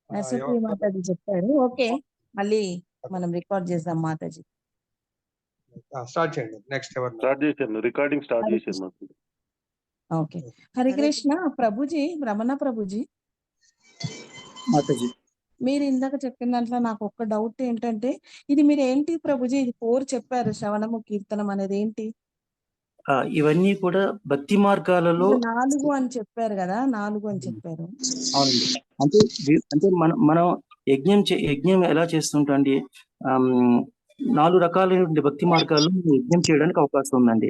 నరసింహ మాతాజీ చెప్పారు. ఓకే, మళ్ళీ మనం రికార్డ్ చేద్దాం మాతాజీ. స్టార్ట్ చేయండి. నెక్స్ట్ ఎవరు? స్టార్ట్ చేశాను, రికార్డింగ్ స్టార్ట్ చేశాను. ఓకే, హరే కృష్ణ ప్రభుజీ, రమణ ప్రభుజీ. మాతాజీ మీరు ఇందాక చెప్పిన దాంట్లో నాకు ఒక్క డౌట్ ఏంటంటే, ఇది మీరు ఏంటి ప్రభుజీ, ఇది 4 చెప్పారు, శ్రవణము కీర్తనం అనేది ఏంటి? ఇవన్నీ కూడా భక్తి మార్గాలలో 4 అని చెప్పారు కదా, 4 అని చెప్పారు. అవునండి. అంటే మనం యజ్ఞం ఎలా చేస్తుంటాం అండి? 4 రకాలైన భక్తి మార్గాల్లో యజ్ఞం చేయడానికి అవకాశం ఉందండి.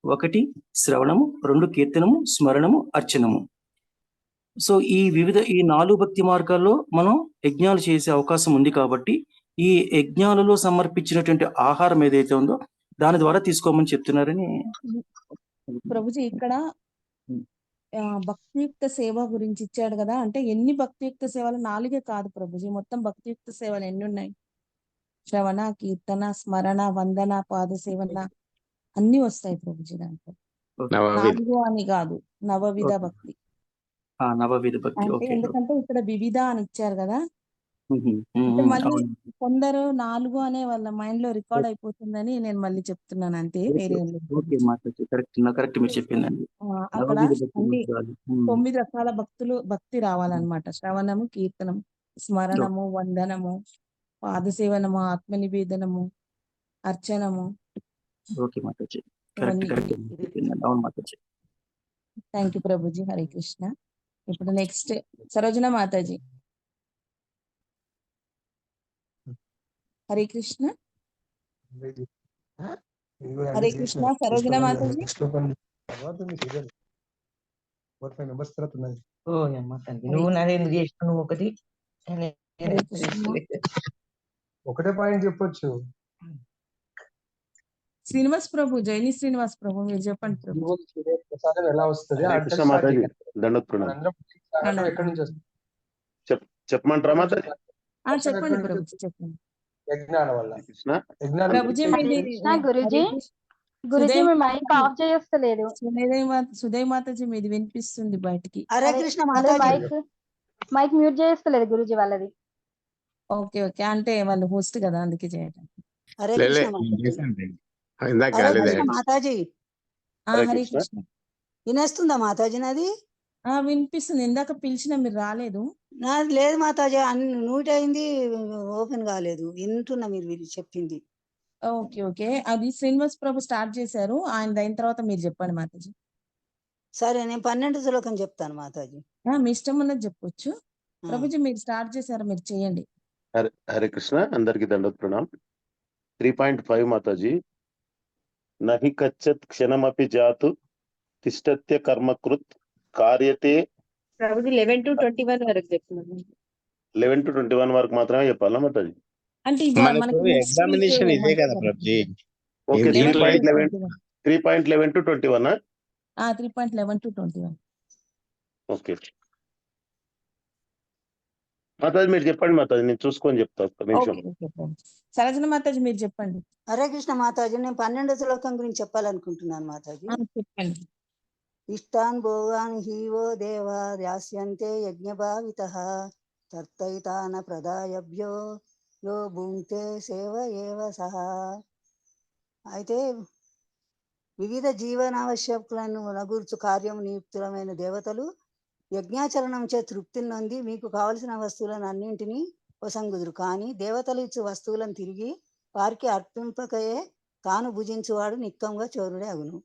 1 శ్రవణము, 2 కీర్తనము, స్మరణము, అర్చనము. సో ఈ 4 భక్తి మార్గాల్లో మనం యజ్ఞాలు చేసే అవకాశం ఉంది కాబట్టి, ఈ యజ్ఞాలలో సమర్పించినటువంటి ఆహారం ఏదైతే ఉందో దాని ద్వారా తీసుకోమని చెప్తున్నారని ప్రభుజీ ఇక్కడ భక్తియుక్త సేవ గురించి ఇచ్చాడు కదా, అంటే ఎన్ని భక్తియుక్త సేవలు? 4 కాదు ప్రభుజీ, మొత్తం భక్తియుక్త సేవలు ఎన్ని ఉన్నాయి? శ్రవణ, కీర్తన, స్మరణ, వందన, పాద సేవన అన్ని వస్తాయి ప్రభుజీ దాంట్లో. 4 అని కాదు, నవవిధ భక్తి. నవవిధ భక్తి. అంటే ఎందుకంటే ఇక్కడ వివిధ అని ఇచ్చారు కదా, అంటే మళ్ళీ అవును. కొందరు 4 అనే వాళ్ళ మైండ్ లో రికార్డ్ అయిపోతుందని నేను మళ్ళీ చెప్తున్నాను, అంతే, వేరే ఏం లేదు. ఓకే మాతాజీ, కరెక్ట్ మీరు చెప్పిందండి. అక్కడ నవవిధ భక్తి అంటే మార్గాలు. 9 రకాల భక్తి రావాలన్నమాట. శ్రవణము, కీర్తనము, స్మరణము, వందనము, పాదసేవనము, ఆత్మనివేదనము, అర్చనము. ఓకే మాతాజీ, కరెక్ట్ చెప్పిందండి. అవును మాతాజీ. Thank you Prabhuji, Hare Krishna. ఇప్పుడు నెక్స్ట్ సరోజన మాతాజీ. హరే కృష్ణ. హరే కృష్ణ, సరోజన మాతాజీ. నువ్వు నాదేందుకు చేసినావు? నువ్వు ఒకటే పాయింట్ చెప్పొచ్చు. శ్రీనివాస్ ప్రభు, జైని శ్రీనివాస్ ప్రభు, మీరు చెప్పండి ప్రభు. ప్రసాదం ఎలా వస్తుంది? ఎక్కడి నుంచి వస్తుంది చెప్పమంటారా మాతాజీ? చెప్పండి ప్రభు, చెప్పండి. యజ్ఞాల వల్ల. ప్రభుజీ గురుజీ మీ మైక్ ఆఫ్ చేయలేదు. సుదయ్ మాతాజీ మీది వినిపిస్తుంది బయటికి. హరే కృష్ణ మాతాజీ మైక్ మ్యూట్ చేయలేదు గురుజీ వాళ్ళది. ఓకే ఓకే, అంటే వాళ్ళు హోస్ట్ కదా అందుకే చేయటం. హరే కృష్ణ మాతాజీ. హరే కృష్ణ. వినేస్తుందా మాతాజీ? నాది వినిపిస్తుంది. ఇందాక పిలిచిన మీరు రాలేదు. నాది లేదు మాతాజీ, మ్యూట్ అయింది, ఓపెన్ కాలేదు. వింటున్నా మీరు చెప్పింది. ఓకే ఓకే, అది శ్రీనివాస్ ప్రభు స్టార్ట్ చేశారు, ఆయన అయిన తర్వాత మీరు చెప్పండి మాతాజీ. సరే, నేను 12 శ్లోకం చెప్తాను మాతాజీ. మీ ఇష్టం ఉన్నది చెప్పొచ్చు ప్రభుజీ, మీరు స్టార్ట్ చేశారు, మీరు చేయండి. హరే కృష్ణ, అందరికి దండోత్ ప్రణామ్. 3.5 మాతాజీ. నహి కచ్చత్ క్షణమపి జాతు తిష్టత్య కర్మకృత్ కార్యతే. ప్రభుజీ 11 to 21 వరకు చెప్తున్నాను. 11 to 21 వరకు మాత్రమే చెప్పాలా మాతాజీ? అంటే ఎగ్జామినేషన్ ఇదే కదా Prabhuji. Okay, 3.11 to 21. 3.11 to 21. Okay Mataji, మీరు చెప్పండి మాతాజీ, నేను చూసుకొని చెప్తాను. సరోజన మాతాజీ మీరు చెప్పండి. హరే కృష్ణ మాతాజీ, నేను 12 శ్లోకం గురించి చెప్పాలనుకుంటున్నాను మాతాజీ. చెప్పండి. ఇష్టాన్ భోగాన్ హీవో దేవా యాస్యంతే యజ్ఞభావితః తర్తైతాన ప్రదాయభ్యో యో భుంక్తే సేవ ఏవ సహా. అయితే వివిధ జీవనావశ్యకులను నగూర్చు కార్యము నియుక్తులమైన దేవతలు యజ్ఞాచరణంచే తృప్తిని నొంది మీకు కావలసిన వస్తువులను అన్నింటినీ వసంగుదురు. కానీ దేవతలు ఇచ్చు వస్తువులను తిరిగి వారికి అర్పింపకయే తాను భుజించువాడు నిక్కంగా చోరుడే అగును.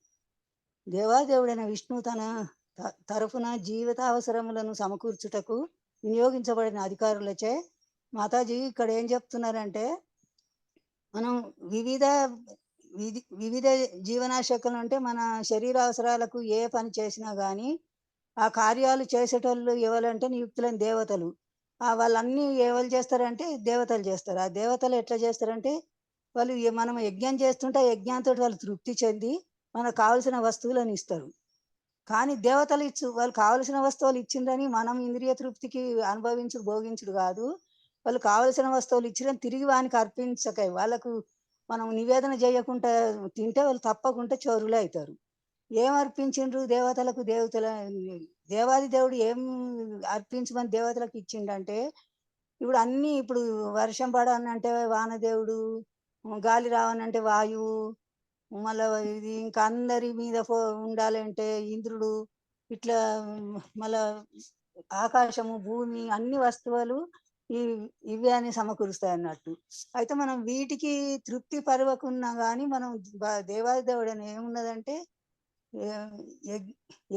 దేవాదేవుడైన విష్ణు తన తరఫున జీవితావసరములను సమకూర్చుటకు వినియోగించబడిన అధికారులచే మాతాజీ ఇక్కడ ఏం చెప్తున్నారంటే, మనం వివిధ జీవనాశకులు అంటే మన శరీర అవసరాలకు ఏ పని చేసినా కానీ ఆ కార్యాలు చేసేటోళ్ళు ఎవరంటే నియుక్తులైన దేవతలు. వాళ్ళన్నీ ఎవరు చేస్తారంటే దేవతలు చేస్తారు. ఆ దేవతలు ఎట్లా చేస్తారంటే, వాళ్ళు మనం యజ్ఞం చేస్తుంటే యజ్ఞంతో వాళ్ళు తృప్తి చెంది మనకు కావలసిన వస్తువులను ఇస్తారు. కానీ దేవతలు వాళ్ళు కావలసిన వస్తువులు ఇచ్చిందని మనం ఇంద్రియ తృప్తికి భోగించుడు కాదు. వాళ్ళు కావలసిన వస్తువులు ఇచ్చిన తిరిగి వానికి అర్పించక వాళ్ళకు మనం నివేదన చేయకుండా తింటే వాళ్ళు తప్పకుండా చోరులే అవుతారు. ఏం అర్పించిండ్రు దేవతలకు? దేవాది దేవుడు ఏం అర్పించమని దేవతలకు ఇచ్చిండంటే ఇప్పుడు అన్ని ఇప్పుడు వర్షం పడాలంటే వానదేవుడు, గాలి రావాలంటే వాయువు, మళ్ళా ఇది ఇంకా అందరి మీద ఉండాలంటే ఇంద్రుడు, ఇట్లా మళ్ళా ఆకాశము, భూమి అన్ని వస్తువులు ఇవే అని సమకూరుస్తాయి అన్నట్టు. అయితే మనం వీటికి తృప్తి పరవకున్నా కానీ మనం దేవాది దేవుడు అని ఏమున్నదంటే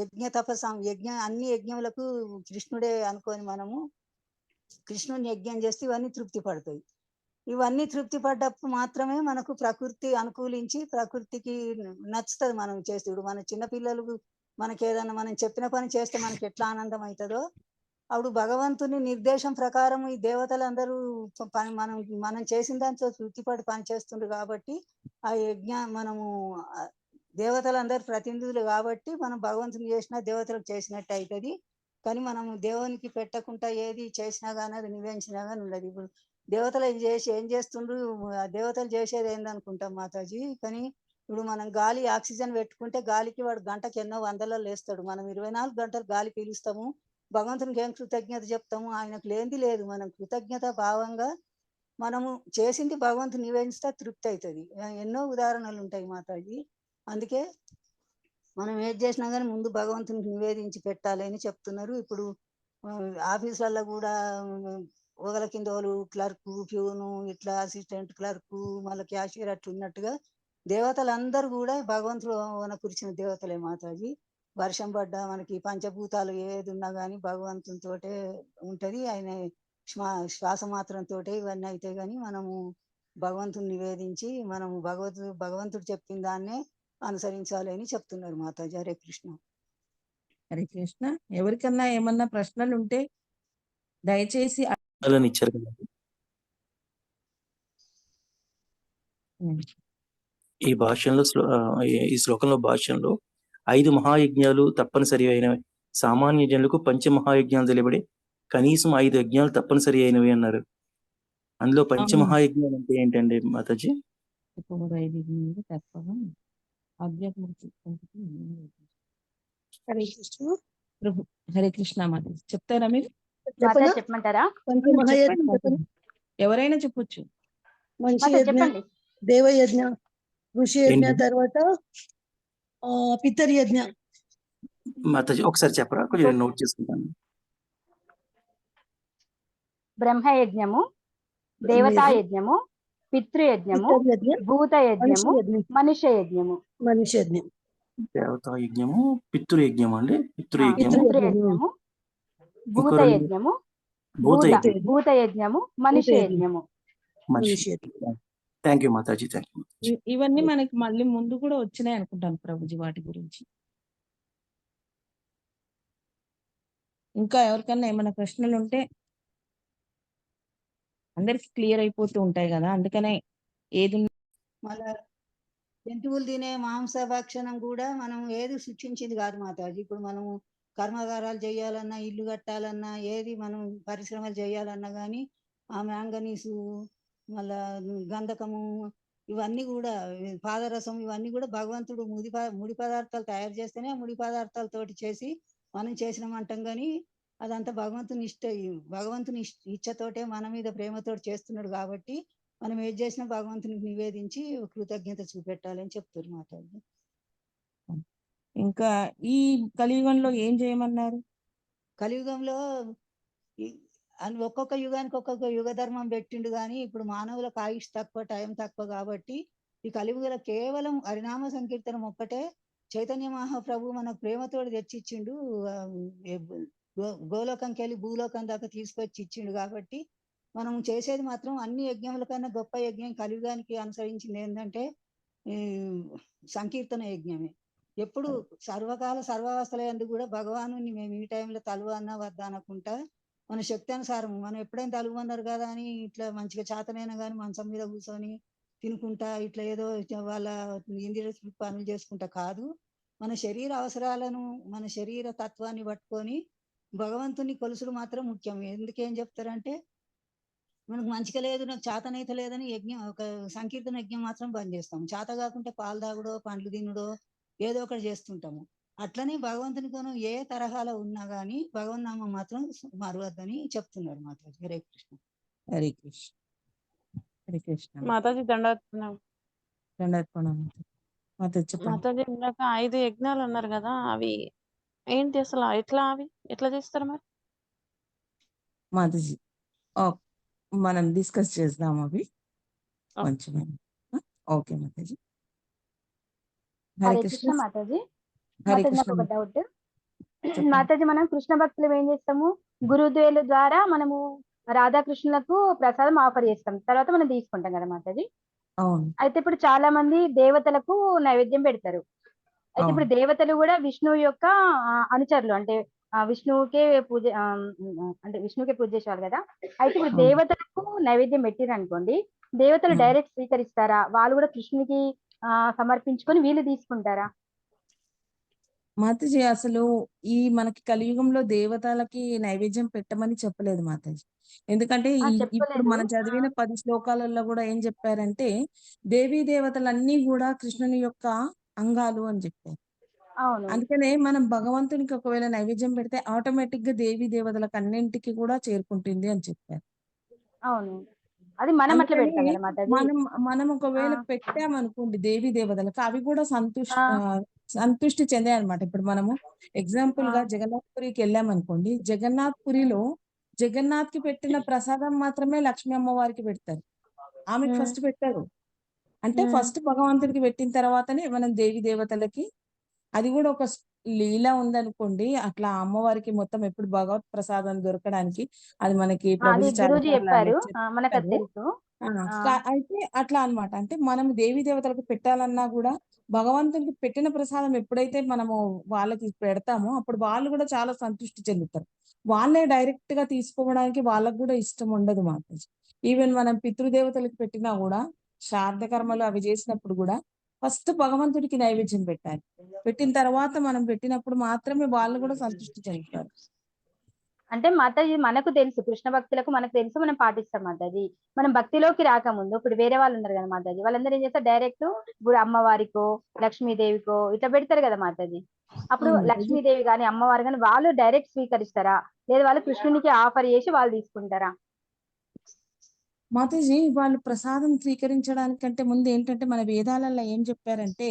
యజ్ఞ అన్ని యజ్ఞములకు కృష్ణుడే అనుకొని మనము కృష్ణుని యజ్ఞం చేస్తే ఇవన్నీ తృప్తి పడతాయి. ఇవన్నీ తృప్తి పడ్డప్పుడు మాత్రమే మనకు ప్రకృతి అనుకూలించి ప్రకృతికి నచ్చుతుంది మనం చేస్తే. ఇప్పుడు మన చిన్నపిల్లలకు మనకి ఏదన్నా మనం చెప్పిన పని చేస్తే మనకి ఎట్లా ఆనందం అవుతుందో, అప్పుడు భగవంతుని నిర్దేశం ప్రకారం ఈ దేవతలందరూ పని మనం చేసిన దాంతో తృప్తిపడి పని చేస్తుండ్రు కాబట్టి ఆ మనము దేవతలందరూ ప్రతినిధులు కాబట్టి మనం భగవంతుని చేసినా దేవతలకు చేసినట్టు అవుతుంది. కానీ మనం దేవునికి పెట్టకుండా ఏది చేసినా కానీ అది నివేదించినా కానీ ఉండదు. ఇప్పుడు దేవతలు ఏం చేస్తుండ్రు, ఆ దేవతలు చేసేది ఏందనుకుంటాం మాతాజీ. కానీ ఇప్పుడు మనం గాలి ఆక్సిజన్ పెట్టుకుంటే గాలికి వాడు గంటకి ఎన్నో వందలలో లేస్తాడు. మనం 24 గంటలు గాలి పీలుస్తాము. భగవంతునికి ఏం కృతజ్ఞత చెప్తాము? ఆయనకు లేనిది లేదు. మనం కృతజ్ఞత భావంగా మనము చేసింది భగవంతుని నివేదిస్తే తృప్తి అవుతుంది. ఎన్నో ఉదాహరణలు ఉంటాయి మాతాజీ. అందుకే మనం ఏది చేసినా కానీ ముందు భగవంతునికి నివేదించి పెట్టాలి అని చెప్తున్నారు. ఇప్పుడు ఆఫీసులలో కూడా ఒకల కింద వాళ్ళు క్లర్కు, ప్యూను, ఇట్లా అసిస్టెంట్ క్లర్కు, మళ్ళీ క్యాషియర్ అట్లా ఉన్నట్టుగా దేవతలందరూ కూడా భగవంతుడు కురిచిన దేవతలే మాతాజీ. వర్షం పడ్డా మనకి పంచభూతాలు ఏది ఉన్నా కానీ భగవంతునితోటే ఉంటది. ఆయన శ్వాస మాత్రంతో ఇవన్నీ అయితే కానీ మనము భగవంతుని నివేదించి మనము భగవంతుడు చెప్పిన దాన్నే అనుసరించాలి అని చెప్తున్నారు మాతాజీ. హరే కృష్ణ. హరే కృష్ణ. ఎవరికన్నా ఏమన్నా ప్రశ్నలు ఉంటే దయచేసి ఇచ్చారు కదా ఈ భాష్యంలో ఈ శ్లోకంలో భాష్యంలో 5 మహాయజ్ఞాలు తప్పనిసరి అయినవి, సామాన్య జనులకు పంచమహాయజ్ఞాలు తెలియబడి కనీసం 5 యజ్ఞాలు తప్పనిసరి అయినవి అన్నారు. అందులో పంచమహాయజ్ఞాలు అంటే ఏంటండి మాతాజీ? హరే కృష్ణ. హరే కృష్ణ మాతాజీ చెప్తారా మీరు? చెప్పమంటారా? ఎవరైనా చెప్పొచ్చు. మంచి యజ్ఞ, దేవయజ్ఞ, ఋషి యజ్ఞ, తర్వాత పితరి యజ్ఞ. మాతాజీ ఒకసారి చెప్పరా, కొంచెం నోట్ చేసుకుంటాను. బ్రహ్మయజ్ఞము, దేవతాయజ్ఞము, పితృయజ్ఞము, భూతయజ్ఞము, మనుష్య యజ్ఞము. దేవతాయజ్ఞము, పితృయజ్ఞము అండి. పితృయజ్ఞము, భూతయజ్ఞము, భూతయజ్ఞము, మనుష్య యజ్ఞము. Thank you Mataji. Thank you. ఇవన్నీ మనకి మళ్ళీ ముందు కూడా వచ్చినాయి అనుకుంటాను ప్రభుజీ వాటి గురించి. ఇంకా ఎవరికన్నా ఏమైనా ప్రశ్నలు ఉంటే అందరికి క్లియర్ అయిపోతూ ఉంటాయి కదా, అందుకనే ఏది మళ్ళా జంతువులు తినే మాంసభక్షణం కూడా మనం ఏది సృష్టించింది కాదు మాతాజీ. ఇప్పుడు మనము కర్మాగారాలు చేయాలన్నా, ఇల్లు కట్టాలన్నా, ఏది మనం పరిశ్రమలు చేయాలన్నా కానీ ఆ మ్యాంగనీసు, మళ్ళా గంధకము, ఇవన్నీ కూడా పాదరసం, ఇవన్నీ కూడా భగవంతుడు ముడి పదార్థాలు తయారు చేస్తేనే ఆ ముడి పదార్థాలతోటి చేసి మనం చేసినామంటాం. కానీ అదంతా భగవంతుని ఇచ్చతోటే మన మీద ప్రేమతోటి చేస్తున్నాడు కాబట్టి మనం ఏది చేసినా భగవంతునికి నివేదించి కృతజ్ఞత చూపెట్టాలని చెప్తారు మాతాజీ. ఇంకా ఈ కలియుగంలో ఏం చేయమన్నారు? కలియుగంలో ఒక్కొక్క యుగానికి ఒక్కొక్క యుగ ధర్మం పెట్టిండు. కానీ ఇప్పుడు మానవులకు ఆయుష్ తక్కువ, టైం తక్కువ కాబట్టి ఈ కలియుగంలో కేవలం హరినామ సంకీర్తనం ఒక్కటే చైతన్య మహాప్రభు మనకు ప్రేమతోటి తెచ్చిచ్చిండు. గోలోకంకి వెళ్ళి భూలోకం దాకా తీసుకొచ్చి ఇచ్చిండు. కాబట్టి మనం చేసేది మాత్రం అన్ని యజ్ఞముల కన్నా గొప్ప యజ్ఞం కలియుగానికి అనుసరించింది ఏంటంటే సంకీర్తన యజ్ఞమే. ఎప్పుడు సర్వకాల సర్వావస్థల యందు కూడా భగవాను మేము ఈ టైంలో తలువ అన్నా వద్దా అనకుండా మన శక్తి అనుసారం మనం ఎప్పుడైనా తలువన్నారు కదా అని ఇట్లా మంచిగా చేతనైనా కానీ మంచం మీద కూర్చొని తినుకుంటా ఇట్లా ఏదో వాళ్ళ ఇంద్రియ పనులు చేసుకుంటా కాదు. మన శరీర అవసరాలను, మన శరీర తత్వాన్ని పట్టుకొని భగవంతుని కొలుసుడు మాత్రం ముఖ్యం. ఎందుకేం చెప్తారంటే మనకు మంచిగా లేదు, నాకు చేతనైతే లేదని యజ్ఞం, ఒక సంకీర్తన యజ్ఞం మాత్రం బంద్ చేస్తాం. చేత కాకుంటే పాలు తాగుడో, పండ్లు తినుడో ఏదో ఒకటి చేస్తుంటాము. అట్లనే భగవంతునితోనూ ఏ తరహాలో ఉన్నా గానీ భగవన్నామం మాత్రం మరవద్దని చెప్తున్నారు మాతాజీ. హరే కృష్ణ. హరే కృష్ణ. హరే కృష్ణ. మాతాజీ దండవత్తున్నాం. దండవత్తున్నాం. మాతాజీ చెప్పండి. మాతాజీ ఇందాక 5 యజ్ఞాలు అన్నారు కదా, అవి ఏంటి అసలు? ఎట్లా చేస్తారు మరి? మాతాజీ మనం డిస్కస్ చేద్దాం అవి ఓకే. కొంచెం. ఓకే మాతాజీ. హరే హరే కృష్ణ. కృష్ణ మాతాజీ. హరే మాతాజీ కృష్ణ. నాకు ఒక డౌట్. చెప్పండి. మాతాజీ, మనం కృష్ణ భక్తులు ఏం చేస్తాము, గురుదేవుల ద్వారా మనము రాధాకృష్ణులకు ప్రసాదం ఆఫర్ చేస్తాం, తర్వాత మనం తీసుకుంటాం కదా మాతాజీ. అవును. అయితే ఇప్పుడు చాలా మంది దేవతలకు నైవేద్యం పెడతారు. అయితే ఇప్పుడు అవును. దేవతలు కూడా విష్ణువు యొక్క అనుచరులు, అంటే విష్ణువుకే పూజ అంటే విష్ణువుకే పూజ చేసేవాళ్ళు కదా. అయితే ఇప్పుడు అవును. దేవతలకు నైవేద్యం పెట్టిరు అనుకోండి, దేవతలు అవును. డైరెక్ట్ స్వీకరిస్తారా? వాళ్ళు కూడా కృష్ణునికి సమర్పించుకొని వీళ్ళు తీసుకుంటారా? మాతాజీ అసలు ఈ మనకి కలియుగంలో దేవతలకి నైవేద్యం పెట్టమని చెప్పలేదు మాతాజీ. ఎందుకంటే ఇప్పుడు చెప్పలేదు. మనం చదివిన 10 శ్లోకాలలో కూడా ఏం చెప్పారంటే దేవీ దేవతలన్నీ కూడా కృష్ణుని యొక్క అంగాలు అని చెప్పారు. అవును, అందుకనే మనం భగవంతునికి ఒకవేళ నైవేద్యం పెడితే ఆటోమేటిక్ గా దేవీ దేవతలకు అన్నింటికి కూడా చేరుకుంటుంది అని చెప్పారు. అవును. అది మనం అట్లా అందుకని పెడతాం కదా మాతాజీ. మనం ఒకవేళ పెట్టామనుకోండి దేవీ దేవతలకు, అవి కూడా సంతృష్టి చెందాయి అనమాట. ఇప్పుడు మనము ఎగ్జాంపుల్ గా జగన్నాథ్ పురికి వెళ్ళామనుకోండి, జగన్నాథ్ పురిలో జగన్నాథ్ కి పెట్టిన ప్రసాదం మాత్రమే లక్ష్మీ అమ్మవారికి పెడతారు, ఆమెకు ఫస్ట్ పెట్టారు. అంటే ఫస్ట్ భగవంతుడికి పెట్టిన తర్వాతనే మనం దేవి దేవతలకి. అది కూడా ఒక లీల ఉందనుకోండి, అట్లా అమ్మవారికి మొత్తం ఎప్పుడు భగవత్ ప్రసాదం దొరకడానికి అది మనకి అది ప్రభుజీ చాలా గురూజీ సార్లు చెప్పారు, లెక్చర్ మనకు అది చెప్పారు. తెలుసు. అయితే అట్లా అన్నమాట. అంటే మనం దేవి దేవతలకు పెట్టాలన్నా కూడా భగవంతునికి పెట్టిన ప్రసాదం ఎప్పుడైతే మనము వాళ్ళకి పెడతామో అప్పుడు వాళ్ళు కూడా చాలా సంతృష్టి చెందుతారు. వాళ్ళే డైరెక్ట్ గా తీసుకోవడానికి వాళ్ళకు కూడా ఇష్టం ఉండదు మాతాజీ. ఈవెన్ మనం పితృదేవతలకు పెట్టినా కూడా శ్రాద్ధ కర్మలు అవి చేసినప్పుడు కూడా ఫస్ట్ భగవంతుడికి నైవేద్యం పెట్టాలి. పెట్టిన తర్వాత మనం పెట్టినప్పుడు మాత్రమే వాళ్ళు కూడా సంతృష్టి చెందుతారు. అంటే మాతాజీ మనకు తెలుసు, కృష్ణ భక్తులకు మనకు తెలుసు, మనం పాటిస్తాం మాతాజీ. మనం భక్తిలోకి రాకముందు ఇప్పుడు వేరే వాళ్ళు ఉన్నారు కదా మాతాజీ, వాళ్ళందరూ ఏం చేస్తారు, డైరెక్ట్ ఇప్పుడు అమ్మవారికో లక్ష్మీదేవికో ఇట్లా పెడతారు కదా మాతాజీ. అప్పుడు అవును మాతాజీ. లక్ష్మీదేవి కానీ అమ్మవారు కానీ వాళ్ళు డైరెక్ట్ స్వీకరిస్తారా, లేదా వాళ్ళు కృష్ణునికి ఆఫర్ చేసి వాళ్ళు తీసుకుంటారా? మాతాజీ వాళ్ళు ప్రసాదం స్వీకరించడానికంటే ముందు ఏంటంటే మన వేదాలలో ఏం చెప్పారంటే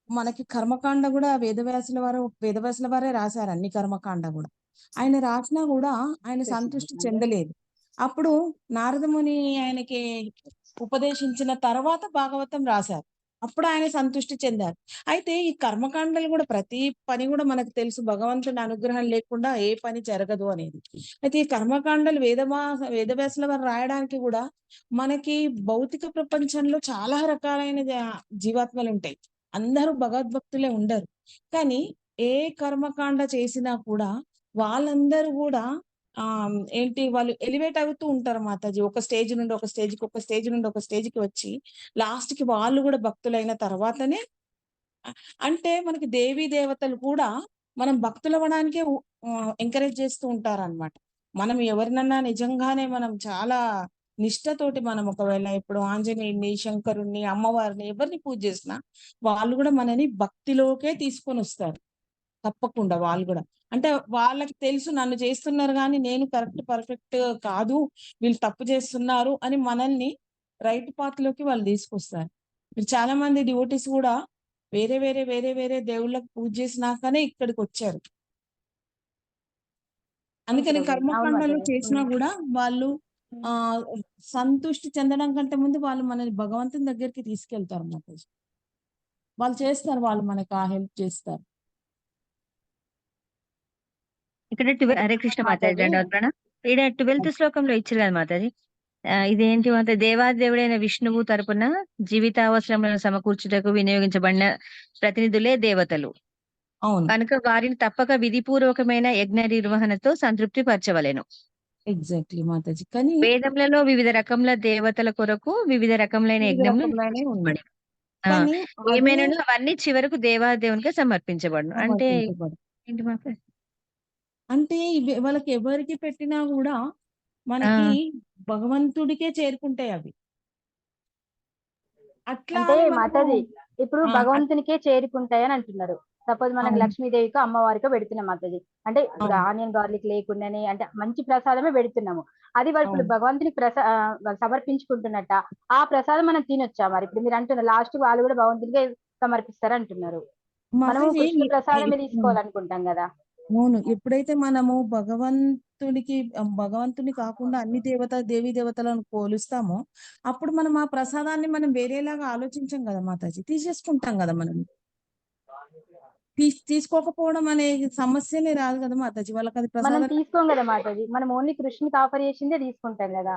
మనకి కర్మకాండ కూడా వేదవ్యాసుల వారే రాశారు అన్ని కర్మకాండ కూడా. ఆయన రాసినా కూడా ఆయన సంతృష్టి చెందలేదు. అప్పుడు నారదముని ఆయనకి ఉపదేశించిన తర్వాత భాగవతం రాశారు, అప్పుడు ఆయన సంతృష్టి చెందారు. అయితే ఈ కర్మకాండలు కూడా ప్రతి పని కూడా మనకు తెలుసు భగవంతుని అనుగ్రహం లేకుండా ఏ పని జరగదు అనేది. అయితే ఈ కర్మకాండలు వేదవ్యాసుల వారు రాయడానికి కూడా మనకి భౌతిక ప్రపంచంలో చాలా రకాలైన జీవాత్మలు ఉంటాయి, అందరూ భగవద్భక్తులే ఉండరు. కానీ ఏ కర్మకాండ చేసినా కూడా వాళ్ళందరూ కూడా ఏంటి వాళ్ళు ఎలివేట్ అవుతూ ఉంటారు మాతాజీ. ఒక స్టేజ్ నుండి ఒక స్టేజ్కి, ఒక స్టేజ్ నుండి ఒక స్టేజ్కి వచ్చి లాస్ట్ కి వాళ్ళు కూడా భక్తులైన తర్వాతనే అంటే మనకి దేవీ దేవతలు కూడా మనం భక్తులు అవ్వడానికే ఎంకరేజ్ చేస్తూ ఉంటారన్నమాట. మనం ఎవరినన్నా నిజంగానే మనం చాలా నిష్ఠతోటి మనం ఒకవేళ ఇప్పుడు ఆంజనేయుని, శంకరుణ్ణి, అమ్మవారిని ఎవరిని పూజ చేసినా వాళ్ళు కూడా మనని భక్తిలోకే తీసుకొని వస్తారు తప్పకుండా. వాళ్ళు కూడా అంటే వాళ్ళకి తెలుసు నన్ను చేస్తున్నారు కానీ నేను పర్ఫెక్ట్ కాదు, వీళ్ళు తప్పు చేస్తున్నారు అని మనల్ని రైట్ పాత్ లోకి వాళ్ళు తీసుకొస్తారు. మీరు చాలా మంది డివోటీస్ కూడా వేరే వేరే వేరే వేరే దేవుళ్ళకి పూజ చేసినాకనే ఇక్కడికి వచ్చారు. అందుకని కర్మకాండలు చేసినా కూడా వాళ్ళు సంతృష్టి చెందడం కంటే ముందు వాళ్ళు మనని భగవంతుని దగ్గరికి తీసుకెళ్తారు మాతాజీ. వాళ్ళు చేస్తారు, వాళ్ళు మనకు ఆ హెల్ప్ చేస్తారు. ఇక్కడ హరే కృష్ణ మాతాజీ దండవత్ప్రణ. ఇక్కడ 12th శ్లోకంలో ఇచ్చారు కదా మాతాజీ, ఇదేంటి అంటే దేవాదేవుడైన విష్ణువు తరపున జీవితావసరములను సమకూర్చుటకు వినియోగించబడిన ప్రతినిధులే దేవతలు. అవును, కనుక వారిని తప్పక విధిపూర్వకమైన యజ్ఞ నిర్వహణతో సంతృప్తి పరచవలెను. ఎగ్జాక్ట్లీ మాతాజీ. కానీ వేదములలో వివిధ రకముల దేవతల కొరకు వివిధ రకములైన యజ్ఞములు కానీ ఏమైనా అవన్నీ చివరకు దేవాదేవునికే సమర్పించబడును. అంటే ఏంటి మాతాజీ? అంటే వాళ్ళకి ఎవరికి పెట్టినా కూడా మనకి భగవంతుడికే చేరుకుంటాయి అవి. అట్లా అంటే మాతాజీ ఇప్పుడు భగవంతునికే చేరుకుంటాయి అని అంటున్నారు. సపోజ్ మనకు అవును. లక్ష్మీదేవికో అమ్మవారికో పెడుతున్నాం మాతాజీ. అంటే ఇప్పుడు అవును. ఆనియన్ గార్లిక్ లేకుండానే అంటే మంచి ప్రసాదమే పెడుతున్నాము. అది వాళ్ళు ఇప్పుడు అవును. భగవంతునికి వాళ్ళు సమర్పించుకుంటున్నట్ట ఆ ప్రసాదం మనం తినొచ్చా? మరి ఇప్పుడు మీరు అంటున్నారు లాస్ట్ వాళ్ళు కూడా భగవంతుడికే సమర్పిస్తారు అంటున్నారు. మనము మాతాజీ కృష్ణ ప్రసాదమే అవును. తీసుకోవాలనుకుంటాం కదా. అవును. ఎప్పుడైతే మనము భగవంతుని కాకుండా అన్ని దేవీ దేవతలను పోలుస్తామో, అప్పుడు మనం ఆ ప్రసాదాన్ని మనం వేరేలాగా ఆలోచించం కదా మాతాజీ. తీసేసుకుంటాం కదా మనం. తీసుకోకపోవడం అనే సమస్యనే రాదు కదా మాతాజీ. వాళ్ళకి అది మనం ప్రసాదం తీసుకోం కదా మాతాజీ. మనం ఓన్లీ కృష్ణునికి ఆఫర్ చేసిందే తీసుకుంటాం కదా.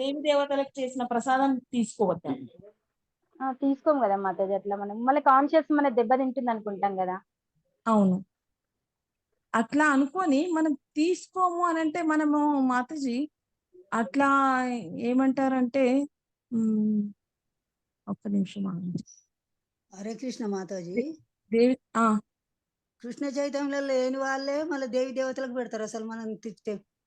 దేవి దేవతలకు చేసిన ప్రసాదం తీసుకోవద్దా? తీసుకోం కదా మాతాజీ. అట్లా మనం మళ్ళీ కాన్షియస్ మన దెబ్బతింటుంది అనుకుంటాం కదా. అవును. అట్లా అనుకొని మనం తీసుకోము అని అంటే మనము మాతాజీ అట్లా ఏమంటారంటే ఒక్క నిమిషం ఆగండి. హరే కృష్ణ మాతాజీ. దేవి కృష్ణ చైతన్యంలో లేని వాళ్ళే మళ్ళీ దేవి దేవతలకు పెడతారు. అసలు మనం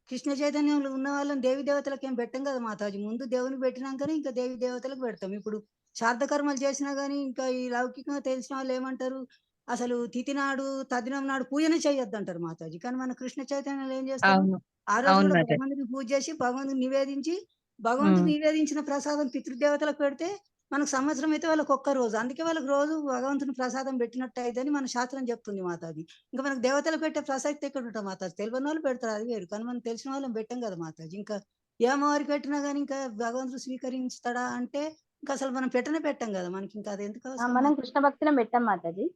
కృష్ణ చైతన్యంలో ఉన్న వాళ్ళని దేవి దేవతలకు ఏం పెట్టం కదా మాతాజీ. ముందు దేవునికి పెట్టినాకనే ఇంకా దేవి దేవతలకు పెడతాం. ఇప్పుడు శ్రాద్ధకర్మలు చేసినా కానీ ఇంకా ఈ లౌకికంగా తెలిసిన వాళ్ళు ఏమంటారు, అసలు తిథి నాడు తద్దినం నాడు పూజనే చేయొద్దు అంటారు మాతాజీ. కానీ మన కృష్ణ చైతన్యంలో ఏం చేస్తాము, అవును. ఆ రోజు అవును కూడా మాతాజీ. భగవంతుడికి పూజ చేసి భగవంతుడికి నివేదించి భగవంతుడికి నివేదించిన ప్రసాదం పితృదేవతలకు పెడితే మనకు సంవత్సరం అయితే వాళ్ళకి ఒక్క రోజు. అందుకే వాళ్ళకి రోజు భగవంతుని ప్రసాదం పెట్టినట్టు అయితేని మన శాస్త్రం చెప్తుంది మాతాజీ. ఇంకా మనకు దేవతలు పెట్టే ప్రసక్తి ఎక్కడ ఉంటాం మాతాజీ. తెలియని వాళ్ళు పెడతారు, అది వేరు. కానీ మనం తెలిసిన వాళ్ళని పెట్టాం కదా మాతాజీ. ఇంకా ఏ అమ్మవారికి పెట్టినా కానీ ఇంకా భగవంతుడు స్వీకరించుతాడా అంటే ఇంకా అసలు మనం పెట్టాం కదా. మనకి ఇంకా అది ఎందుకు అవసరం మనం మాతాజీ? కృష్ణ భక్తిలో పెట్టాం మాతాజీ.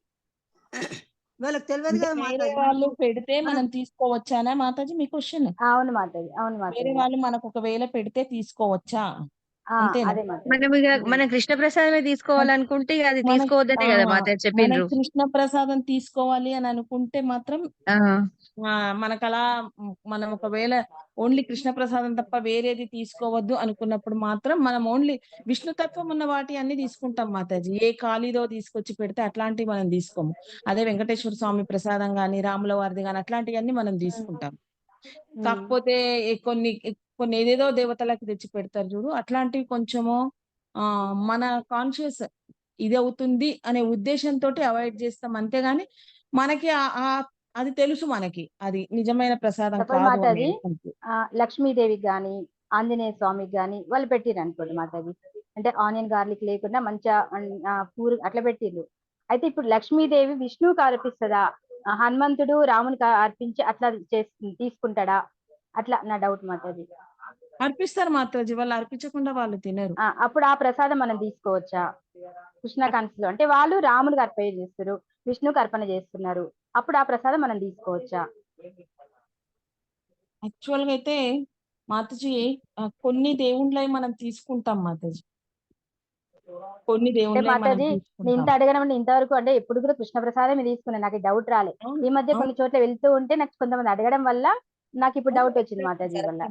వాళ్ళకి తెలియదు అంటే కదా వేరే మాతాజీ. వాళ్ళు మనకి పెడితే మనం మనం తీసుకోవచ్చానా మాతాజీ మీ క్వశ్చన్? అవును మాతాజీ. అవును వేరే మాతాజీ. వాళ్ళు మనకు ఒకవేళ పెడితే తీసుకోవచ్చా అంతేనా? అదే మాతాజీ. మనం కృష్ణ ప్రసాదమే తీసుకోవాలనుకుంటే ఇక అది మన తీసుకోవద్దనే కదా మాతాజీ మన చెప్పిండ్రు. కృష్ణ ప్రసాదం తీసుకోవాలి అని అనుకుంటే మాత్రం ఆ మనకలా మనం ఒకవేళ ఓన్లీ కృష్ణ ప్రసాదం తప్ప వేరేది తీసుకోవద్దు అనుకున్నప్పుడు మాత్రం మనం ఓన్లీ విష్ణు తత్వం ఉన్న వాటి అన్ని తీసుకుంటాం మాతాజీ. ఏ ఖాళీదో తీసుకొచ్చి పెడితే అట్లాంటివి మనం తీసుకోము. అదే వెంకటేశ్వర స్వామి ప్రసాదం గాని రాముల వారిది గాని అట్లాంటివన్నీ మనం తీసుకుంటాం. కాకపోతే కొన్ని కొన్ని ఏదేదో దేవతలకు తెచ్చి పెడతారు చూడు, అట్లాంటివి కొంచెము మన కాన్షియస్ ఇది అవుతుంది అనే ఉద్దేశంతో అవాయిడ్ చేస్తాం. అంతేగాని మనకి అది తెలుసు, మనకి అది నిజమైన ప్రసాదం సపోజ్ కాదు మాతాజీ అనేది. లక్ష్మీదేవికి గాని ఆంజనేయ స్వామికి గాని వాళ్ళు పెట్టిర్రు అనుకోండి మాతాజీ. అంటే ఆనియన్ గార్లిక్ లేకుండా మంచిగా పూరి అట్లా పెట్టిర్రు. అయితే ఇప్పుడు లక్ష్మీదేవి విష్ణువుకి అర్పిస్తుందా, హనుమంతుడు రామునికి అర్పించి అట్లా తీసుకుంటాడా? అట్లా నా డౌట్ మాతాజీ. అర్పిస్తారు మాతాజీ, వాళ్ళు అర్పించకుండా వాళ్ళు తినరు. అప్పుడు ఆ ప్రసాదం మనం తీసుకోవచ్చా? కృష్ణ కాన్స్లో అంటే వాళ్ళు రాముడికి అర్పణ చేస్తారు, విష్ణువుకి అర్పణ చేస్తున్నారు. అప్పుడు ఆ ప్రసాదం మనం తీసుకోవచ్చా? యాక్చువల్ గా అయితే మాతాజీ కొన్ని దేవుళ్ళై మనం తీసుకుంటాం మాతాజీ. కొన్ని అంటే దేవుళ్ళై మనం మాతాజీ నేను తీసుకుంటాం. ఇంత అడగడం అంటే ఇంతవరకు అంటే ఎప్పుడు కూడా కృష్ణ ప్రసాదమే తీసుకున్నాను. నాకు డౌట్ రాలే. అవును, ఈ మధ్య అవును. కొన్ని చోట్ల వెళ్తూ ఉంటే నాకు కొంతమంది అడగడం వల్ల నాకు ఇప్పుడు డౌట్ వచ్చింది మాతాజీ వల్ల.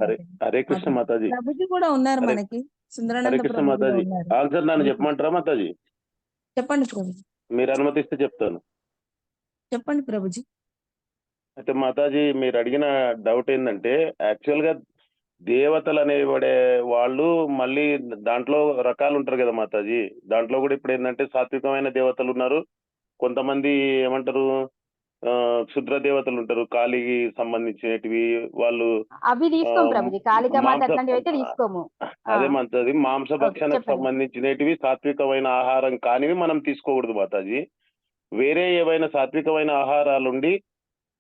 హరే కృష్ణ మాతాజీ. ప్రభుజీ కూడా ఉన్నారు హరే మనకి, హరే సుందరానంద కృష్ణ ప్రభు కూడా మాతాజీ. ఉన్నారు. ఆన్సర్ నన్ను చెప్పమంటారా మాతాజీ? చెప్పండి ప్రభుజీ. మీరు అనుమతిస్తే చెప్తాను. చెప్పండి ప్రభుజీ. అయితే మాతాజీ మీరు అడిగిన డౌట్ ఏంటంటే యాక్చువల్ గా దేవతలు అనేవాడే వాళ్ళు మళ్ళీ దాంట్లో రకాలు ఉంటారు కదా మాతాజీ. దాంట్లో కూడా ఇప్పుడు ఏంటంటే సాత్వికమైన దేవతలు ఉన్నారు, కొంతమంది ఏమంటారు క్షుద్ర దేవతలు ఉంటారు, కాళీకి సంబంధించినటివి వాళ్ళు అవి తీసుకోం ప్రభుజీ. కాళికా మాత అట్లాంటివి అయితే తీసుకోము. అదే మాతాజీ మాంసభక్షణకు చెప్పండి. సంబంధించినటివి సాత్వికమైన ఆహారం కానివి మనం తీసుకోకూడదు మాతాజీ. వేరే ఏవైనా సాత్వికమైన ఆహారాలుండి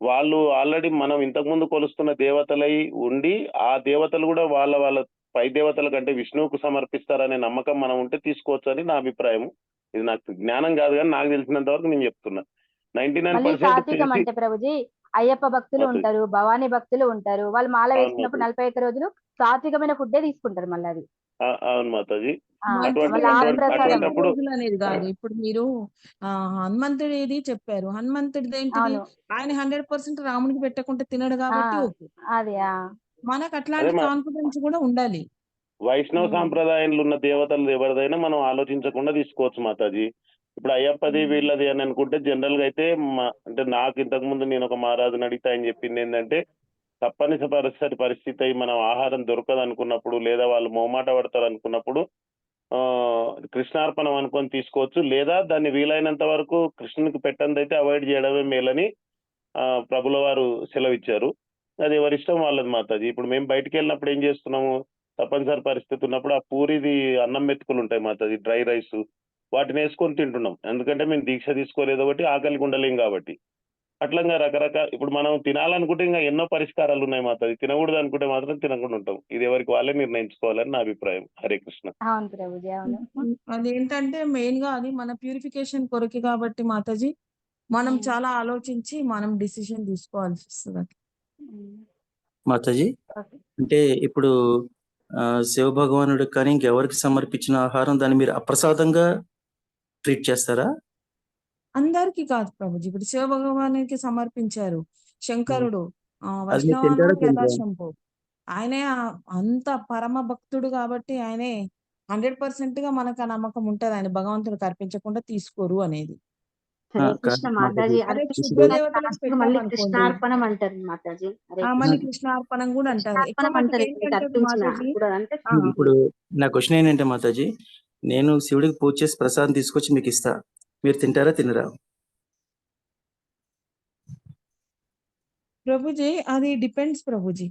వాళ్ళు ఆల్రెడీ మనం ఇంతకుముందు కొలుస్తున్న దేవతలై ఉండి ఆ దేవతలు కూడా వాళ్ళ వాళ్ళ పై దేవతల కంటే విష్ణువుకు సమర్పిస్తారనే నమ్మకం మనం ఉంటే తీసుకోవచ్చు అని నా అభిప్రాయం. ఇది నాకు జ్ఞానం కాదు కానీ నాకు తెలిసినంత వరకు నేను చెప్తున్నా. మళ్ళీ 99% సాత్వికం తెలిసి అంటే ప్రభుజీ అయ్యప్ప భక్తులు మాతాజీ. ఉంటారు, భవానీ భక్తులు ఉంటారు. వాళ్ళు మాల అవును వేసుకున్నప్పుడు మాతాజీ. 41 రోజులు సాత్వికమైన ఫుడ్డే తీసుకుంటారు మళ్ళీ అది. అవును మాతాజీ. మళ్ళీ ఆకు ప్రసాదం అటువంటప్పుడు రోజులు అనేది కాదు. ఇప్పుడు మీరు హనుమంతుడిది చెప్పారు, హనుమంతుడిది ఏంటిది, అవును ఆయన 100% రాముడికి పెట్టకుండా తినడు కాబట్టి ఓకే. అది మనకు అట్లాంటి కాన్ఫిడెన్స్ కూడా ఉండాలి. వైష్ణవ సాంప్రదాయంలో ఉన్న దేవతలు ఎవరిదైనా మనం ఆలోచించకుండా తీసుకోవచ్చు మాతాజీ. ఇప్పుడు అయ్యప్పది వీళ్ళది అని అనుకుంటే జనరల్ గా అయితే అంటే నాకు ఇంతకు ముందు నేను ఒక మహారాజుని అడిగితే ఆయన చెప్పింది ఏంటంటే తప్పనిసరి పరిస్థితి అయి మనం ఆహారం దొరకదు అనుకున్నప్పుడు లేదా వాళ్ళు మోమాట పడతారు అనుకున్నప్పుడు కృష్ణార్పణం అనుకొని తీసుకోవచ్చు, లేదా దాన్ని వీలైనంత వరకు కృష్ణునికి పెట్టందైతే అవాయిడ్ చేయడమే మేలని ప్రభుల వారు సెలవిచ్చారు. అది ఎవరి ఇష్టం వాళ్ళది మాతాజీ. ఇప్పుడు మేము బయటికి వెళ్ళినప్పుడు ఏం చేస్తున్నాము, తప్పనిసరి పరిస్థితి ఉన్నప్పుడు ఆ పూరిది అన్నం మెతుకులు ఉంటాయి మాతాజీ, డ్రై రైస్, వాటిని వేసుకొని తింటున్నాం. ఎందుకంటే మేము దీక్ష తీసుకోలేదు ఒకటి, ఆకలికి ఉండలేం కాబట్టి. అట్లంగా రకరకాల ఇప్పుడు మనం తినాలనుకుంటే ఇంకా ఎన్నో పరిష్కారాలు ఉన్నాయి మాతాజీ. తినకూడదు అనుకుంటే మాత్రం తినకుండా ఉంటాం. ఇది ఎవరికి వాళ్ళే నిర్ణయించుకోవాలని నా అభిప్రాయం. హరే కృష్ణ. అవును ప్రభుజీ, అవును. అదేంటంటే మెయిన్ గా అది మన ప్యూరిఫికేషన్ కొరకు కాబట్టి మాతాజీ మనం చాలా ఆలోచించి మనం డిసిషన్ తీసుకోవాల్సి వస్తుంది. మాతాజీ అంటే ఇప్పుడు శివ భగవానుడికి కానీ ఇంకెవరికి సమర్పించిన ఆహారం దాన్ని మీరు అప్రసాదంగా ట్రీట్ చేస్తారా? అందరికి కాదు ప్రభుజీ. ఇప్పుడు శివ భగవానికి సమర్పించారు శంకరుడు, అది మీరు తింటారా వైష్ణవానికి ఎలా తినరా? శంభు, ఆయనే అంత పరమ భక్తుడు కాబట్టి ఆయనే 100% గా మనకు ఆ నమ్మకం ఉంటది, ఆయన భగవంతుడికి అర్పించకుండా తీసుకోరు అనేది. హరే కృష్ణ మాతాజీ. అదే అర్పించిన క్షుద్ర దేవతలకు దానికి మళ్ళీ పెట్టామనుకోండి, కృష్ణార్పణం అంటారు మాతాజీ. హరే మళ్ళీ కృష్ణ. కృష్ణార్పణం కూడా అంటారు. ఎక్కువ కృష్ణార్పణం మటుకు అంటారు ఏంటంటే ఇక్కడికి అర్పించిన మాతాజీ ఇప్పుడు అంటే ఇప్పుడు నా క్వశ్చన్ ఏంటంటే మాతాజీ, నేను శివుడికి పూజ చేసి ప్రసాదం తీసుకొచ్చి మీకు ఇస్తా, మీరు తింటారా తినరా? ప్రభుజీ అది డిపెండ్స్ ప్రభుజీ.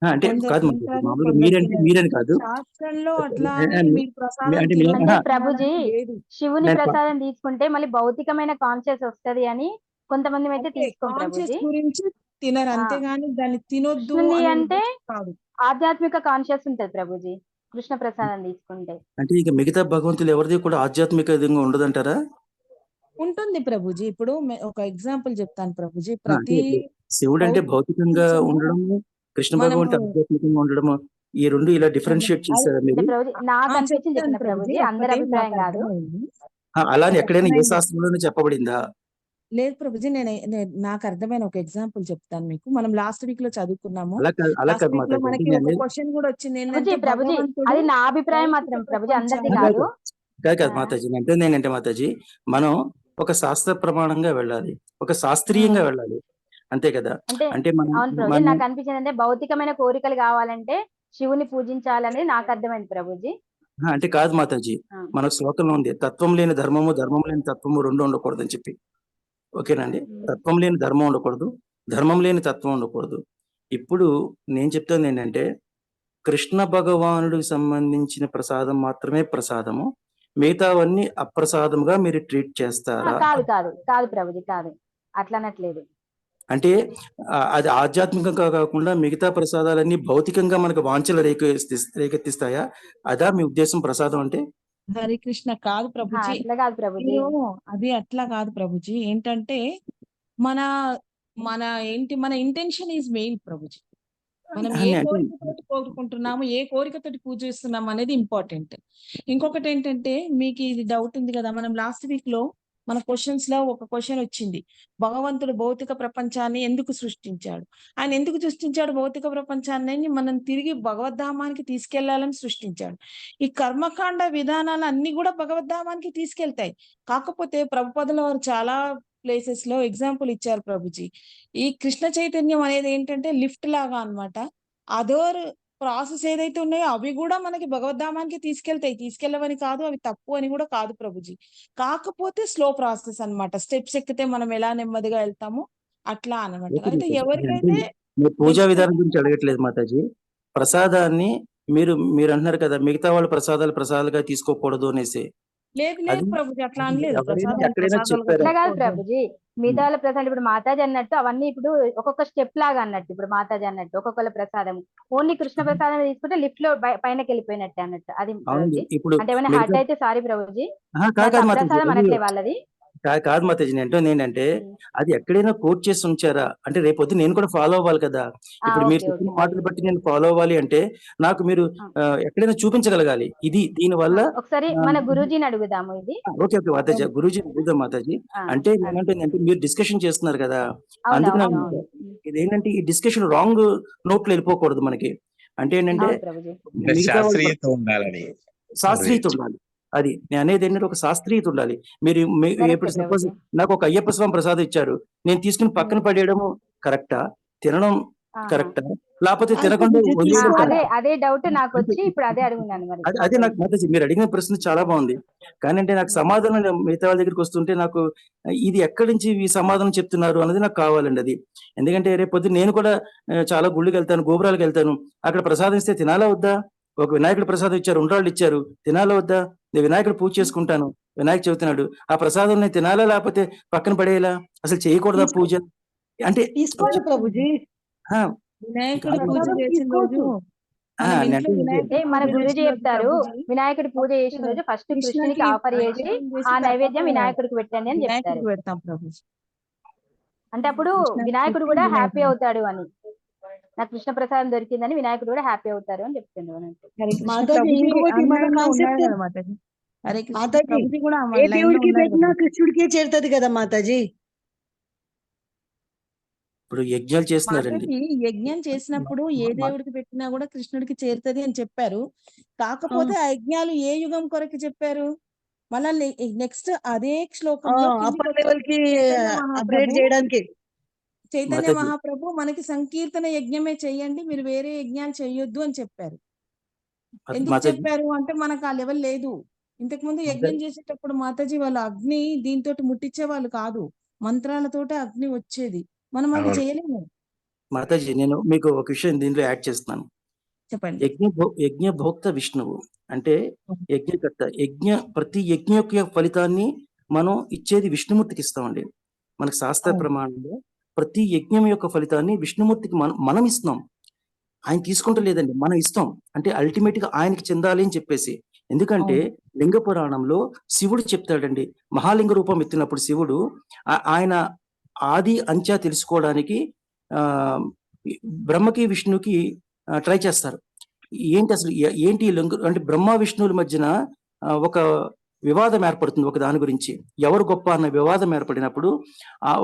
అంటే కొందరు కాదు మాతాజీ, తింటారు, మామూలుగా కొందరు మీరంటే తినరు. మీరని కాదు, శాస్త్రంలో అట్లా అని అంటే మీరు ప్రసాదం అంటే అంటే ప్రభుజీ లేదు. శివుని నేను ప్రసాదం తీసుకుంటే మళ్ళీ భౌతికమైన కాన్షియస్ వస్తది అని కొంతమంది అయితే తీసుకోం కాన్షియస్ ప్రభుజీ. గురించి తినరు, అంతేగాని దాన్ని తినొద్దు కృష్ణుని అనే అంటే ఉద్దేశం కాదు. ఆధ్యాత్మిక కాన్షియస్ ఉంటది ప్రభుజీ కృష్ణ ప్రసాదం తీసుకుంటే. అంటే ఇక మిగతా భగవంతులు ఎవరిది కూడా ఆధ్యాత్మిక విధంగా ఉండదంటారా? ఉంటుంది ప్రభుజీ. ఇప్పుడు ఒక ఎగ్జాంపుల్ చెప్తాను ప్రభుజీ. అంటే ప్రతి ఇప్పుడు శివుడు అంటే భౌతికంగా ఉండడము, కృష్ణ భగవంతుడు ఆధ్యాత్మికంగా ఉండడము, ఈ రెండు ఇలా డిఫరెన్షియేట్ చేశారా అంటే మీరు? ప్రభుజీ నాకు అనిపించింది చెప్పిన ప్రభుజీ, అందరి అభిప్రాయం కాదు. అలా అని ఎక్కడైనా ఏ శాస్త్రంలోనే చెప్పబడిందా? లేదు ప్రభుజీ, నాకు అర్థమైన ఒక ఎగ్జాంపుల్ చెప్తాను మీకు. మనం లాస్ట్ వీక్ లో చదువుకున్నాము. అలా లాస్ట్ కాదు వీక్ లో మాతాజీ, మనకి ఒక క్వశ్చన్ కూడా వచ్చింది ఏంటంటే ప్రభుజీ అది నా అభిప్రాయం మాత్రం ప్రభుజీ, అందరిది కాదు. కాదు మాతాజీ, అంటే నేనంటే మాతాజీ, మనం ఒక శాస్త్ర ప్రమాణంగా వెళ్ళాలి, ఒక శాస్త్రీయంగా వెళ్ళాలి, అంతే కదా? అంటే అవును ప్రభుజీ, నాకు అనిపించింది అంటే భౌతికమైన కోరికలు కావాలంటే శివుని పూజించాలనేది నాకు అర్థమైంది ప్రభుజీ. అంటే కాదు మాతాజీ, మన శ్లోకంలో ఉంది తత్వం లేని ధర్మము, ధర్మం లేని తత్వము రెండు ఉండకూడదు అని చెప్పి. ఓకేనండి, తత్వం లేని ధర్మం ఉండకూడదు, ధర్మం లేని తత్వం ఉండకూడదు. ఇప్పుడు నేను చెప్తాను ఏంటంటే కృష్ణ భగవానుడికి సంబంధించిన ప్రసాదం మాత్రమే ప్రసాదము, మిగతావన్నీ అప్రసాదముగా మీరు ట్రీట్ చేస్తారా? కాదు కాదు కాదు ప్రభుజీ, కాదు అట్లా అనట్లేదు. అంటే అది ఆధ్యాత్మికంగా కాకుండా మిగతా ప్రసాదాలన్నీ భౌతికంగా మనకు వాంఛలు రేకెత్తిస్తాయా? అదా మీ ఉద్దేశం ప్రసాదం అంటే? హరే కృష్ణ కాదు ప్రభుజీ, అట్లా కాదు ప్రభుజీ. అది అట్లా కాదు ప్రభుజీ. ఏంటంటే మన మన మన ఇంటెన్షన్ ఈజ్ మెయిన్ ప్రభుజీ. మనం ఏ కోరికతోటి కోరుకుంటున్నాము, ఏ కోరికతోటి పూజిస్తున్నాము అనేది ఇంపార్టెంట్. ఇంకొకటి ఏంటంటే మీకు ఇది డౌట్ ఉంది కదా, మనం లాస్ట్ వీక్ లో మన క్వశ్చన్స్ లో ఒక క్వశ్చన్ వచ్చింది, భగవంతుడు భౌతిక ప్రపంచాన్ని ఎందుకు సృష్టించాడు, ఆయన ఎందుకు సృష్టించాడు భౌతిక ప్రపంచాన్ని, మనం తిరిగి భగవద్ధామానికి తీసుకెళ్లాలని సృష్టించాడు. ఈ కర్మకాండ విధానాలు అన్ని కూడా భగవద్ధామానికి తీసుకెళ్తాయి. కాకపోతే ప్రభుపాదుల వారు చాలా ప్లేసెస్ లో ఎగ్జాంపుల్ ఇచ్చారు ప్రభుజీ. ఈ కృష్ణ చైతన్యం అనేది ఏంటంటే లిఫ్ట్ లాగా అన్నమాట. అదర్ ప్రాసెస్ ఏదైతే ఉన్నాయో అవి కూడా మనకి భగవద్ధామానికి తీసుకెళ్తాయి, తీసుకెళ్ళవని కాదు, అవి తప్పు అని కూడా కాదు ప్రభుజీ. కాకపోతే స్లో ప్రాసెస్ అన్నమాట. స్టెప్స్ ఎక్కితే మనం ఎలా నెమ్మదిగా వెళ్తామో అట్లా అన్నమాట. అయితే ఎవరికైతే పూజా విధానం గురించి అడగట్లేదు మాతాజీ, ప్రసాదాన్ని మీరు అంటున్నారు కదా మిగతా వాళ్ళ ప్రసాదాలుగా తీసుకోకూడదు అనేసి. లేదు లేదు ప్రభుజీ, అట్లా అనలేదు. అట్లా కాదు ప్రభుజీ, మిగతా వాళ్ళ ప్రసాదం ఇప్పుడు మాతాజీ అన్నట్టు అవన్నీ ఇప్పుడు ఒక్కొక్క స్టెప్ లాగా అన్నట్టు. ఇప్పుడు మాతాజీ అన్నట్టు ఒక్కొక్కళ్ళ ప్రసాదం ఓన్లీ కృష్ణ ప్రసాదం తీసుకుంటే లిఫ్ట్ లో పైనకి వెళ్ళిపోయినట్టు అన్నట్టు. అది ఇప్పుడు అంటే ఏమైనా హర్ట్ అయితే సారీ ప్రభుజీ, ప్రసాదం అనట్లే వాళ్ళది కాదు మాతాజీ. ఏంటంటే అది ఎక్కడైనా కోట్ చేసి ఉంచారా అంటే రేపొద్దు నేను కూడా ఫాలో అవ్వాలి కదా. ఇప్పుడు మీరు చెప్పిన మాటలు బట్టి నేను ఫాలో అవ్వాలి అంటే నాకు మీరు ఎక్కడైనా చూపించగలగాలి. ఇది దీని వల్ల ఒకసారి మన గురూజీని అడుగుదాము. ఇది ఓకే మాతాజీ, గురూజీ అడుగుదాం మాతాజీ. అంటే ఏమంటే మీరు డిస్కషన్ చేస్తున్నారు కదా, అందుకని ఇది ఏంటంటే ఈ డిస్కషన్ రాంగ్ నోట్ లో వెళ్ళిపోకూడదు మనకి. అంటే ఏంటంటే శాస్త్రీయత ఉండాలి. అది నేను అనేది ఏంటంటే ఒక శాస్త్రీయత ఉండాలి. మీరు ఇప్పుడు సపోజ్ నాకు ఒక అయ్యప్ప స్వామి ప్రసాదం ఇచ్చారు, నేను తీసుకుని పక్కన పడేయడము కరెక్టా, తినడం కరెక్ట్, లేకపోతే అది తినకుండా కొంచెం వదిలేయడం తీసుకోవాలి. అదే కరెక్ట్. అదే డౌట్ నాకు అంటే వచ్చి ఇప్పుడు అదే అడుగున్నాను మరి. అదే నాకు మాతాజీ మీరు అడిగిన ప్రశ్న చాలా బాగుంది, కానీ అంటే నాకు సమాధానం మిగతా వాళ్ళ దగ్గరికి వస్తుంటే నాకు ఇది ఎక్కడి నుంచి ఈ సమాధానం చెప్తున్నారు అన్నది నాకు కావాలండి అది. ఎందుకంటే రేపు పొద్దున్న నేను కూడా చాలా గుళ్ళకి వెళ్తాను, గోపురాలకు వెళ్తాను, అక్కడ ప్రసాదం ఇస్తే తినాలా వద్దా? ఒక వినాయకుడు ప్రసాదం ఇచ్చారు, ఉండ్రాళ్ళు ఇచ్చారు, తినాలా వద్దా? నేను వినాయకుడు పూజ చేసుకుంటాను, వినాయక చెబుతున్నాడు, ఆ ప్రసాదం నేను తినాలా లేకపోతే పక్కన పడేయాలా? అసలు చేయకూడదా పూజ? అంటే తీసుకోండి ప్రభుజీ, ఆ, వినాయకుడు అది పూజ ప్రసాదం చేసిన రోజు తీసుకోవచ్చు. మనం ఇంట్లో అంటే వినాయకుడు మన పూజ గురుజీ చేసిన రోజు చెప్తారు, ప్రభుజీ వినాయకుడి పూజ చేసిన రోజు ఫస్ట్ కృష్ణునికి కృష్ణుడికి ఆఫర్ చేసి నైవేద్యం చేసి ఆ తర్వాత నైవేద్యం వినాయకుడికి పెట్టండి అని చెప్తారు. వినాయకుడికి పెడతాం ప్రభుజీ. అంటే అప్పుడు కృష్ణుడికి వినాయకుడు పెట్టి కూడా హ్యాపీ వినాయకుడు అవుతాడు అని, నాకు కృష్ణ ప్రసాదం దొరికిందని వినాయకుడు కూడా హ్యాపీ అవుతారు అని చెప్తుండ్రు అన్నట్టు. హరే కృష్ణ మాతాజీ ప్రభుజీ ఇంకొకటి మన లైన్ లో ఉన్నారు కాన్సెప్ట్, కదా మాతాజీ. హరే కృష్ణ మాతాజీ ప్రభుజీ కూడా ఏ లైన్ లో దేవుడికి ఉన్నారు పెట్టినా కదా. కృష్ణుడికే చేరుతుంది కదా మాతాజీ. ఇప్పుడు యజ్ఞాలు చేస్తున్నారండి. మాతాజీ యజ్ఞం చేసినప్పుడు ఏ దేవుడికి పెట్టినా కూడా కృష్ణుడికి చేరుతుంది అని చెప్పారు. కాకపోతే ఆ యజ్ఞాలు ఏ యుగం కొరకు చెప్పారు? మనల్ని నెక్స్ట్ అదే శ్లోకంలో కిందికి అప్పర్ లెవెల్ కి చైతన్య అప్గ్రేడ్ మహాప్రభు చేయడానికి. చైతన్య మాతాజీ మహాప్రభు మనకి సంకీర్తన యజ్ఞమే చెయ్యండి, మీరు వేరే యజ్ఞాలు చెయ్యొద్దు అని చెప్పారు. ఎందుకు మాతాజీ చెప్పారు అంటే మనకు ఆ లెవెల్ లేదు. ఇంతకు ముందు యజ్ఞం చేసేటప్పుడు మాతాజీ వాళ్ళ అగ్ని దీంతో ముట్టించే వాళ్ళు కాదు, మంత్రాలతోటే అగ్ని వచ్చేది. మనం అవి అవును. చేయలేము. మాతాజీ నేను మీకు ఒక విషయం దీంట్లో యాడ్ చేస్తున్నాను. చెప్పండి. యజ్ఞ భోక్త విష్ణువు అంటే యజ్ఞకర్త. ప్రతి యజ్ఞ యొక్క ఫలితాన్ని మనం ఇచ్చేది విష్ణుమూర్తికి ఇస్తామండి. మనకు శాస్త్ర అవును. ప్రమాణంలో ప్రతి యజ్ఞం యొక్క ఫలితాన్ని విష్ణుమూర్తికి మనం ఇస్తున్నాం. ఆయన తీసుకుంటలేదండి, మనం ఇస్తాం. అంటే అల్టిమేట్ గా ఆయనకి చెందాలి అని చెప్పేసి. ఎందుకంటే అవును. లింగ పురాణంలో శివుడు చెప్తాడండి, మహాలింగ రూపం ఎత్తినప్పుడు శివుడు ఆయన ఆది అంత్య తెలుసుకోవడానికి ఆ బ్రహ్మకి విష్ణుకి ట్రై చేస్తారు. ఏంటి అసలు ఏంటి అంటే బ్రహ్మ విష్ణువుల మధ్యన ఒక వివాదం ఏర్పడుతుంది ఒక దాని గురించి, ఎవరు గొప్ప అన్న వివాదం ఏర్పడినప్పుడు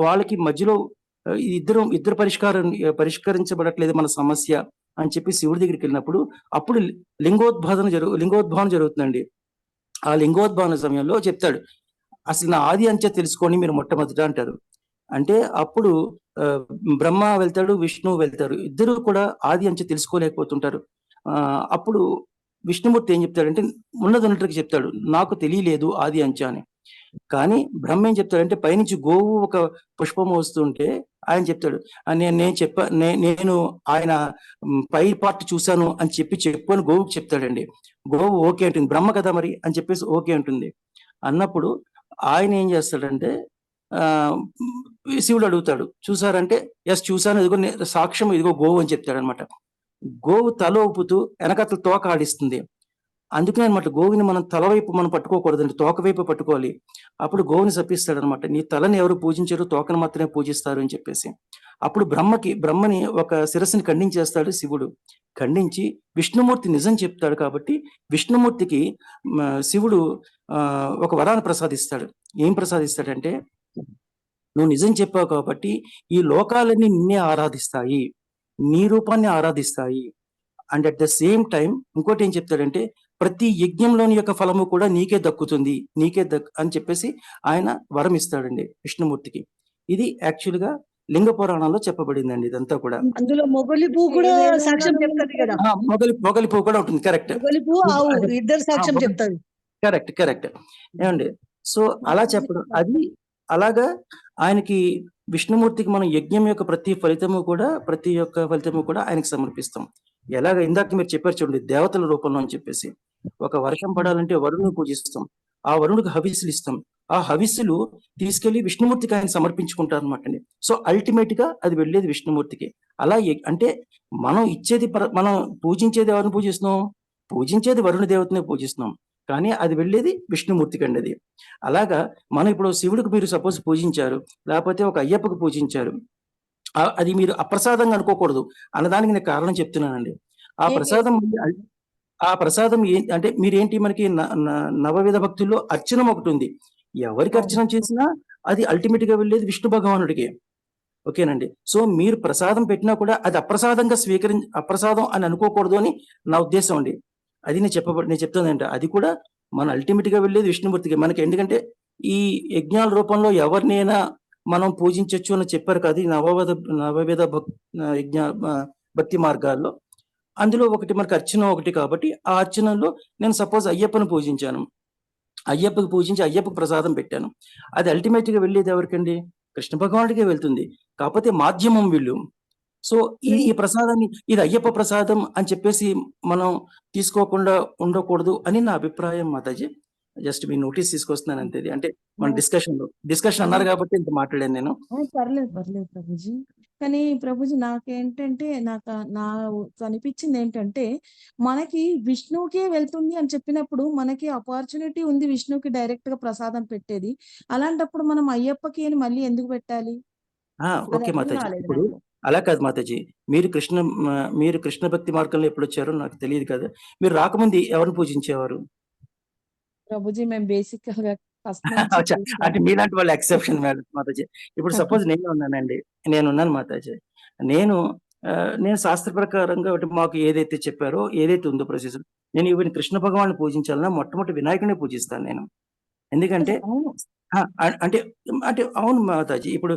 వాళ్ళకి మధ్యలో ఇద్దరు పరిష్కరించబడట్లేదు మన సమస్య అని చెప్పి శివుడి దగ్గరికి వెళ్ళినప్పుడు అప్పుడు లింగోద్భావన జరుగుతుందండి. ఆ లింగోద్భావన సమయంలో చెప్తాడు, అసలు నా ఆది అంత్య తెలుసుకొని మీరు మొట్టమొదట అంటారు. అంటే అప్పుడు బ్రహ్మ వెళ్తాడు, విష్ణువు వెళ్తారు, ఇద్దరు కూడా ఆది అంత్య తెలుసుకోలేకపోతుంటారు. అప్పుడు విష్ణుమూర్తి ఏం చెప్తాడంటే ఉన్నది ఉన్నట్టుగా చెప్తాడు, నాకు తెలియలేదు ఆది అంత్య అని. కానీ బ్రహ్మ ఏం చెప్తాడంటే పైనుంచి గోవు ఒక పుష్పం వస్తుంటే ఆయన చెప్తాడు, నేను ఆయన పై పార్ట్ చూశాను అని చెప్పు అని గోవుకి చెప్తాడండి. గోవు ఓకే అంటుంది, బ్రహ్మ కదా మరి అని చెప్పేసి ఓకే అంటుంది. అన్నప్పుడు ఆయన ఏం చేస్తాడంటే శివుడు అడుగుతాడు, చూసారంటే ఎస్ చూసాను, ఇదిగో సాక్ష్యం, ఇదిగో గోవు అని చెప్తాడు అనమాట. గోవు తల ఊపుతూ వెనకతల తోక ఆడిస్తుంది. అందుకనే అనమాట గోవుని మనం తల వైపు మనం పట్టుకోకూడదండి, తోక వైపు పట్టుకోవాలి. అప్పుడు గోవుని శపిస్తాడు అనమాట, నీ తలని ఎవరు పూజించారు, తోకను మాత్రమే పూజిస్తారు అని చెప్పేసి. అప్పుడు బ్రహ్మని ఒక శిరస్సుని ఖండించేస్తాడు శివుడు. ఖండించి విష్ణుమూర్తి నిజం చెప్తాడు కాబట్టి విష్ణుమూర్తికి శివుడు ఒక వరాన్ని ప్రసాదిస్తాడు. ఏం ప్రసాదిస్తాడంటే, నువ్వు నిజం చెప్పావు కాబట్టి ఈ లోకాలన్నీ నిన్నే ఆరాధిస్తాయి, నీ రూపాన్ని ఆరాధిస్తాయి. And at the same time ఇంకోటి ఏం చెప్తాడంటే, ప్రతి యజ్ఞంలోని యొక్క ఫలము కూడా నీకే దక్కుతుంది, అని చెప్పేసి ఆయన వరం ఇస్తాడండి విష్ణుమూర్తికి. ఇది యాక్చువల్ గా లింగ పురాణంలో చెప్పబడిందండి ఇదంతా కూడా. అందులో మొగలి పువ్వు కూడా సాక్ష్యం చెప్తుంది కదా. మొగలి పువ్వు కూడా ఉంటుంది, కరెక్ట్. మొగలి పువ్వు ఆవు ఇద్దరు సాక్ష్యం చెప్తారు, కరెక్ట్ ఏమండి. సో అలా చెప్పడం అది అలాగా ఆయనకి విష్ణుమూర్తికి మనం యజ్ఞం యొక్క ప్రతి ఒక్క ఫలితము కూడా ఆయనకి సమర్పిస్తాం. ఎలాగ ఇందాక మీరు చెప్పారు చూడండి, దేవతల రూపంలో అని చెప్పేసి. ఒక వర్షం పడాలంటే వరుణుని పూజిస్తాం, ఆ వరుణుడికి హవిస్సులు ఇస్తాం, ఆ హవిస్సులు తీసుకెళ్లి విష్ణుమూర్తికి ఆయన సమర్పించుకుంటారు అనమాట అండి. సో అల్టిమేట్ గా అది వెళ్ళేది విష్ణుమూర్తికి. అలా అంటే మనం మనం పూజించేది ఎవరిని పూజిస్తున్నాం? పూజించేది వరుణ దేవతనే పూజిస్తున్నాం, కానీ అది వెళ్ళేది విష్ణుమూర్తికి అండి అది. అలాగా మనం ఇప్పుడు శివుడికి మీరు సపోజ్ పూజించారు, లేకపోతే ఒక అయ్యప్పకు పూజించారు, అది మీరు అప్రసాదంగా అనుకోకూడదు అన్నదానికి నేను కారణం చెప్తున్నానండి. ఆ ప్రసాదం అంటే మీరేంటి, మనకి నవవిధ భక్తుల్లో అర్చనం ఒకటి ఉంది. ఎవరికి అర్చన చేసినా అది అల్టిమేట్ గా వెళ్ళేది విష్ణు భగవానుడికి. ఓకేనండి. సో మీరు ప్రసాదం పెట్టినా కూడా అది అప్రసాదం అని అనుకోకూడదు అని నా ఉద్దేశం అండి. అది నేను చెప్తానంటే అది కూడా మన అల్టిమేట్ గా వెళ్ళేది విష్ణుమూర్తికి మనకి. ఎందుకంటే ఈ యజ్ఞాల రూపంలో ఎవరినైనా మనం పూజించవచ్చు అని చెప్పారు కదా, ఈ నవవిధ యజ్ఞ భక్తి మార్గాల్లో. అందులో ఒకటి మనకు అర్చన ఒకటి కాబట్టి, ఆ అర్చనలో నేను సపోజ్ అయ్యప్పని పూజించాను. అయ్యప్పకి పూజించి అయ్యప్పకి ప్రసాదం పెట్టాను. అది అల్టిమేట్ గా వెళ్ళేది ఎవరికండి? కృష్ణ భగవానుడికే వెళ్తుంది. కాకపోతే మాధ్యమం వీళ్ళు. సో ఈ ప్రసాదాన్ని ఇది అయ్యప్ప ప్రసాదం అని చెప్పేసి మనం తీసుకోకుండా ఉండకూడదు అని నా అభిప్రాయం మాతాజీ. జస్ట్ మీ నోటీస్ తీసుకొస్తున్నాను అంతే. అంటే మన డిస్కషన్ అన్నారు కాబట్టి ఇంత మాట్లాడాను నేను. పర్లేదు ప్రభుజీ. కానీ ప్రభుజీ నాకేంటంటే నాకు అనిపించింది ఏంటంటే, మనకి విష్ణువుకే వెళ్తుంది అని చెప్పినప్పుడు మనకి ఆపర్చునిటీ ఉంది విష్ణువుకి డైరెక్ట్ గా ప్రసాదం పెట్టేది. అలాంటప్పుడు మనం అయ్యప్పకి అని మళ్ళీ ఎందుకు పెట్టాలి? ఓకే మాతాజీ. ఇప్పుడు అలా కాదు మాతాజీ, మీరు కృష్ణ భక్తి మార్గంలో ఎప్పుడు వచ్చారో నాకు తెలియదు కదా. మీరు రాకముందు ఎవరిని పూజించేవారు? ప్రభుజీ మేము బేసిక్ గా అంటే మీలాంటి వాళ్ళు ఎక్సెప్షన్ మాతాజీ. ఇప్పుడు సపోజ్ నేనున్నాను మాతాజీ. నేను శాస్త్ర ప్రకారంగా మాకు ఏదైతే చెప్పారో, ఏదైతే ఉందో ప్రొసీజర్, నేను ఈవెన్ కృష్ణ భగవాన్ని పూజించాలన్నా మొట్టమొదటి వినాయకుడిని పూజిస్తాను నేను. ఎందుకంటే అంటే అవును మాతాజీ. ఇప్పుడు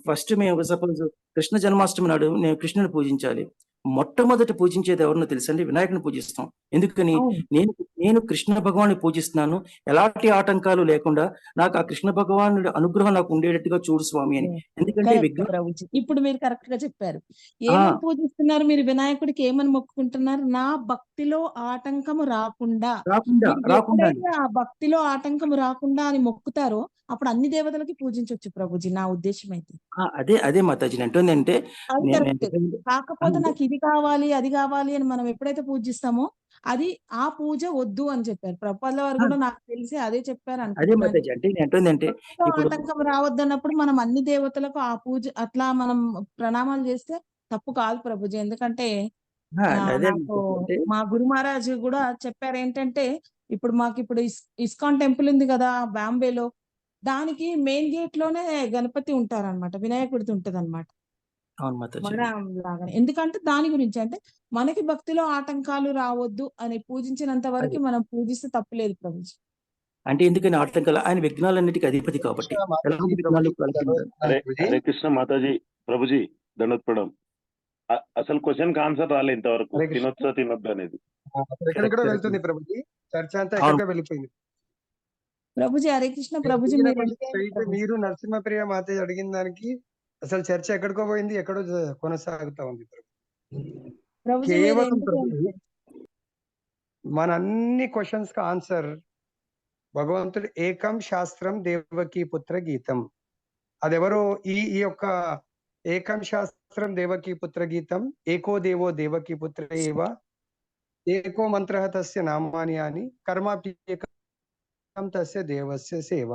ఫస్ట్ మేము సపోజ్ కృష్ణ జన్మాష్టమి నాడు నేను కృష్ణుని పూజించాలి. మొట్టమొదటి పూజించేది ఎవరినో తెలుసా అండి? వినాయకుని పూజిస్తాం. ఎందుకని? నేను కృష్ణ భగవాన్ని పూజిస్తున్నాను, ఎలాంటి ఆటంకాలు లేకుండా నాకు ఆ కృష్ణ భగవానుడి అనుగ్రహం నాకు ఉండేటట్టుగా చూడు స్వామి అని. ఎందుకంటే ఇప్పుడు మీరు కరెక్ట్ గా చెప్పారు. ఏమని పూజిస్తున్నారు మీరు? వినాయకుడికి ఏమని మొక్కుకుంటున్నారు? నా భక్తిలో ఆటంకము రాకుండా. ఆ భక్తిలో ఆటంకం రాకుండా అని మొక్కుతారో అప్పుడు అన్ని దేవతలకి పూజించవచ్చు ప్రభుజీ, నా ఉద్దేశం అయితే. అదే మాతాజీ అంటుందంటే, కాకపోతే నాకు ఇది కావాలి అది కావాలి అని మనం ఎప్పుడైతే పూజిస్తామో అది ఆ పూజ వద్దు అని చెప్పారు. ప్రభుపాదుల వారు కూడా నాకు తెలిసి అదే చెప్పారు అనుకుంటున్నాను. ఆటంకం రావద్దన్నప్పుడు మనం అన్ని దేవతలకు ఆ పూజ అట్లా మనం ప్రణామాలు చేస్తే తప్పు కాదు ప్రభుజీ. ఎందుకంటే నాకు మా గురు మహారాజు కూడా చెప్పారు ఏంటంటే, ఇప్పుడు మాకు ఇస్కాన్ టెంపుల్ ఉంది కదా బాంబేలో, దానికి మెయిన్ గేట్ లోనే గణపతి ఉంటారన్నమాట, వినాయకుడిది ఉంటది అనమాట. ఎందుకంటే దాని గురించి అంటే మనకి భక్తిలో ఆటంకాలు రావద్దు అని పూజించినంత వరకు మనం పూజిస్తే తప్పులేదు ప్రభుజీ. అంటే ఎందుకని ఆటంకాలు? ఆయన విఘ్నాలన్నిటికీ అధిపతి కాబట్టి. హరే కృష్ణ మాతాజీ. ప్రభుజీ దండోత్పడం. అసలు క్వశ్చన్ కి ఆన్సర్ రాలే ఇంతవరకు. తినొచ్చా తినొద్దు అనేది వెళ్తుంది ప్రభుజీ. చర్చ అంతా ఎక్కడికో వెళ్ళిపోయింది ప్రభుజీ. హరే కృష్ణ ప్రభుజీ. మీరు నరసింహప్రియ మాతాజీ అడిగిన దానికి అసలు చర్చ ఎక్కడికో పోయింది, ఎక్కడో కొనసాగుతా ఉంది. కేవలం మన అన్ని క్వశ్చన్స్ కి ఆన్సర్ భగవంతుడు ఏకం శాస్త్రం దేవకీ పుత్ర గీతం. అదెవరో ఈ యొక్క ఏకం శాస్త్రం దేవకీ పుత్ర గీతం, ఏకో దేవో దేవకీ పుత్ర ఏవ, ఏకో మంత్ర తస్య నామాని అని, కర్మాప్యేకం తస్య దేవస్య సేవ.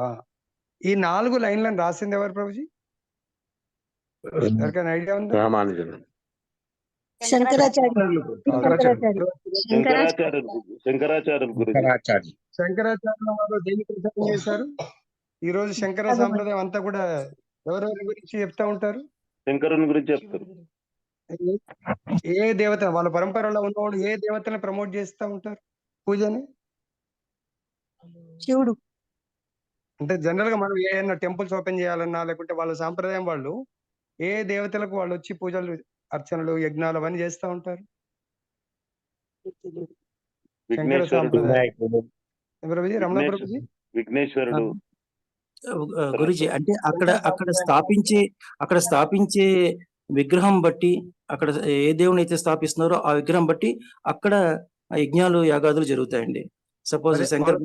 ఈ 4 లైన్లను రాసింది ఎవరు ప్రభుజీ? ఎవరికైనా ఐడియా ఉందా? శంకరాచార్యుల వారు దేనికి ప్రచారం చేశారు? ఈ రోజు శంకర సాంప్రదాయం అంతా కూడా ఎవరెవరి గురించి చెప్తా ఉంటారు? శంకరుని గురించి చెప్తారు. ఏ దేవత వాళ్ళ పరంపరలో ఉన్నవాళ్ళు ఏ దేవతని ప్రమోట్ చేస్తూ ఉంటారు పూజని? శివుడు. అంటే జనరల్ గా మనం ఏదైనా టెంపుల్స్ ఓపెన్ చేయాలన్నా, లేకుంటే వాళ్ళ సాంప్రదాయం వాళ్ళు ఏ దేవతలకు వాళ్ళు వచ్చి పూజలు, అర్చనలు, యజ్ఞాలు అవన్నీ చేస్తూ ఉంటారు? శంకర సాంప్రదాయం. రమణ ప్రభుజీ. విఘ్నేశ్వరుడు. గురుజీ అంటే అక్కడ స్థాపించే విగ్రహం బట్టి, అక్కడ ఏ దేవుని అయితే స్థాపిస్తున్నారో ఆ విగ్రహం బట్టి అక్కడ యజ్ఞాలు యాగాదులు జరుగుతాయండి. సపోజ్ శంకర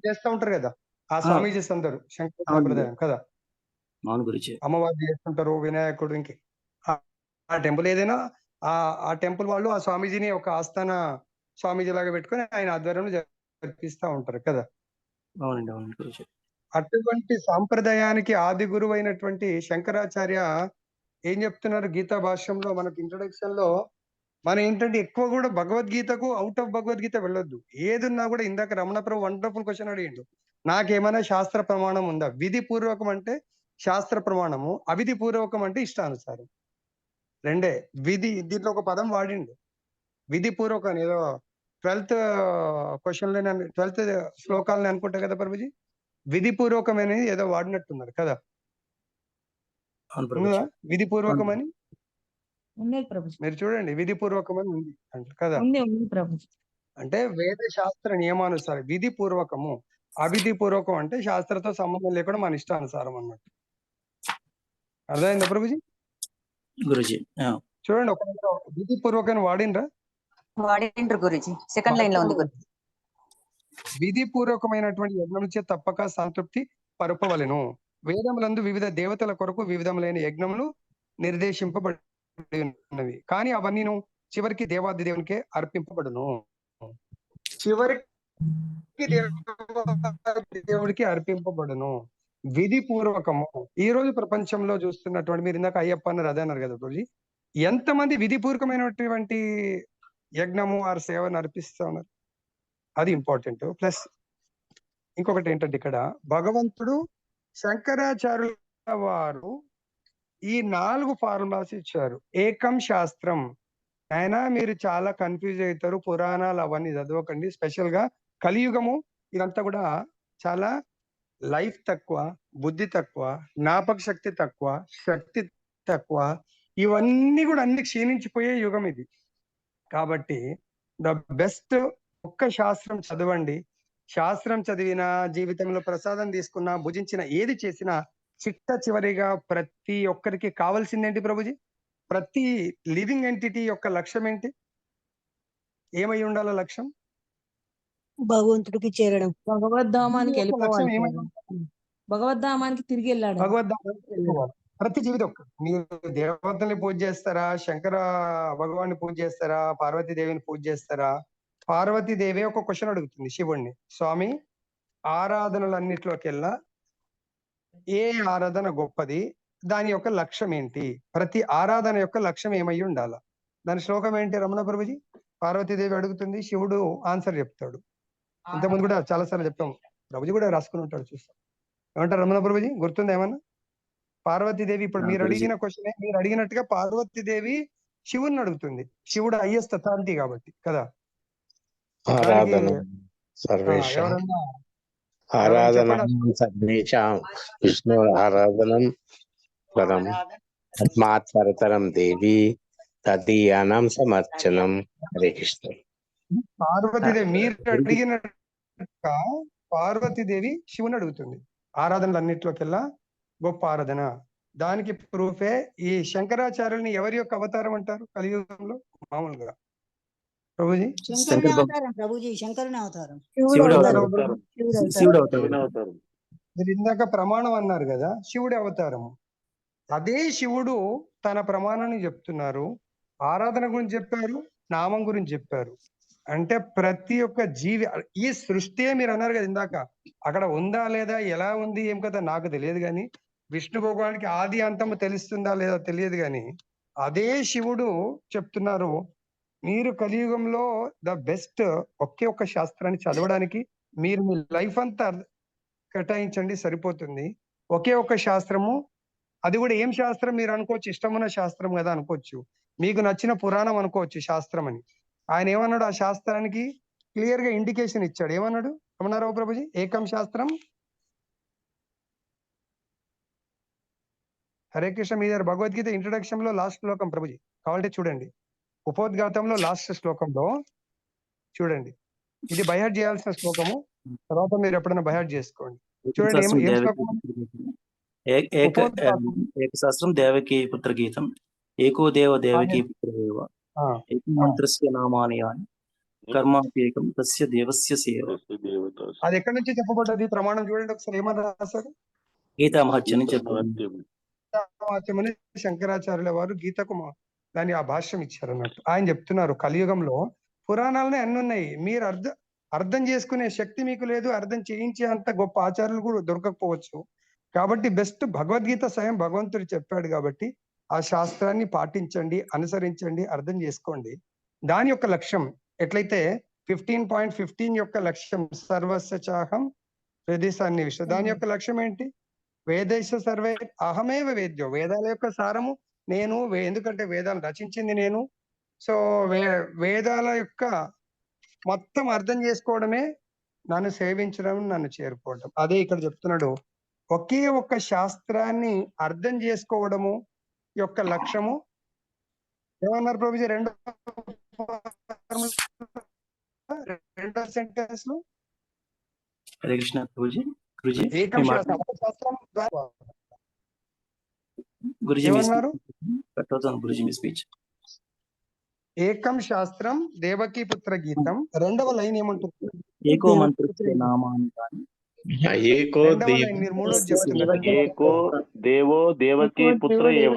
చేస్తూ ఉంటారు కదా ఆ స్వామీజీస్ అందరూ శంకర సాంప్రదాయం కదా. అవును గురుజీ. అమ్మవారు చేస్తుంటారు, వినాయకుడు, ఇంకే ఆ టెంపుల్ ఏదైనా ఆ టెంపుల్ వాళ్ళు ఆ స్వామీజీని ఒక ఆస్థాన స్వామీజీ లాగా పెట్టుకొని ఆయన ఆధ్వర్యంలో జరిపిస్తూ ఉంటారు కదా. అవునండి అవును గురుజీ. అటువంటి సాంప్రదాయానికి ఆది గురువు అయినటువంటి శంకరాచార్య ఏం చెప్తున్నారు గీతా భాష్యంలో? మనకు ఇంట్రొడక్షన్ లో మనం ఏంటంటే ఎక్కువ కూడా భగవద్గీతకు అవుట్ ఆఫ్ భగవద్గీత వెళ్ళొద్దు. ఏదున్నా కూడా ఇందాక రమణ ప్రభు వండర్ఫుల్ క్వశ్చన్ అడిగిండు, నాకేమైనా శాస్త్ర ప్రమాణం ఉందా? విధి పూర్వకం అంటే శాస్త్ర ప్రమాణము, అవిధి పూర్వకం అంటే ఇష్టానుసారం. రెండే. విధి దీంట్లో ఒక పదం వాడిండు, విధి పూర్వకం. ఏదో 12th క్వశ్చన్ 12th శ్లోకాలని అనుకుంటా కదా ప్రభుజీ, విధి పూర్వకం అనేది ఏదో వాడినట్టున్నారు కదా. అవును ఉన్నదా ప్రభుజీ. విధిపూర్వకం అని? ఉన్నది ప్రభుజీ. మీరు చూడండి విధిపూర్వకం అని ఉంది అంట కదా. ఉంది ప్రభుజీ. అంటే వేద శాస్త్ర నియమానుసారం విధిపూర్వకము, అవిధిపూర్వకం అంటే శాస్త్రతో సంబంధం లేకుండా మన ఇష్టానుసారం అన్నట్టు. అర్థమైందా ప్రభుజీ? గురుజీ చూడండి ఒక విధిపూర్వకం వాడిండ్రా? వాడిండ్రు గురుజీ. సెకండ్ లైన్ లో ఉంది గురుజీ. విధిపూర్వకమైనటువంటి యజ్ఞములచే తప్పక సంతృప్తి పరుపవలెను. వేదములందు వివిధ దేవతల కొరకు వివిధములైన యజ్ఞములు నిర్దేశింపబడి ఉన్నవి, కానీ అవన్నీను చివరికి దేవాది దేవునికే అర్పింపబడును. చివరికి దేవుడికి అర్పింపబడును. విధిపూర్వకము. ఈ రోజు ప్రపంచంలో చూస్తున్నటువంటి, మీరు ఇందాక అయ్యప్ప అన్నారు అదే అన్నారు కదా ప్రభుజీ, ఎంతమంది విధిపూర్వకమైనటువంటి యజ్ఞము ఆర్ సేవను అర్పిస్తా ఉన్నారు? అది ఇంపార్టెంట్. ప్లస్ ఇంకొకటి ఏంటంటే ఇక్కడ భగవంతుడు శంకరాచార్యుల వారు ఈ 4 ఫార్ములాస్ ఇచ్చారు. ఏకం శాస్త్రం. అయినా మీరు చాలా కన్ఫ్యూజ్ అవుతారు, పురాణాలు అవన్నీ చదవకండి. స్పెషల్ గా కలియుగము ఇదంతా కూడా చాలా లైఫ్ తక్కువ, బుద్ధి తక్కువ, జ్ఞాపక శక్తి తక్కువ, శక్తి తక్కువ, ఇవన్నీ కూడా అన్ని క్షీణించిపోయే యుగం ఇది. కాబట్టి ద బెస్ట్ ఒక్క శాస్త్రం చదవండి. శాస్త్రం చదివినా, జీవితంలో ప్రసాదం తీసుకున్నా, భుజించిన ఏది చేసినా చిట్ట చివరిగా ప్రతి ఒక్కరికి కావాల్సిందేంటి ప్రభుజీ? ప్రతి లివింగ్ ఎంటిటీ యొక్క లక్ష్యం ఏంటి? ఏమై ఉండాల లక్ష్యం? భగవంతుడికి చేరడం. భగవద్ధామానికి లక్ష్యం వెళ్ళిపోవాలి. ఏమై భగవద్ధామానికి తిరిగి వెళ్ళాడు. భగవద్ధామానికి వెళ్ళిపోవాలి. ప్రతి జీవితం మీరు దేవతల్ని పూజ చేస్తారా, శంకర భగవాన్ని పూజ చేస్తారా, పార్వతీదేవిని పూజ చేస్తారా? పార్వతీదేవి ఒక క్వశ్చన్ అడుగుతుంది శివుణ్ణి, స్వామి ఆరాధనలన్నిట్లోకెల్లా ఏ ఆరాధన గొప్పది, దాని యొక్క లక్ష్యం ఏంటి? ప్రతి ఆరాధన యొక్క లక్ష్యం ఏమై ఉండాల? దాని శ్లోకం ఏంటి రమణ ప్రభుజీ? పార్వతీదేవి అడుగుతుంది, శివుడు ఆన్సర్ చెప్తాడు. ఇంతకుముందు కూడా చాలా సార్లు చెప్పాం, ప్రభుజీ కూడా రాసుకుని ఉంటాడు, చూస్తాం. ఏమంటారు రమణ ప్రభుజీ? గుర్తుందా ఏమన్నా? పార్వతీదేవి ఇప్పుడు మీరు అడిగిన క్వశ్చన్, మీరు అడిగినట్టుగా పార్వతీదేవి శివుని అడుగుతుంది. శివుడు హైయెస్ట్ అథారిటీ కాబట్టి కదా. ఆరాధన సర్వేషాం ఎవరన్నా ఆరాధన సర్వేషాం విష్ణు ఆరాధనం పరం తస్మాత్ పరతరం దేవి తదీయానాం సమర్చనం. హరే కృష్ణ. పార్వతీదేవి మీరు అడిగినట్టుగా పార్వతీదేవి శివుని అడుగుతుంది. ఆరాధనలు అన్నిట్లోకెల్లా గొప్ప ఆరాధన. దానికి ప్రూఫే ఈ శంకరాచార్యుల్ని ఎవరి యొక్క అవతారం అంటారు కలియుగంలో? మామూలుగా ప్రభుజీ శంకరుని అవతారం ప్రభుజీ, శంకరుని అవతారం. శివుడు అవతారం. మీరు ఇందాక ప్రమాణం అన్నారు కదా, శివుడి అవతారము. అదే శివుడు తన ప్రమాణాన్ని చెప్తున్నారు, ఆరాధన గురించి చెప్పారు, నామం గురించి చెప్పారు. అంటే ప్రతి ఒక్క జీవి, ఈ సృష్టి మీరు అన్నారు కదా ఇందాక, అక్కడ ఉందా లేదా, ఎలా ఉంది ఏం కదా నాకు తెలియదు, కానీ విష్ణు భగవానికి ఆది అంతము తెలుస్తుందా లేదా తెలియదు, కానీ అదే శివుడు చెప్తున్నారు, మీరు కలియుగంలో ద బెస్ట్ ఒకే ఒక్క శాస్త్రాన్ని చదవడానికి మీరు మీ లైఫ్ అంతా కేటాయించండి, సరిపోతుంది. ఒకే ఒక్క శాస్త్రము, అది కూడా ఏం శాస్త్రం మీరు అనుకోవచ్చు, ఇష్టమున్న శాస్త్రం కదా అనుకోవచ్చు, మీకు నచ్చిన పురాణం అనుకోవచ్చు శాస్త్రం అని. ఆయన ఏమన్నాడు? ఆ శాస్త్రానికి క్లియర్ గా ఇండికేషన్ ఇచ్చాడు. ఏమన్నాడు రమణారావు ప్రభుజీ? ఏకం శాస్త్రం. హరే కృష్ణ. మీ దగ్గర భగవద్గీత ఇంట్రొడక్షన్ లో లాస్ట్ శ్లోకం ప్రభుజీ, కావాలంటే చూడండి. ఉపోద్ఘాతంలో లాస్ట్ శ్లోకంలో చూడండి, ఇది బైహార్ట్ చేయాల్సిన శ్లోకము, తర్వాత మీరు ఎప్పుడైనా బైహార్ట్ చేసుకోండి. చూడండి ఏం శ్లోకం? ఏకశాస్త్రం దేవకీ పుత్ర గీతం, ఏకో దేవ దేవకీ పుత్రదేవ, ఏకం మంత్రస్య నామాని యాని, కర్మాప్యేకం తస్య దేవస్య సేవ. అది ఎక్కడి నుంచి చెప్పబడ్డది ప్రమాణం? చూడండి ఒకసారి ఏమని రాశారు? గీతా మహత్యం నుంచి మహత్యమని శంకరాచార్యుల వారు గీతకు దాని ఆ భాష్యం ఇచ్చారు అన్నట్టు. ఆయన చెప్తున్నారు కలియుగంలో పురాణాలనే అన్ని ఉన్నాయి, మీరు అర్థం చేసుకునే శక్తి మీకు లేదు, అర్థం చేయించే అంత గొప్ప ఆచార్యులు కూడా దొరకకపోవచ్చు. కాబట్టి బెస్ట్ భగవద్గీత స్వయం భగవంతుడు చెప్పాడు కాబట్టి ఆ శాస్త్రాన్ని పాటించండి, అనుసరించండి, అర్థం చేసుకోండి. దాని యొక్క లక్ష్యం ఎట్లయితే 15.15 యొక్క లక్ష్యం సర్వస్య చాహం వేదేశాన్ని విషయం, దాని యొక్క లక్ష్యం ఏంటి? వేదేశ సర్వే అహమేవ వేద్యో, వేదాల యొక్క సారము నేను, ఎందుకంటే వేదాలు రచించింది నేను. సో వేదాల యొక్క మొత్తం అర్థం చేసుకోవడమే నన్ను సేవించడం, నన్ను చేరుకోవడం. అదే ఇక్కడ చెప్తున్నాడు ఒకే ఒక్క శాస్త్రాన్ని అర్థం చేసుకోవడము యొక్క లక్ష్యము. ఏమన్నారు ప్రభుజీ రెండో సెంటెన్స్ లో? హరే కృష్ణ ప్రభుజీ. గురుజీ ఏకం మీ మాట శాస్త్రం ద్వారా గురుజీ మీ ఏమన్నారు? కట్ అవుతాను గురుజీ మీ స్పీచ్. ఏకం శాస్త్రం దేవకీ పుత్ర గీతం. రెండవ లైన్ ఏమంటుంది? ఏకో మంత్ర నామాని కానీ ఏకో రెండవ దేవ లైన్ మీరు మూడోది చెప్తున్నారు. ఏకో దేవో దేవకీ పుత్ర ఏవ.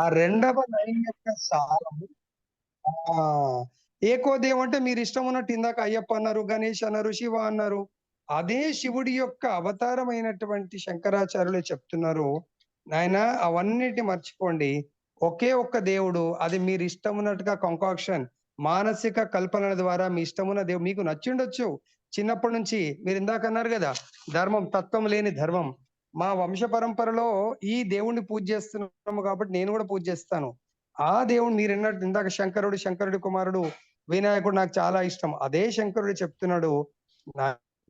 ఆ రెండవ లైన్ యొక్క సారము ఏకో దేవ్ అంటే మీరు ఇష్టం ఉన్నట్టు ఇందాక అయ్యప్ప అన్నారు, గణేష్ అన్నారు, శివ అన్నారు. అదే శివుడి యొక్క అవతారమైనటువంటి శంకరాచార్యులే చెప్తున్నారు, నాయన అవన్నిటి మర్చిపోండి, ఒకే ఒక్క దేవుడు, అది మీరు ఇష్టం ఉన్నట్టుగా కంకాక్షన్ మానసిక కల్పనల ద్వారా మీ ఇష్టమున్న దేవుడు మీకు నచ్చిండొచ్చు చిన్నప్పటి నుంచి. మీరు ఇందాక అన్నారు కదా ధర్మం, తత్వం లేని ధర్మం. మా వంశ పరంపరలో ఈ దేవుణ్ణి పూజ చేస్తున్నాము కాబట్టి నేను కూడా పూజ చేస్తాను. ఆ దేవుడు మీరు అన్నట్టు ఇందాక శంకరుడి కుమారుడు వినాయకుడు నాకు చాలా ఇష్టం. అదే శంకరుడు చెప్తున్నాడు,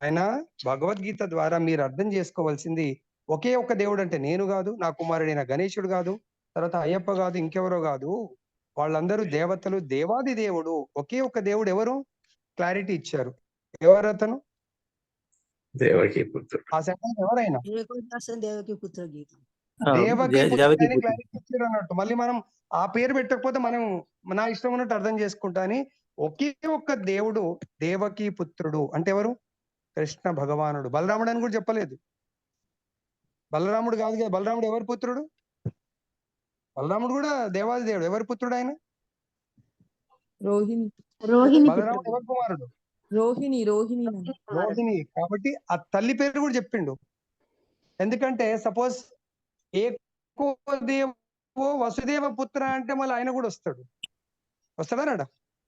ఆయన భగవద్గీత ద్వారా మీరు అర్థం చేసుకోవాల్సింది ఒకే ఒక్క దేవుడు అంటే నేను కాదు, నా కుమారుడైన గణేశుడు కాదు, తర్వాత అయ్యప్ప కాదు, ఇంకెవరో కాదు, వాళ్ళందరూ దేవతలు, దేవాది దేవుడు. ఒకే ఒక్క దేవుడు ఎవరు? క్లారిటీ ఇచ్చారు. ఎవరు అతను? దేవకీ పుత్రుడు. ఆ సెకండ్ ఎవరైనా ఏకో శాస్త్రం దేవకీ పుత్ర గీతం. దేవకీ దేవకీ పుత్రుడు క్లారిటీ ఇచ్చారు అన్నట్టు. మళ్ళీ మనం ఆ పేరు పెట్టకపోతే మనం నా ఇష్టం ఉన్నట్టు అర్థం చేసుకుంటా అని. ఒకే ఒక్క దేవుడు దేవకీ పుత్రుడు అంటే ఎవరు? కృష్ణ భగవానుడు. బలరాముడు అని కూడా చెప్పలేదు. బలరాముడు కాదు కదా. బలరాముడు ఎవరి పుత్రుడు? బలరాముడు కూడా దేవాది దేవుడు. ఎవరి పుత్రుడు ఆయన? రోహిణి బలరాముడు ఎవరి కుమారుడు? రోహిణి. రోహిణి. కాబట్టి ఆ తల్లి పేరు కూడా చెప్పిండు. ఎందుకంటే సపోజ్ ఏకో దేవో వసుదేవ పుత్ర అంటే మళ్ళీ ఆయన కూడా వస్తాడా?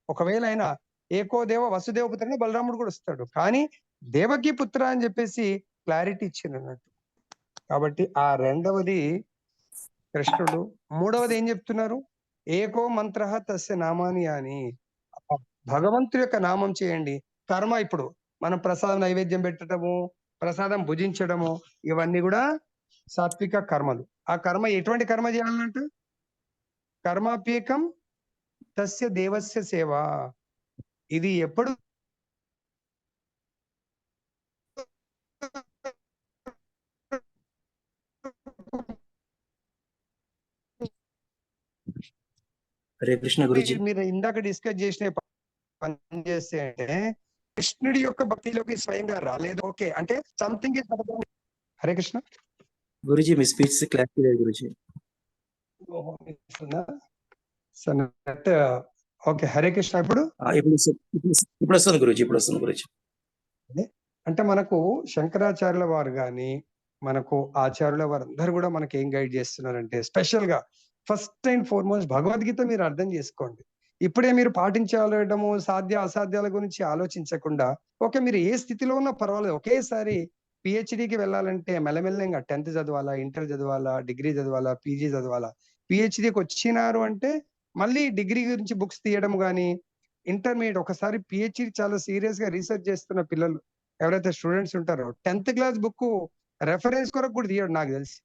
ఒకవేళ ఆయన ఏకో దేవ వసుదేవ పుత్ర అంటే బలరాముడు కూడా వస్తాడు. కానీ దేవకీ పుత్ర అని చెప్పేసి క్లారిటీ ఇచ్చిండు అన్నట్టు. కాబట్టి ఆ రెండవది కృష్ణుడు. మూడవది ఏం చెప్తున్నారు? ఏకో మంత్ర తస్య నామాని అని. భగవంతుడి యొక్క నామం చేయండి. కర్మ ఇప్పుడు మనం ప్రసాదం నైవేద్యం పెట్టడము, ప్రసాదం భుజించడము, ఇవన్నీ కూడా సాత్విక కర్మలు. ఆ కర్మ ఎటువంటి కర్మ చేయాలంట? కర్మాప్యేకం తస్య దేవస్య సేవ. ఇది ఎప్పుడు హరే కృష్ణ గురుజీ. మీరు ఇందాక డిస్కస్ చేసిన పని చేస్తే అంటే కృష్ణుడి యొక్క భక్తిలోకి స్వయంగా రాలేదు. ఓకే అంటే something is. Hare Krishna Guruji me speech clarity లేదు గురుజీ. ఓకే హరే కృష్ణ. ఇప్పుడు వస్తుంది గురుజీ. ఇప్పుడు వస్తుంది గురుజీ. అంటే మనకు శంకరాచార్యుల వారు గాని మనకు ఆచార్యుల వారు అందరూ కూడా మనకి ఏం గైడ్ చేస్తున్నారంటే స్పెషల్ గా ఫస్ట్ అండ్ ఫార్మోస్ట్ భగవద్గీత మీరు అర్థం చేసుకోండి. ఇప్పుడే మీరు పాటించాలడము సాధ్య అసాధ్యాల గురించి ఆలోచించకుండా, ఓకే మీరు ఏ స్థితిలో ఉన్నా పర్వాలేదు, ఒకేసారి పిహెచ్డికి వెళ్ళాలంటే మెల్లమెల్లగా 10th చదవాలా, ఇంటర్ చదవాలా, డిగ్రీ చదవాలా, పీజీ చదవాలా. పిహెచ్డికి వచ్చినారు అంటే మళ్ళీ డిగ్రీ గురించి బుక్స్ తీయడం కానీ, ఇంటర్మీడియట్ ఒకసారి పిహెచ్డి చాలా సీరియస్ గా రీసెర్చ్ చేస్తున్న పిల్లలు ఎవరైతే స్టూడెంట్స్ ఉంటారో 10th క్లాస్ బుక్ రెఫరెన్స్ కొరకు కూడా తీయడు. నాకు తెలిసి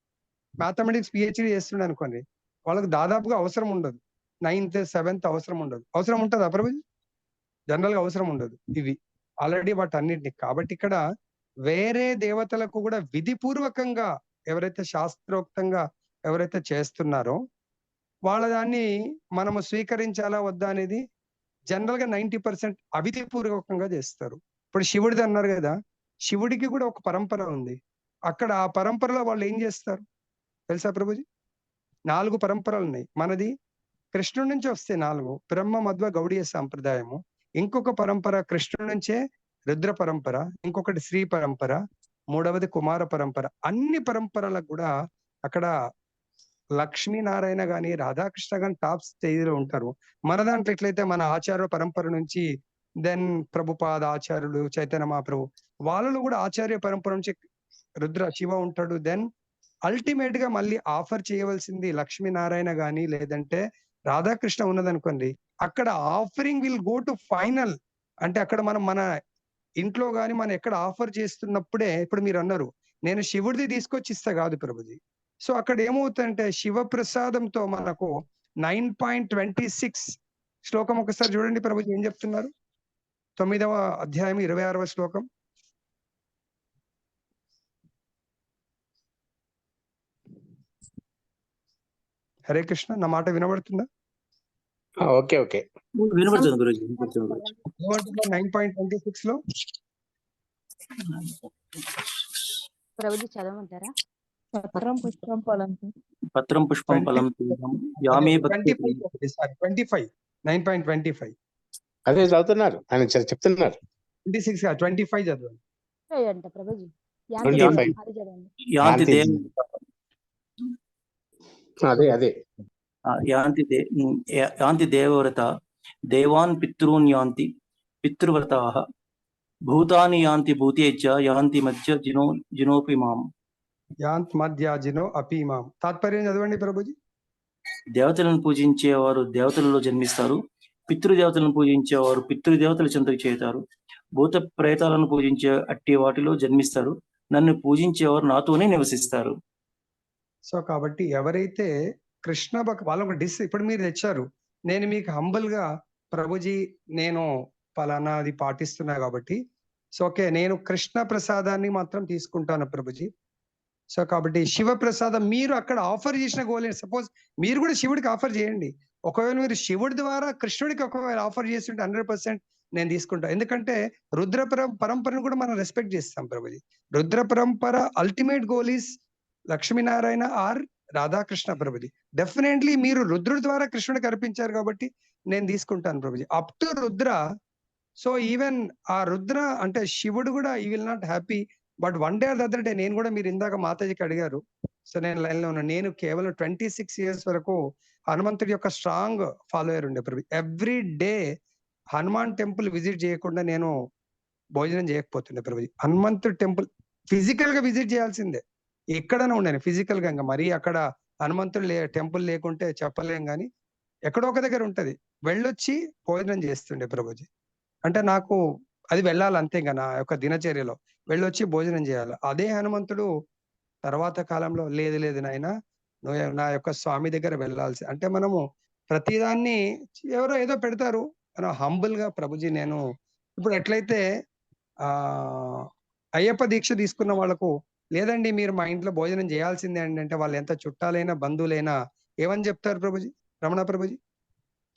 మ్యాథమెటిక్స్ పిహెచ్డి చేస్తుండే అనుకోండి, వాళ్ళకి దాదాపుగా అవసరం ఉండదు. 9th 7th అవసరం ఉండదు. అవసరం ఉంటుందా ప్రభుజీ? జనరల్ గా అవసరం ఉండదు. ఇవి ఆల్రెడీ వాటన్నిటిని. కాబట్టి ఇక్కడ వేరే దేవతలకు కూడా విధిపూర్వకంగా ఎవరైతే శాస్త్రోక్తంగా ఎవరైతే చేస్తున్నారో వాళ్ళ దాన్ని మనము స్వీకరించాలా వద్దా అనేది జనరల్ గా 90% అవిధిపూర్వకంగా చేస్తారు. ఇప్పుడు శివుడిది అన్నారు కదా, శివుడికి కూడా ఒక పరంపర ఉంది. అక్కడ ఆ పరంపరలో వాళ్ళు ఏం చేస్తారు తెలుసా ప్రభుజీ? 4 పరంపరలు ఉన్నాయి. మనది కృష్ణుడి నుంచి వస్తే 4: బ్రహ్మ మధ్వ గౌడీయ సాంప్రదాయము, ఇంకొక పరంపర కృష్ణుడి నుంచే రుద్ర పరంపర, ఇంకొకటి శ్రీ పరంపర, మూడవది కుమార పరంపర. అన్ని పరంపరలకు కూడా అక్కడ లక్ష్మీనారాయణ గాని రాధాకృష్ణ గాని టాప్ స్టేజ్ లో ఉంటారు. మన దాంట్లో ఎట్లయితే మన ఆచార్య పరంపర నుంచి దెన్ ప్రభుపాద ఆచార్యులు, చైతన్య మహాప్రభు, వాళ్ళలో కూడా ఆచార్య పరంపర నుంచి రుద్ర శివ ఉంటాడు. దెన్ అల్టిమేట్ గా మళ్ళీ ఆఫర్ చేయవలసింది లక్ష్మీనారాయణ గాని లేదంటే రాధాకృష్ణ ఉన్నదనుకోండి, అక్కడ offering will go to final. అంటే అక్కడ మనం మన ఇంట్లో గాని మనం ఎక్కడ ఆఫర్ చేస్తున్నప్పుడే, ఇప్పుడు మీరు అన్నారు నేను శివుడిది తీసుకొచ్చి ఇస్తా కాదు ప్రభుజీ. సో అక్కడ ఏమవుతుందంటే శివప్రసాదంతో మనకు 9.26 శ్లోకం ఒకసారి చూడండి ప్రభుజీ ఏం చెప్తున్నారు. 9వ అధ్యాయం 26వ శ్లోకం. హరే కృష్ణ, నా మాట వినబడుతుందా? ఓకే ఓకే వినపడుతుంది గురుజీ, వినపడుతుంది గురుజీ. ఏమంటున్నారు 9.26 లో? ప్రభుజీ చదవమంటారా? పత్రం పుష్పం ఫలం. పత్రం పుష్పం ఫలం యామే భక్తి 25 9.25 అదే చదువుతున్నారు ఆయన చెప్తున్నారు. 26 కాదు 25 చదవండి. అంట ప్రభుజీ. 25. అది చదవండి. యాంతి దేవ అదే అదే యాంతి దేవవ్రత దేవాన్ పితॄన్ యాంతి పితృవ్రతాః భూతాని యాంతి భూతేచ్చ యాంతి మధ్య జినోపి మాం. యాంత్ మధ్యాజినో అపీమాం. తాత్పర్యం చదవండి ప్రభుజీ. దేవతలను పూజించేవారు దేవతలలో జన్మిస్తారు, పితృదేవతలను పూజించేవారు పితృదేవతల చెంతకు చేరుతారు, భూత ప్రేతాలను పూజించే అట్టి వాటిలో జన్మిస్తారు, నన్ను పూజించేవారు నాతోనే నివసిస్తారు. సో కాబట్టి ఎవరైతే కృష్ణ వాళ్ళకు ఇప్పుడు మీరు తెచ్చారు, నేను మీకు హంబుల్ గా ప్రభుజీ నేను ఫలానాది పాటిస్తున్నా కాబట్టి సో ఓకే నేను కృష్ణ ప్రసాదాన్ని మాత్రం తీసుకుంటాను ప్రభుజీ. సో కాబట్టి శివ ప్రసాదం మీరు అక్కడ ఆఫర్ చేసిన గోల్ సపోజ్ మీరు కూడా శివుడికి ఆఫర్ చేయండి. ఒకవేళ మీరు శివుడి ద్వారా కృష్ణుడికి ఒకవేళ ఆఫర్ చేస్తుంటే 100% నేను తీసుకుంటాను. ఎందుకంటే రుద్ర పరంపరను కూడా మనం రెస్పెక్ట్ చేస్తాం Prabhuji. Rudra Parampara ultimate goal is Lakshminarayana or Radhakrishna Prabhuji. Definitely మీరు రుద్రుడి ద్వారా కృష్ణుడికి అర్పించారు కాబట్టి నేను తీసుకుంటాను Prabhuji up to Rudra. So even ఆ రుద్ర అంటే శివుడు కూడా ఈ will not happy but one day or other day నేను కూడా మీరు ఇందాక మాతాజీకి అడిగారు. సో నేను లైన్ లో ఉన్నాను. నేను కేవలం 26 years వరకు హనుమంతుడి యొక్క స్ట్రాంగ్ ఫాలోయర్ ఉండే ప్రభు. Every day Hanuman temple visit చేయకుండా నేను భోజనం చేయకపోతుండే ప్రభుజీ. హనుమంతుడి టెంపుల్ ఫిజికల్ గా విజిట్ చేయాల్సిందే, ఎక్కడైనా ఉండండి ఫిజికల్ గా. ఇంకా మరీ అక్కడ హనుమంతుడు టెంపుల్ లేకుంటే చెప్పలేం కానీ ఎక్కడో ఒక దగ్గర ఉంటది, వెళ్ళొచ్చి భోజనం చేస్తుండే ప్రభుజీ. అంటే నాకు అది వెళ్ళాలి అంతే, ఇంకా నా యొక్క దినచర్యలో వెళ్ళొచ్చి భోజనం చేయాలి. అదే హనుమంతుడు తర్వాత కాలంలో లేదు లేదు నాయనా నువ్వు నా యొక్క స్వామి దగ్గర వెళ్ళాల్సి అంటే మనము ప్రతిదాన్ని ఎవరో ఏదో పెడతారు, మనం హంబుల్ గా ప్రభుజీ నేను ఇప్పుడు ఎట్లయితే అయ్యప్ప దీక్ష తీసుకున్న వాళ్ళకు లేదండి మీరు మా ఇంట్లో భోజనం చేయాల్సిందే అండి అంటే వాళ్ళు ఎంత చుట్టాలైనా బంధువులైనా ఏమని చెప్తారు ప్రభుజీ? రమణ ప్రభుజీ,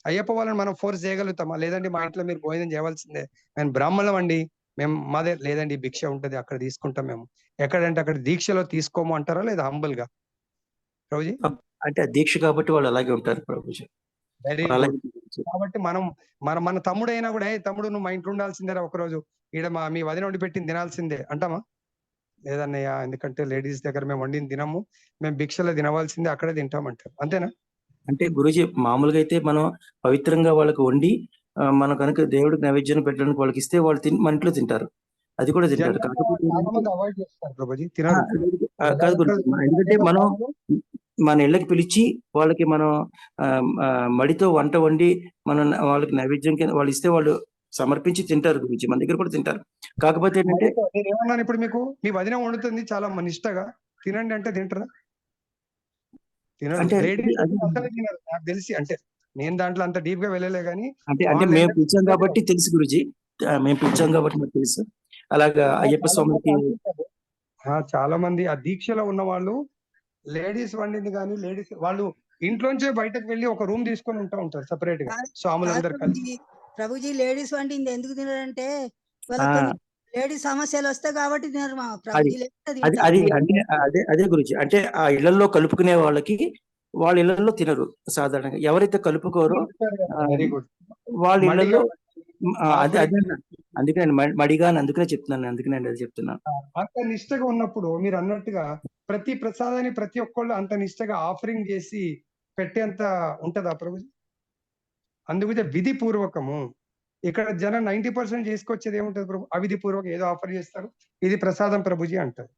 అయ్యప్ప వాళ్ళని మనం ఫోర్స్ చేయగలుగుతామా? లేదండి మా ఇంట్లో మీరు భోజనం చేయవలసిందే, మేము బ్రాహ్మణం అండి, మేము మాదే లేదండి భిక్ష ఉంటది అక్కడ తీసుకుంటాం, మేము ఎక్కడంటే అక్కడ దీక్షలో తీసుకోము అంటారా లేదా హంబుల్ గా ప్రభుజీ? అంటే దీక్ష కాబట్టి వాళ్ళు అలాగే ఉంటారు ప్రభుజీ. Very good. కాబట్టి మనం మన తమ్ముడు అయినా కూడా ఏ తమ్ముడు నువ్వు మా ఇంట్లో ఉండాల్సిందేరా ఒకరోజు, ఈడ మీ వదిన వండి పెట్టింది తినాల్సిందే అంటామా? లేదన్నయ్య ఎందుకంటే లేడీస్ దగ్గర మేము వండిన తినము, మేము భిక్షలో తినవలసిందే అక్కడే తింటామంటారు, అంతేనా? అంటే గురుజీ మామూలుగా అయితే మనం పవిత్రంగా వాళ్ళకి వండి మనం కనుక దేవుడికి నైవేద్యం పెట్టడానికి వాళ్ళకి ఇస్తే వాళ్ళు మన ఇంట్లో తింటారు, అది కూడా తింటారు. కాకపోతే అవాయిడ్ చేస్తారు ప్రభుజీ, తినరు. కాదు గురుజీ, ఎందుకంటే మనం మన ఇళ్ళకి పిలిచి వాళ్ళకి మనం మడితో వంట వండి మనం వాళ్ళకి నైవేద్యం వాళ్ళు ఇస్తే వాళ్ళు సమర్పించి తింటారు గురించి, మన దగ్గర కూడా తింటారు. కాకపోతే ఏంటంటే నేను ఏమన్నాను ఇప్పుడు మీకు, మీ వదిన వండుతుంది చాలా నిష్టగా తినండి అంటే తింటారా? అంటే నాకు తెలిసి, అంటే నేను దాంట్లో అంత డీప్ గా వెళ్ళలే కానీ అంటే మేము పిలిచాం కాబట్టి తెలుసు గురుజీ, మేము పిలిచాం కాబట్టి నాకు తెలుసు. అలాగా అయ్యప్ప స్వామికి చాలా మంది ఆ దీక్షలో ఉన్న వాళ్ళు లేడీస్ వండింది కానీ లేడీస్ వాళ్ళు ఇంట్లోంచే బయటకు వెళ్ళి ఒక రూమ్ తీసుకొని ఉంటారు సెపరేట్ గా స్వాములందరూ కలిసి. ప్రభుజీ లేడీస్ వండింది ఎందుకు తినరంటే వాళ్ళకి లేడీస్ సమస్యలు వస్తాయి కాబట్టి తినరు మా ప్రభుజీ. అది అంటే అదే గురించి, అంటే ఆ ఇళ్లలో కలుపుకునే వాళ్ళకి వాళ్ళ ఇళ్లలో తినరు సాధారణంగా, ఎవరైతే కలుపుకోరో వాళ్ళ ఇళ్లలో అదే అందుకనే మడిగా అందుకనే చెప్తున్నాను, అందుకనే అది చెప్తున్నాను. అంత నిష్టగా ఉన్నప్పుడు మీరు అన్నట్టుగా ప్రతి ప్రసాదాన్ని ప్రతి ఒక్కళ్ళు అంత నిష్టగా ఆఫరింగ్ చేసి పెట్టేంత ఉంటదా ప్రభుజీ? అందుకే విధి పూర్వకము. ఇక్కడ జనం 90% చేసుకొచ్చేది ఏముంటది ప్రభు? అవిధి పూర్వక ఏదో ఆఫర్ చేస్తారు, ఇది ప్రసాదం ప్రభుజీ అంటారు.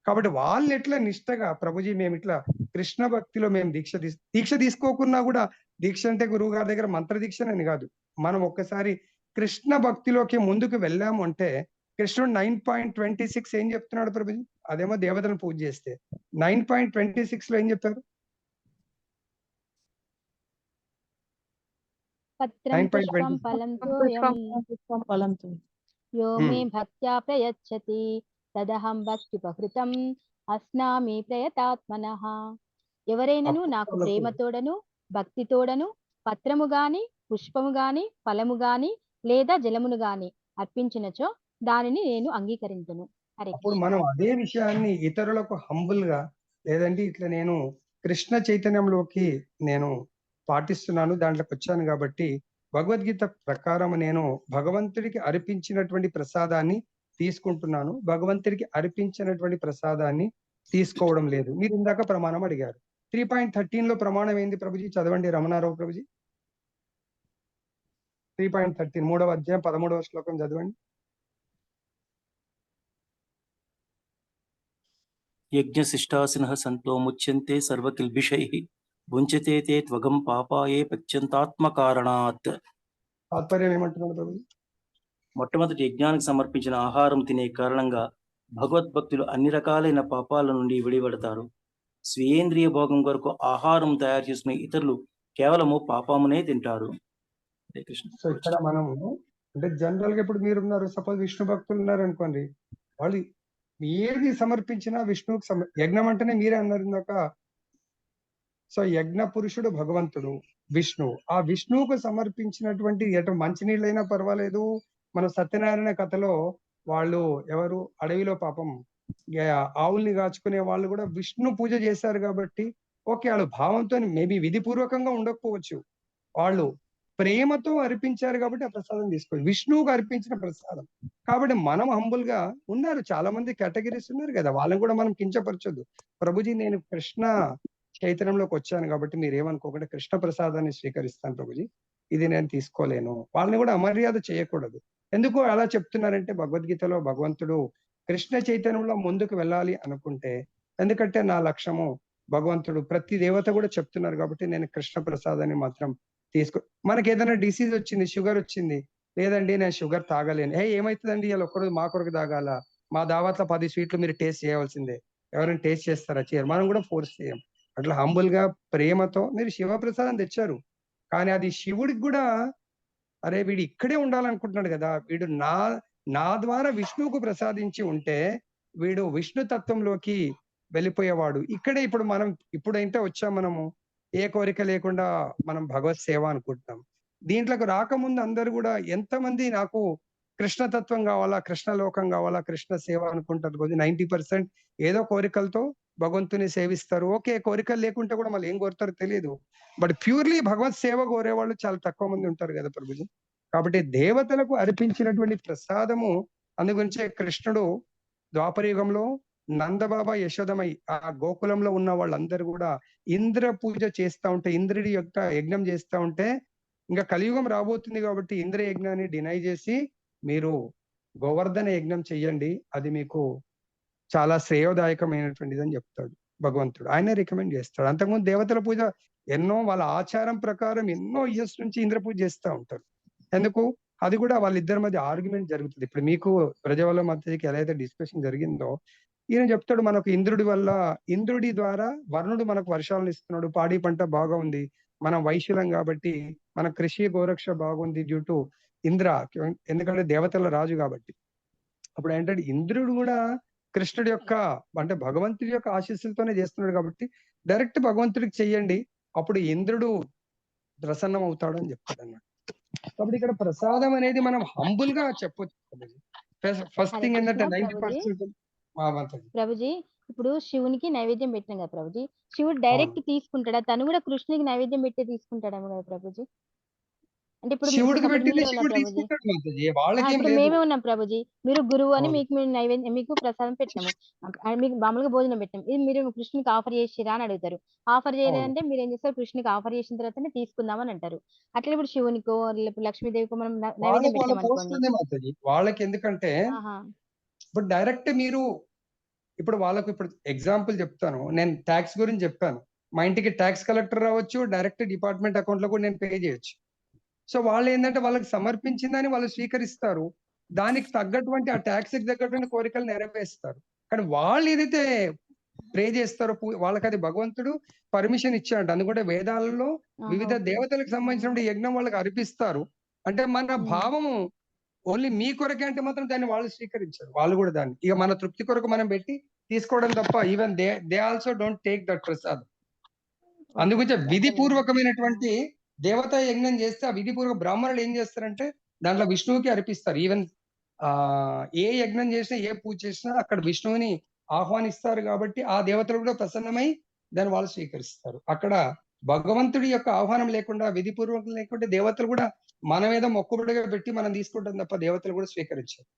కాబట్టి వాళ్ళు ఎట్లా నిష్టగా ప్రభుజీ మేము ఇట్లా కృష్ణ భక్తిలో మేము దీక్ష తీసుకోకున్నా కూడా, దీక్ష అంటే గురువు గారి దగ్గర మంత్ర దీక్ష అని కాదు, మనం ఒక్కసారి కృష్ణ భక్తిలోకి ముందుకు వెళ్ళాము అంటే కృష్ణుడు 9.26 ఏం చెప్తున్నాడు ప్రభుజీ? అదేమో దేవతలను పూజ చేస్తే 9.26 లో ఏం చెప్పారు? పత్రం పుష్పం 9.26 ఫలం తోయం పుష్పం ఫలంతో యో మే భక్త్యా ప్రయచ్చతి తదహం భక్త్యుపహృతం అస్నామి ప్రయతాత్మనః. ఎవరైనను నాకు పుష్పాలకు ప్రేమతోడను భక్తితోడను పత్రము గాని పుష్పము గాని ఫలము గాని లేదా జలమును గాని అర్పించినచో దానిని నేను అంగీకరించును. హరే అప్పుడు కృష్ణ. మనం అదే విషయాన్ని ఇతరులకు హంబుల్ గా, లేదంటే ఇట్లా నేను కృష్ణ చైతన్యంలోకి నేను పాటిస్తున్నాను, దాంట్లోకి వచ్చాను కాబట్టి భగవద్గీత ప్రకారం నేను భగవంతుడికి అర్పించినటువంటి ప్రసాదాన్ని తీసుకుంటున్నాను, భగవంతుడికి అర్పించినటువంటి ప్రసాదాన్ని తీసుకోవడం లేదు. మీరు ఇందాక ప్రమాణం అడిగారు. 3.13 లో ప్రమాణం ఏంది ప్రభుజీ? చదవండి రమణారావు ప్రభుజీ. 3.13 3వ అధ్యాయం 13వ శ్లోకం చదవండి. యజ్ఞశిష్టాసినః సంతో ముచ్యంతే సర్వకిల్బిషైః భుంచతే తే త్వగం పాపాయే పచ్యంతాత్మకారణాత్. తాత్పర్యం ఏమంటున్నాడు ప్రభుజీ? మొట్టమొదటి యజ్ఞానికి సమర్పించిన ఆహారం తినే కారణంగా భగవద్భక్తులు అన్ని రకాలైన పాపాల నుండి విడిపడతారు. స్వీయేంద్రియ భోగం కొరకు ఆహారం తయారు చేసుకునే ఇతరులు కేవలము పాపమునే తింటారు. హరే కృష్ణ. సో ఇక్కడ మనము అంటే జనరల్ గా ఇప్పుడు మీరున్నారు, సపోజ్ విష్ణు భక్తులు ఉన్నారు అనుకోండి, వాళ్ళు ఏది సమర్పించినా విష్ణువుకి యజ్ఞం అంటేనే మీరే అన్నారు ఇందాక. సో యజ్ఞ పురుషుడు భగవంతుడు విష్ణువు. ఆ విష్ణువుకు సమర్పించినటువంటి ఎటు మంచినీళ్ళైనా పర్వాలేదు. మన సత్యనారాయణ కథలో వాళ్ళు ఎవరు అడవిలో పాపం ఆవుల్ని కాచుకునే వాళ్ళు కూడా విష్ణు పూజ చేశారు కాబట్టి ఓకే, వాళ్ళు భావంతో మేబీ విధిపూర్వకంగా ఉండకపోవచ్చు, వాళ్ళు ప్రేమతో అర్పించారు కాబట్టి ఆ ప్రసాదం తీసుకోవాలి. విష్ణువుకు అర్పించిన ప్రసాదం కాబట్టి మనం హంబుల్ గా ఉన్నారు. చాలా మంది కేటగిరీస్ ఉన్నారు కదా, వాళ్ళని కూడా మనం కించపరచొద్దు. ప్రభుజీ నేను కృష్ణ చైతన్యంలోకి వచ్చాను కాబట్టి మీరు ఏమనుకోకుండా కృష్ణ ప్రసాదాన్ని స్వీకరిస్తాను ప్రభుజీ, ఇది నేను తీసుకోలేను, వాళ్ళని కూడా అమర్యాద చేయకూడదు. ఎందుకు అలా చెప్తున్నారంటే భగవద్గీతలో భగవంతుడు కృష్ణ చైతన్యంలో ముందుకు వెళ్ళాలి అనుకుంటే, ఎందుకంటే నా లక్ష్యము భగవంతుడు ప్రతి దేవత కూడా చెప్తున్నారు కాబట్టి నేను కృష్ణ ప్రసాదాన్ని మాత్రం తీసుకో. మనకి ఏదైనా డిసీజ్ వచ్చింది, షుగర్ వచ్చింది, లేదండి నేను షుగర్ తాగలేను, ఏమవుతుందండి ఇలా ఒక్కరోజు మా కొరకు తాగాల, మా దావత్లో 10 స్వీట్లు మీరు టేస్ట్ చేయవలసిందే, ఎవరైనా టేస్ట్ చేస్తారా? చేయరు. మనం కూడా ఫోర్స్ చేయం. అట్లా హంబుల్ గా ప్రేమతో మీరు శివప్రసాదం తెచ్చారు, కానీ అది శివుడికి కూడా అరే వీడు ఇక్కడే ఉండాలనుకుంటున్నాడు కదా, వీడు నా ద్వారా విష్ణువుకు ప్రసాదించి ఉంటే వీడు విష్ణు తత్వంలోకి వెళ్ళిపోయేవాడు. ఇక్కడే ఇప్పుడు మనం ఇప్పుడైతే వచ్చాం, మనము ఏ కోరిక లేకుండా మనం భగవత్ సేవ అనుకుంటున్నాం. దీంట్లోకి రాకముందు అందరూ కూడా ఎంతమంది నాకు కృష్ణతత్వం కావాలా, కృష్ణ లోకం కావాలా, కృష్ణ సేవ అనుకుంటారు. 90% ఏదో కోరికలతో భగవంతుని సేవిస్తారు. ఓకే, కోరికలు లేకుంటే కూడా మళ్ళీ ఏం కోరుతారో తెలియదు. బట్ ప్యూర్లీ భగవత్ సేవ కోరేవాళ్ళు చాలా తక్కువ మంది ఉంటారు కదా ప్రభుజీ. కాబట్టి దేవతలకు అర్పించినటువంటి ప్రసాదము, అందుగురించే కృష్ణుడు ద్వాపరయుగంలో నందబాబా యశోదమై ఆ గోకులంలో ఉన్న వాళ్ళందరూ కూడా ఇంద్ర పూజ చేస్తా ఉంటే, ఇంద్రుడి యొక్క యజ్ఞం చేస్తా ఉంటే, ఇంకా కలియుగం రాబోతుంది కాబట్టి ఇంద్ర యజ్ఞాన్ని డినై చేసి మీరు గోవర్ధన యజ్ఞం చెయ్యండి, అది మీకు చాలా శ్రేయోదాయకమైనటువంటిది అని చెప్తాడు భగవంతుడు. ఆయనే రికమెండ్ చేస్తాడు. అంతకుముందు దేవతల పూజ ఎన్నో వాళ్ళ ఆచారం ప్రకారం ఎన్నో ఇయర్స్ నుంచి ఇంద్ర పూజ చేస్తూ ఉంటారు. ఎందుకు? అది కూడా వాళ్ళిద్దరి మధ్య ఆర్గ్యుమెంట్ జరుగుతుంది. ఇప్పుడు మీకు ప్రజల మధ్యకి ఎలా అయితే డిస్కషన్ జరిగిందో, ఈయన చెప్తాడు మనకు ఇంద్రుడి ద్వారా వరుణుడు మనకు వర్షాలను ఇస్తున్నాడు, పాడి పంట బాగా ఉంది, మనం వైశ్యులం కాబట్టి మన కృషి గోరక్ష బాగుంది డ్యూ టు ఇంద్ర, ఎందుకంటే దేవతల రాజు కాబట్టి. అప్పుడు ఏంటంటే ఇంద్రుడు కూడా కృష్ణుడి యొక్క అంటే భగవంతుడి యొక్క ఆశీస్సులతోనే చేస్తున్నాడు కాబట్టి డైరెక్ట్ భగవంతుడికి చెయ్యండి, అప్పుడు ఇంద్రుడు ప్రసన్నం అవుతాడు అని చెప్తాడు అన్నమాట. కాబట్టి ఇక్కడ ప్రసాదం అనేది మనం హంబుల్ గా చెప్పొచ్చు. ఫస్ట్ థింగ్ ఏంటంటే 90% ప్రభుజీ ఇప్పుడు శివునికి నైవేద్యం పెట్టినాం కదా ప్రభుజీ, శివుడు డైరెక్ట్ తీసుకుంటాడా? తను కూడా కృష్ణునికి నైవేద్యం పెట్టి తీసుకుంటాడేమో కదా ప్రభుజీ. అంటే ఇప్పుడు శివుడికి పెట్టింది మీరే ఉన్నారు శివుడు ప్రభుజీ, తీసుకుంటాడు మాతాజీ, వాళ్ళకేం ఇప్పుడు లేదు. మేమే ఉన్నాం ప్రభుజీ, మీరు గురువు అని మీకు మేము నైవేద్యం మీకు ప్రసాదం పెట్టినాము, మీకు మామూలుగా భోజనం పెట్టాము, ఇది మీరు కృష్ణునికి ఆఫర్ చేసిరా అని అడుగుతారు. ఆఫర్ చేయలేదంటే మీరు ఏం చేస్తారు? కృష్ణునికి ఆఫర్ చేసిన తర్వాతనే తీసుకుందామని అంటారు. అట్లా ఇప్పుడు శివునికో లక్ష్మీదేవికో మనం నైవేద్యం పెట్టాం అనుకోండి మాతాజీ వాళ్ళకి, ఎందుకంటే ఇప్పుడు డైరెక్ట్ మీరు ఇప్పుడు వాళ్ళకు ఇప్పుడు ఎగ్జాంపుల్ చెప్తాను, నేను ట్యాక్స్ గురించి చెప్పాను, మా ఇంటికి ట్యాక్స్ కలెక్టర్ రావచ్చు, డైరెక్ట్ డిపార్ట్మెంట్ అకౌంట్ లో కూడా నేను పే చేయొచ్చు. సో వాళ్ళు ఏంటంటే వాళ్ళకి సమర్పించిందని వాళ్ళు స్వీకరిస్తారు. దానికి తగ్గటువంటి ఆ ట్యాక్స్ కి తగ్గటువంటి కోరికలు నెరవేరుస్తారు. కానీ వాళ్ళు ఏదైతే ప్రే చేస్తారో వాళ్ళకి అది భగవంతుడు పర్మిషన్ ఇచ్చాడు. అందుకంటే వేదాలలో వివిధ దేవతలకు సంబంధించిన యజ్ఞం వాళ్ళకి అర్పిస్తారు. అంటే మన భావము ఓన్లీ మీ కొరకే అంటే మాత్రం దాన్ని వాళ్ళు స్వీకరించారు. వాళ్ళు కూడా దాన్ని ఇక మన తృప్తి కొరకు మనం పెట్టి తీసుకోవడం తప్ప even they also don't take that Prasad. అందుగురించి విధిపూర్వకమైనటువంటి దేవతా యజ్ఞం చేస్తే ఆ విధిపూర్వక బ్రాహ్మణులు ఏం చేస్తారంటే దాంట్లో విష్ణువుకి అర్పిస్తారు. ఈవెన్ ఏ యజ్ఞం చేసినా ఏ పూజ చేసినా అక్కడ విష్ణువుని ఆహ్వానిస్తారు కాబట్టి ఆ దేవతలు కూడా ప్రసన్నమై దాన్ని వాళ్ళు స్వీకరిస్తారు. అక్కడ భగవంతుడి యొక్క ఆహ్వానం లేకుండా విధిపూర్వకం లేకుంటే దేవతలు కూడా మనం ఏదో మొక్కుబడిగా పెట్టి మనం తీసుకుంటాం తప్ప దేవతలు కూడా స్వీకరించారు.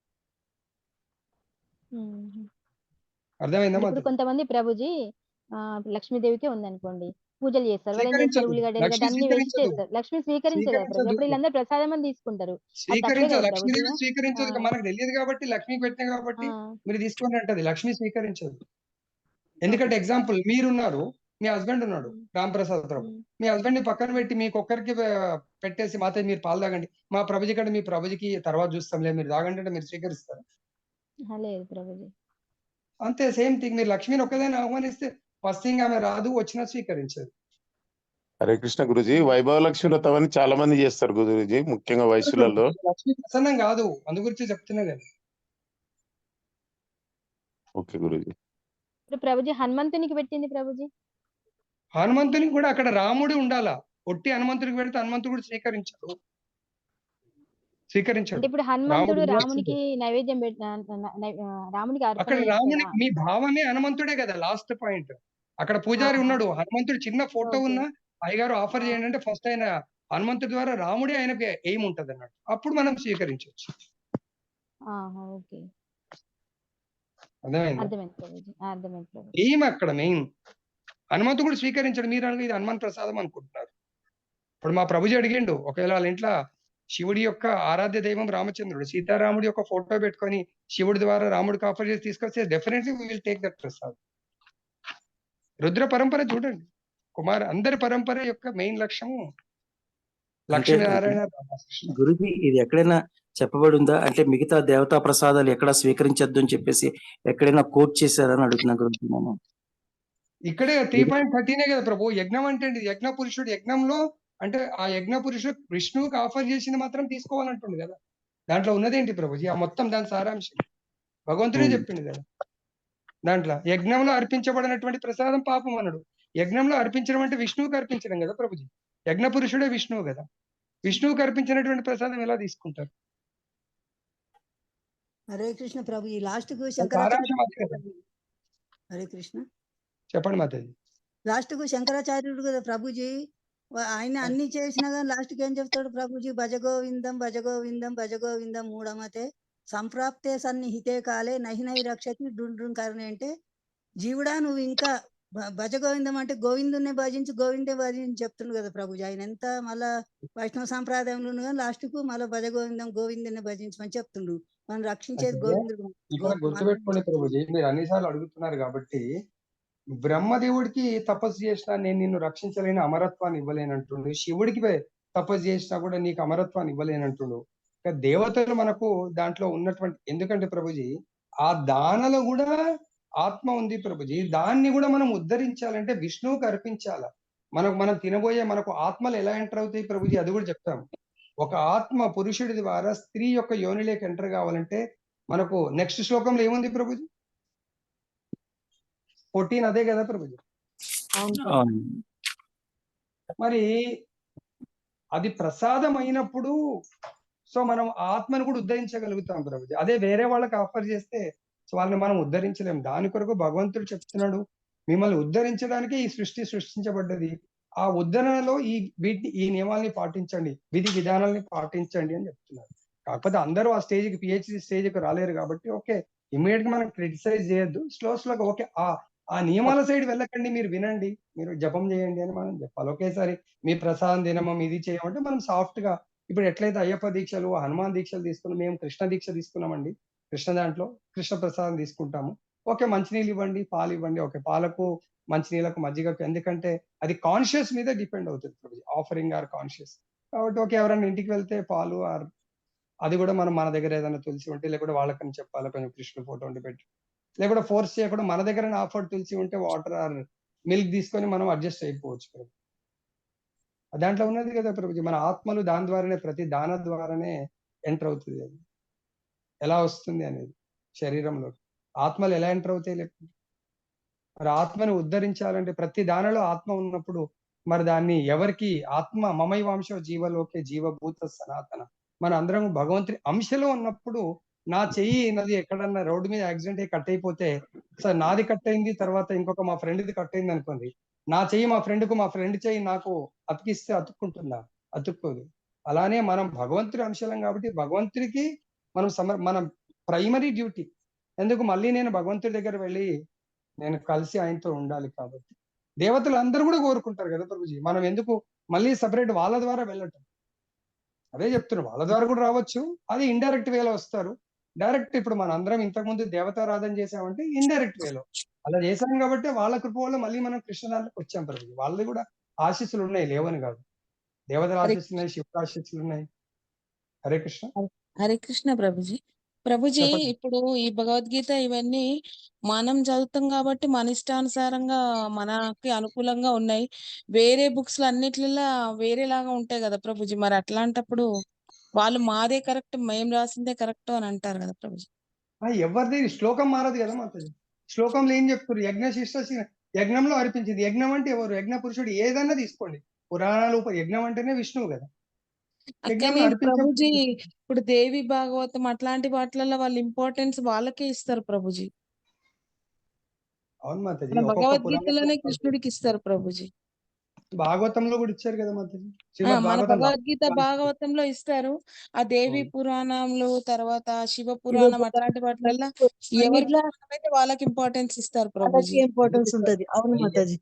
అర్థమైందా? ఇప్పుడు కొంతమంది ప్రభుజీ లక్ష్మీదేవికే ఉందనుకోండి, పూజలు చేస్తారు. వాళ్ళు ఏం చేస్తారు? ఉల్లిగడ్డ అన్ని వేసి చేస్తారు. లక్ష్మి స్వీకరించదు కదా ప్రభు. అప్పుడు వీళ్ళందరూ ప్రసాదం అని తీసుకుంటారు. లక్ష్మీదేవి స్వీకరించదు. మనకు తెలియదు కాబట్టి లక్ష్మికి పెట్టిన కాబట్టి మీరు తీసుకోండి అంటది. లక్ష్మి స్వీకరించదు. ఎందుకంటే ఎగ్జాంపుల్ మీరున్నారు, మీ హస్బెండ్ ఉన్నాడు రామప్రసాద్ ప్రభు. మీ హస్బెండ్ ని పక్కన పెట్టి మీకు ఒక్కరికి పెట్టేసి మాతో మీరు పాలు తాగండి, మా ప్రభుజీ కంటే మీ ప్రభుజీకి తర్వాత చూస్తాంలే మీరు తాగండి అంటే మీరు స్వీకరిస్తారు? లేదు ప్రభుజీ. అంతే సేమ్ థింగ్. మీరు లక్ష్మిని ఒక్కదాన్ని ఆహ్వానిస్తే ఫస్ట్ థింగ్ ఆమె రాదు, వచ్చినా స్వీకరించదు. హరే కృష్ణ గురుజీ. వైభవ లక్ష్మి వ్రతం అని చాలా మంది చేస్తారు గురుజీ, ముఖ్యంగా వయసులలో. లక్ష్మి ప్రసన్నం కాదు, అందు గురించి చెప్తున్నా కదా. ఓకే గురుజీ. ప్రభుజీ హనుమంతునికి పెట్టింది ప్రభుజీ. హనుమంతునికి కూడా అక్కడ రాముడు ఉండాలా. ఒట్టి హనుమంతుడికి పెడితే హనుమంతుడు కూడా స్వీకరించాడు. ఇప్పుడు హనుమంతుడు రామునికి నైవేద్యం రామునికి అక్కడ రాముని మీ భావమే హనుమంతుడే కదా లాస్ట్ పాయింట్. అక్కడ పూజారి ఉన్నాడు, హనుమంతుడు చిన్న ఫోటో ఉన్నా అయ్యగారు ఆఫర్ చేయండి అంటే ఫస్ట్ ఆయన హనుమంతుడి ద్వారా రాముడే ఆయనకి ఎయిమ్ ఉంటది అన్నట్టు. అప్పుడు మనం స్వీకరించవచ్చు. ఎయిమ్ అక్కడ మెయిన్. హనుమంతుడు కూడా స్వీకరించాడు. మీరు అనగా ఇది హనుమాన్ ప్రసాదం అనుకుంటున్నారు. ఇప్పుడు మా ప్రభుజీ అడిగిండు, ఒకవేళ వాళ్ళ ఇంట్లో శివుడి యొక్క ఆరాధ్య దైవం రామచంద్రుడు, సీతారాముడి యొక్క ఫోటో పెట్టుకొని శివుడి ద్వారా రాముడికి ఆఫర్ చేసి తీసుకొస్తే definitely we will take that prasad. Rudra Parampara చూడండి, కుమార్ అందరి పరంపర యొక్క మెయిన్ లక్ష్యము లక్ష్మీనారాయణ. గురుజీ ఇది ఎక్కడైనా చెప్పబడి ఉందా? అంటే మిగతా దేవతా ప్రసాదాలు ఎక్కడ స్వీకరించద్దు అని చెప్పేసి ఎక్కడైనా కోట్ చేశారని అడుగుతున్నా గురుజీ. నేను ఇక్కడే 3.13 కదా ప్రభు. యజ్ఞం అంటే యజ్ఞ పురుషుడు. యజ్ఞంలో అంటే ఆ యజ్ఞ పురుషుడు విష్ణువుకి ఆఫర్ చేసింది మాత్రం తీసుకోవాలంటుంది కదా. దాంట్లో ఉన్నదేంటి ప్రభుజీ? ఆ మొత్తం దాని సారాంశం భగవంతుడే చెప్పింది కదా. దాంట్లో యజ్ఞంలో అర్పించబడినటువంటి ప్రసాదం పాపం అన్నాడు. యజ్ఞంలో అర్పించడం అంటే విష్ణువుకి అర్పించడం కదా ప్రభుజీ. యజ్ఞ పురుషుడే విష్ణువు కదా. విష్ణువుకి అర్పించినటువంటి ప్రసాదం ఎలా తీసుకుంటారు? హరే కృష్ణ ప్రభు. ఈ లాస్ట్ కు హరే కృష్ణ చెప్పండి మాతాజీ. లాస్ట్ కు శంకరాచార్యుడు కదా ప్రభుజీ. ఆయన అన్ని చేసినా కానీ లాస్ట్ కి ఏం చెప్తాడు ప్రభుజీ? భజగోవిందం భజగోవిందం భజగోవిందం మూఢమతే సంప్రాప్తే సన్నిహితే కాలే నహి రక్షతి డుండ్రుం కరణి. అంటే జీవుడా నువ్వు ఇంకా భజగోవిందం అంటే గోవిందునే భజించు గోవిందే భజించి చెప్తుండు కదా ప్రభుజీ. ఆయన ఎంత మళ్ళా వైష్ణవ సాంప్రదాయంలో కానీ లాస్ట్ కు మళ్ళీ భజగోవిందం గోవిందునే భజించమని చెప్తుండు. మనం రక్షించేది గోవిందుడు. ఇక్కడ గుర్తుపెట్టుకోండి ప్రభుజీ, మీరు అన్నిసార్లు అడుగుతున్నారు కాబట్టి బ్రహ్మదేవుడికి తపస్సు చేసినా నేను నిన్ను రక్షించలేని అమరత్వాన్ని ఇవ్వలేనంటుండు. శివుడికి తపస్సు చేసినా కూడా నీకు అమరత్వాన్ని ఇవ్వలేనంటుండు. దేవతలు మనకు దాంట్లో ఉన్నటువంటి, ఎందుకంటే ప్రభుజీ ఆ దానలో కూడా ఆత్మ ఉంది ప్రభుజీ. దాన్ని కూడా మనం ఉద్ధరించాలంటే విష్ణువుకి అర్పించాల. మనం తినబోయే మనకు ఆత్మలు ఎలా ఎంటర్ అవుతాయి ప్రభుజీ అది కూడా చెప్తాము. ఒక ఆత్మ పురుషుడి ద్వారా స్త్రీ యొక్క యోనిలోకి ఎంటర్ కావాలంటే మనకు నెక్స్ట్ శ్లోకంలో ఏముంది ప్రభుజీ? 14 అదే కదా ప్రభుజీ. మరి అది ప్రసాదం అయినప్పుడు సో మనం ఆత్మను కూడా ఉద్ధరించగలుగుతాం ప్రభుజీ. అదే వేరే వాళ్ళకి ఆఫర్ చేస్తే సో వాళ్ళని మనం ఉద్ధరించలేం. దాని కొరకు భగవంతుడు చెప్తున్నాడు, మిమ్మల్ని ఉద్ధరించడానికి ఈ సృష్టి సృష్టించబడ్డది. ఆ ఉద్ధరణలో ఈ నియమాల్ని పాటించండి, విధి విధానాలని పాటించండి అని చెప్తున్నారు. కాకపోతే అందరూ ఆ స్టేజ్కి పిహెచ్డి స్టేజ్కి రాలేరు కాబట్టి ఓకే ఇమ్మీడియట్ గా మనం క్రిటిసైజ్ చేయొద్దు. స్లోగా ఓకే ఆ నియమాల సైడ్ వెళ్ళకండి, మీరు వినండి, మీరు జపం చేయండి అని మనం చెప్పాలి. ఒకేసారి మీ ప్రసాదం తినమం ఇది చేయమంటే మనం సాఫ్ట్ గా, ఇప్పుడు ఎట్లయితే అయ్యప్ప దీక్షలు హనుమాన్ దీక్షలు తీసుకున్నాం, మేము కృష్ణ దీక్ష తీసుకున్నామండి. కృష్ణ దాంట్లో కృష్ణ ప్రసాదం తీసుకుంటాము. ఓకే మంచినీళ్ళు ఇవ్వండి, పాలు ఇవ్వండి. ఓకే పాలకు మంచినీళ్ళకు మజ్జిగకు, ఎందుకంటే అది కాన్షియస్ మీద డిపెండ్ అవుతుంది ఆఫరింగ్ ఆర్ కాన్షియస్ కాబట్టి ఓకే ఎవరైనా ఇంటికి వెళ్తే పాలు అది కూడా మనం మన దగ్గర ఏదైనా తులసి ఉంటే లేకపోతే వాళ్ళకని చెప్పాలి, కొంచెం కృష్ణుడు ఫోటో ఉండి పెట్టి, లేకపోతే ఫోర్స్ చేయకుండా మన దగ్గర ఆఫర్ తులసి ఉంటే వాటర్ ఆర్ మిల్క్ తీసుకొని మనం అడ్జస్ట్ అయిపోవచ్చు ప్రభు. దాంట్లో ఉన్నది కదా ప్రభుజీ, మన ఆత్మలు దాని ద్వారానే, ప్రతి దాన ద్వారానే ఎంటర్ అవుతుంది. అది ఎలా వస్తుంది అనేది శరీరంలో ఆత్మలు ఎలా ఎంటర్ అవుతాయి లేకపోతే, మరి ఆత్మని ఉద్ధరించాలంటే ప్రతి దానిలో ఆత్మ ఉన్నప్పుడు మరి దాన్ని ఎవరికి, ఆత్మ మమైవాంశ జీవలోకే జీవభూత సనాతన, మన అందరం భగవంతుని అంశలో ఉన్నప్పుడు నా చెయ్యి నది ఎక్కడన్నా రోడ్డు మీద యాక్సిడెంట్ అయ్యి కట్ అయిపోతే, సార్ నాది కట్ అయింది తర్వాత ఇంకొక మా ఫ్రెండ్ది కట్ అయింది అనుకోండి, నా చెయ్యి మా ఫ్రెండ్కు, మా ఫ్రెండ్ చెయ్యి నాకు అతికిస్తే అతుక్కుంటుందా? అతుక్కోదు. అలానే మనం భగవంతుడి అంశలం కాబట్టి భగవంతుడికి మనం ప్రైమరీ డ్యూటీ ఎందుకు, మళ్ళీ నేను భగవంతుడి దగ్గర వెళ్ళి నేను కలిసి ఆయనతో ఉండాలి కాబట్టి. దేవతలు అందరూ కూడా కోరుకుంటారు కదా ప్రభుజీ, మనం ఎందుకు మళ్ళీ సపరేట్ వాళ్ళ ద్వారా వెళ్ళటం? అదే చెప్తున్నారు, వాళ్ళ ద్వారా కూడా రావచ్చు, అది ఇండైరెక్ట్ వేలో వస్తారు. డైరెక్ట్ ఇప్పుడు మన అందరం ఇంతకుముందు దేవతారాధన చేసామంటే ఇండైరెక్ట్ వేలో అలా చేశాం కాబట్టి వాళ్ళ కృప వల్ల మళ్ళీ మనం కృష్ణదానికి వచ్చాం ప్రభుజీ. వాళ్ళది కూడా ఆశీస్సులు ఉన్నాయి, లేవని కాదు. దేవతల ఆశీస్సులు ఉన్నాయి, శివుడు ఆశీస్సులు ఉన్నాయి. హరే కృష్ణ. హరే కృష్ణ ప్రభుజీ. ప్రభుజీ చెప్పండి. ఇప్పుడు ఈ భగవద్గీత ఇవన్నీ మనం చదువుతాం కాబట్టి మన ఇష్టానుసారంగా మనకి అనుకూలంగా ఉన్నాయి. వేరే బుక్స్ అన్నిట్లలో వేరేలాగా ఉంటాయి కదా ప్రభుజీ. మరి అట్లాంటప్పుడు వాళ్ళు మాదే కరెక్ట్, మేము రాసిందే కరెక్ట్ అని అంటారు కదా ప్రభుజీ. ఎవరిది శ్లోకం మారదు కదా మాతాజీ. శ్లోకంలో ఏం చెప్తారు? యజ్ఞ శిష్ట యజ్ఞంలో అర్పించింది. యజ్ఞం అంటే ఎవరు? యజ్ఞ పురుషుడు. ఏదైనా తీసుకోండి, పురాణాలు యజ్ఞం అంటేనే విష్ణువు కదా. యజ్ఞంలో కానీ అర్పించే ప్రభుజీ ఇప్పుడు దేవి భాగవతం అట్లాంటి వాటిలలో వాళ్ళు ఇంపార్టెన్స్ వాళ్ళకే ఇస్తారు ప్రభుజీ. అవును మాతాజీ, మన ఒక్కొక్క భగవద్గీతలోనే పురాణంలో కృష్ణుడికి ఇస్తారు ప్రభుజీ. భాగవతంలో కూడా ఇచ్చారు కదా మాతాజీ. మన శ్రీమద్ భాగవతం భగవద్గీత భాగవతంలో ఇస్తారు. ఆ దేవి పురాణంలో తర్వాత శివ పురాణం అట్లాంటి వాటిలలో ఎవరి అన్నిట్లో పురాణం అయితే వాళ్ళకి ఇంపార్టెన్స్ ఇస్తారు వాళ్ళకి ప్రభుజీ. ఇంపార్టెన్స్ ఉంటది. అవును మాతాజీ.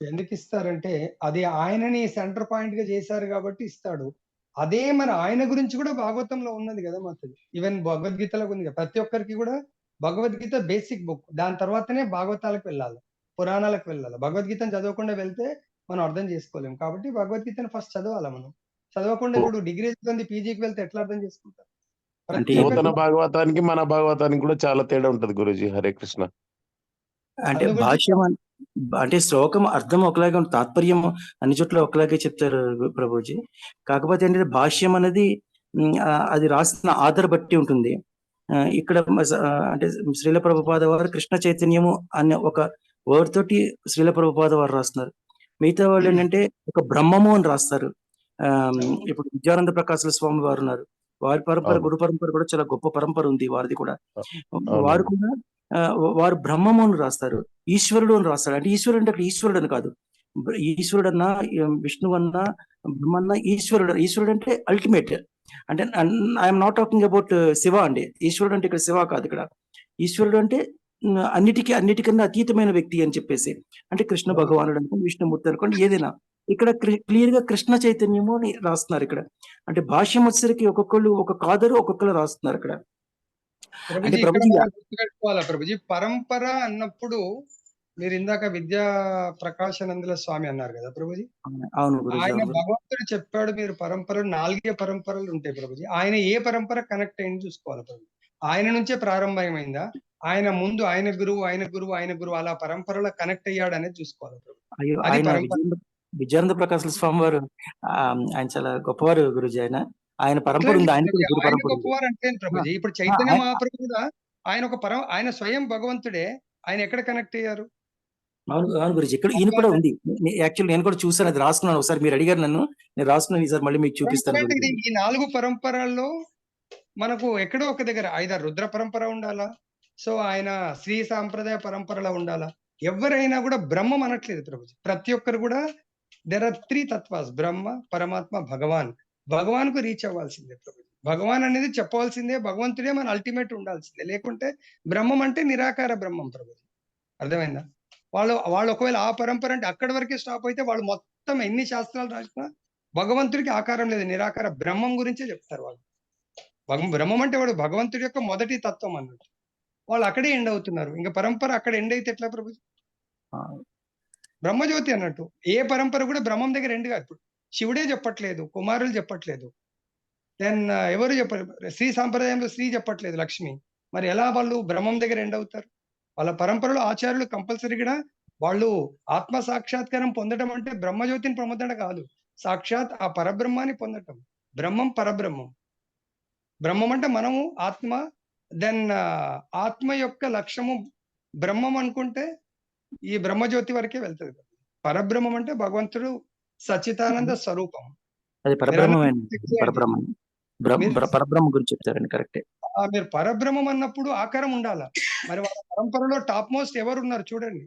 ఎందుకు ఇస్తారంటే అది ఆయనని సెంటర్ పాయింట్ గా చేశారు కాబట్టి ఇస్తాడు. అదే మరి ఆయన గురించి కూడా భాగవతంలో ఉన్నది కదా మాతాజీ. ఈవెన్ భగవద్గీతలో ఉంది కదా. ప్రతి ఒక్కరికి కూడా భగవద్గీత బేసిక్ బుక్, దాని తర్వాతనే భాగవతాలకు వెళ్ళాలి, పురాణాలకు వెళ్ళాలి. భగవద్గీతను చదవకుండా వెళ్తే మనం అర్థం చేసుకోలేము. కాబట్టి భగవద్గీతను ఫస్ట్ చదవాలి. మనం చదవకుండా ఇప్పుడు డిగ్రీ చదివింది పీజీకి వెళ్తే ఎట్లా అర్థం చేసుకుంటారు? ప్రతి నూతన ఒక్కరికి భాగవతానికి మన భాగవతానికి కూడా చాలా తేడా ఉంటది గురూజీ. హరే కృష్ణ. అంటే అందు గురించి భాష్యం అంటే శ్లోకం అర్థం ఒకలాగే ఉంటుంది, తాత్పర్యం అన్ని చోట్ల ఒకలాగే చెప్తారు ప్రభుజీ. కాకపోతే ఏంటంటే భాష్యం అనేది అది రాసిన ఆధార్ బట్టి ఉంటుంది. ఇక్కడ అంటే శ్రీల ప్రభుపాద వారు కృష్ణ చైతన్యము అనే ఒక వర్డ్ తోటి శ్రీల ప్రభుపాద వారు రాస్తున్నారు. మిగతా వాళ్ళు ఏంటంటే ఒక బ్రహ్మము అని రాస్తారు. ఇప్పుడు విద్యానంద ప్రకాశుల స్వామి వారు ఉన్నారు, వారి పరంపర, గురు పరంపర కూడా చాలా గొప్ప పరంపర ఉంది వారిది కూడా. వారు కూడా వారు బ్రహ్మము అని రాస్తారు, ఈశ్వరుడు అని రాస్తారు. అంటే ఈశ్వరుడు అంటే అక్కడ ఈశ్వరుడు అని కాదు, ఈశ్వరుడు అన్నా విష్ణువు అన్నా బ్రహ్మన్నా ఈశ్వరుడు. ఈశ్వరుడు అంటే అల్టిమేట్. అంటే I'm not talking about Shiva అండి. ఈశ్వరుడు అంటే ఇక్కడ శివ కాదు. ఇక్కడ ఈశ్వరుడు అంటే అన్నిటికన్నా అతీతమైన వ్యక్తి అని చెప్పేసి. అంటే కృష్ణ భగవానుడు అనుకోండి, విష్ణుమూర్తి అనుకోండి, ఏదైనా. ఇక్కడ క్లియర్ గా కృష్ణ చైతన్యము అని రాస్తున్నారు ఇక్కడ. అంటే భాష్యం వచ్చేసరికి ఒక్కొక్కళ్ళు ఒక్కొక్క ఆధారు ఒక్కొక్కరు రాస్తున్నారు ఇక్కడ. అంటే ప్రభుజీ గుర్తుపెట్టుకోవాలా ప్రభుజీ, పరంపర అన్నప్పుడు మీరు ఇందాక విద్యా ప్రకాశానందుల స్వామి అన్నారు కదా ప్రభుజీ. అవును గురూజీ. ఆయన భగవంతుడు చెప్పాడు మీరు పరంపరలు 4 పరంపరలు ఉంటాయి ప్రభుజీ. ఆయన ఏ పరంపర కనెక్ట్ అయింది చూసుకోవాలి ప్రభుజీ. ఆయన నుంచే ప్రారంభమైందా, ఆయన ముందు ఆయన గురువు ఆయన గురువు ఆయన గురువు అలా పరంపరలో కనెక్ట్ అయ్యాడు అనేది చూసుకోవాలి ప్రభుజీ. అయ్యో, అది ఆయన పరంపర. విజయానంద ప్రకాశుల స్వామి వారు ఆయన చాలా గొప్పవారు గురూజీ. ఆయన పరంపర ఉంది, ఆయన కూడా గురు ఆయన పరంపర ఉంది. గొప్పవారు అంటే ప్రభుజీ, ఇప్పుడు చైతన్య మహాప్రభు కూడా ఆయన ఒక ఆయన స్వయం భగవంతుడే. ఆయన ఎక్కడ కనెక్ట్ అయ్యారు? అవును గురించి ఇక్కడ ఈయన కూడా ఉంది. యాక్చువల్ నేను కూడా చూసాను, అది రాసుకున్నాను. ఒకసారి మీరు అడిగారు నన్ను, నేను రాసుకున్నాను. ఈసారి మళ్ళీ మీకు చూపిస్తాను. ఈ 4 పరంపరల్లో మనకు ఎక్కడో ఒక దగ్గర ఐదా రుద్ర పరంపర ఉండాలా, సో ఆయన శ్రీ సాంప్రదాయ పరంపరలో ఉండాలా. ఎవరైనా కూడా బ్రహ్మం అనట్లేదు ప్రభుజీ. ప్రతి ఒక్కరు కూడా దేర్ ఆర్ 3 తత్వాస్, బ్రహ్మ, పరమాత్మ, భగవాన్. భగవాన్ కు రీచ్ అవ్వాల్సిందే ప్రభుజీ. భగవాన్ అనేది చెప్పవలసిందే, భగవంతుడే మన అల్టిమేట్ ఉండాల్సిందే. లేకుంటే బ్రహ్మం అంటే నిరాకార బ్రహ్మం ప్రభుజీ. అర్థమైందా? వాళ్ళు ఒకవేళ ఆ పరంపర అంటే అక్కడి వరకే స్టాప్ అయితే వాళ్ళు మొత్తం ఎన్ని శాస్త్రాలు రాసినా భగవంతుడికి ఆకారం లేదు, నిరాకార బ్రహ్మం గురించే చెప్తారు వాళ్ళు. బ్రహ్మం అంటే వాడు భగవంతుడి యొక్క మొదటి తత్వం అన్నట్టు. వాళ్ళు అక్కడే ఎండ్ అవుతున్నారు. ఇంకా పరంపర అక్కడ ఎండ్ అయితే ఎట్లా ప్రభుజీ? బ్రహ్మజ్యోతి అన్నట్టు ఏ పరంపర కూడా బ్రహ్మం దగ్గర ఎండ్ కాదు. ఇప్పుడు శివుడే చెప్పట్లేదు, కుమారులు చెప్పట్లేదు, దెన్ ఎవరు చెప్పారు? శ్రీ సాంప్రదాయంలో శ్రీ చెప్పట్లేదు లక్ష్మి. మరి ఎలా వాళ్ళు బ్రహ్మం దగ్గర ఎండ్ అవుతారు? వాళ్ళ పరంపరలో ఆచార్యులు కంపల్సరీగా వాళ్ళు ఆత్మ సాక్షాత్కారం పొందడం అంటే బ్రహ్మజ్యోతిని పొందడం కాదు, సాక్షాత్ ఆ పరబ్రహ్మాన్ని పొందటం. బ్రహ్మం పరబ్రహ్మం. బ్రహ్మం అంటే మనము ఆత్మ, దెన్ ఆత్మ యొక్క లక్ష్యము బ్రహ్మం అనుకుంటే ఈ బ్రహ్మజ్యోతి వరకే వెళ్తుంది. పరబ్రహ్మం అంటే భగవంతుడు సచ్చిదానంద స్వరూపం. అది మీరు పరబ్రహ్మమే అన్నది అండి. fix చేయండి. పరబ్రహ్మం. మీరు పరబ్రహ్మ గురించి చెప్తారండి, కరెక్టే. మీరు పరబ్రహ్మం అన్నప్పుడు ఆకారం ఉండాల. మరి వాళ్ళ పరంపరలో టాప్ మోస్ట్ ఎవరు ఉన్నారు చూడండి.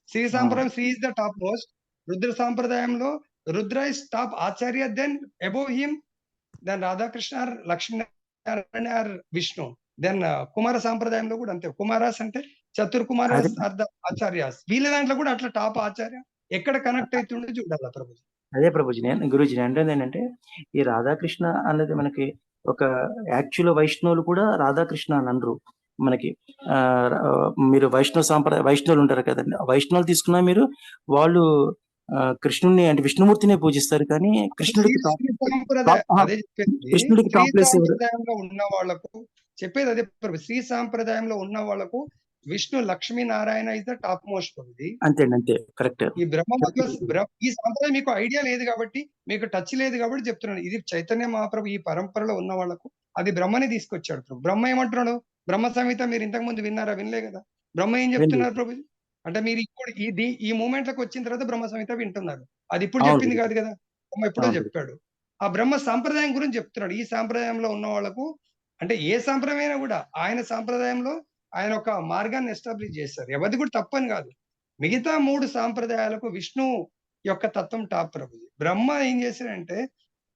శ్రీ సాంప్రదాయం, Shri is the top most. Rudra సాంప్రదాయంలో Rudra is top acharya, then above him then Radhakrishna, Lakshminarayana, Vishnu, then Kumara సాంప్రదాయంలో కూడా అంతే. కుమారాస్ అంటే చతుర్కుమారాస్ ఆర్ ద ఆచార్యాస్. వీళ్ళ దాంట్లో కూడా అట్లా టాప్ ఆచార్య ఎక్కడ కనెక్ట్ అవుతుండో చూడాలి ప్రభుజీ. అదే ప్రభుజీ, నేను గురూజీ అంటే ఏంటంటే ఈ రాధాకృష్ణ అన్నది మనకి ఒక యాక్చువల్ వైష్ణవులు కూడా రాధాకృష్ణ అని అనరు మనకి. మీరు వైష్ణవులు ఉంటారు కదండి, వైష్ణవులు తీసుకున్నా మీరు వాళ్ళు కృష్ణుడిని అంటే విష్ణుమూర్తినే పూజిస్తారు, కానీ కృష్ణుడికి కృష్ణుడికి శ్రీ టాప్ ప్లేస్ ఎవరు? సాంప్రదాయంలో ఉన్న వాళ్ళకు చెప్పేది అదే ప్రభు. శ్రీ సాంప్రదాయంలో ఉన్న వాళ్ళకు Vishnu Lakshminarayana is the top most Prabhuji. అంతే అంతే, కరెక్ట్. ఈ ఈ సాంప్రదాయం మీకు ఐడియా లేదు కాబట్టి, మీకు టచ్ లేదు కాబట్టి చెప్తున్నాను. ఇది చైతన్య మహాప్రభు ఈ పరంపరలో ఉన్న వాళ్ళకు అది బ్రహ్మని తీసుకొచ్చాడు ప్రభు. బ్రహ్మ ఏమంటున్నాడు? బ్రహ్మ సంహిత మీరు ఇంతకు ముందు విన్నారా? వినలే కదా. బ్రహ్మ ఏం చెప్తున్నారు ప్రభు? అంటే మీరు ఇప్పుడు ఈ మూమెంట్ లకు వచ్చిన తర్వాత బ్రహ్మ సంహిత వింటున్నారు. అది ఇప్పుడు చెప్పింది కాదు కదా, బ్రహ్మ ఎప్పుడో చెప్పాడు. ఆ బ్రహ్మ సాంప్రదాయం గురించి చెప్తున్నాడు. ఈ సాంప్రదాయంలో ఉన్న వాళ్ళకు అంటే ఏ సాంప్రదాయం అయినా కూడా ఆయన సాంప్రదాయంలో ఆయన ఒక మార్గాన్ని ఎస్టాబ్లిష్ చేశారు. ఎవరిది కూడా తప్పని కాదు. మిగతా 3 సాంప్రదాయాలకు విష్ణు యొక్క తత్వం టాప్ ప్రభుజీ. బ్రహ్మ ఏం చేశాడంటే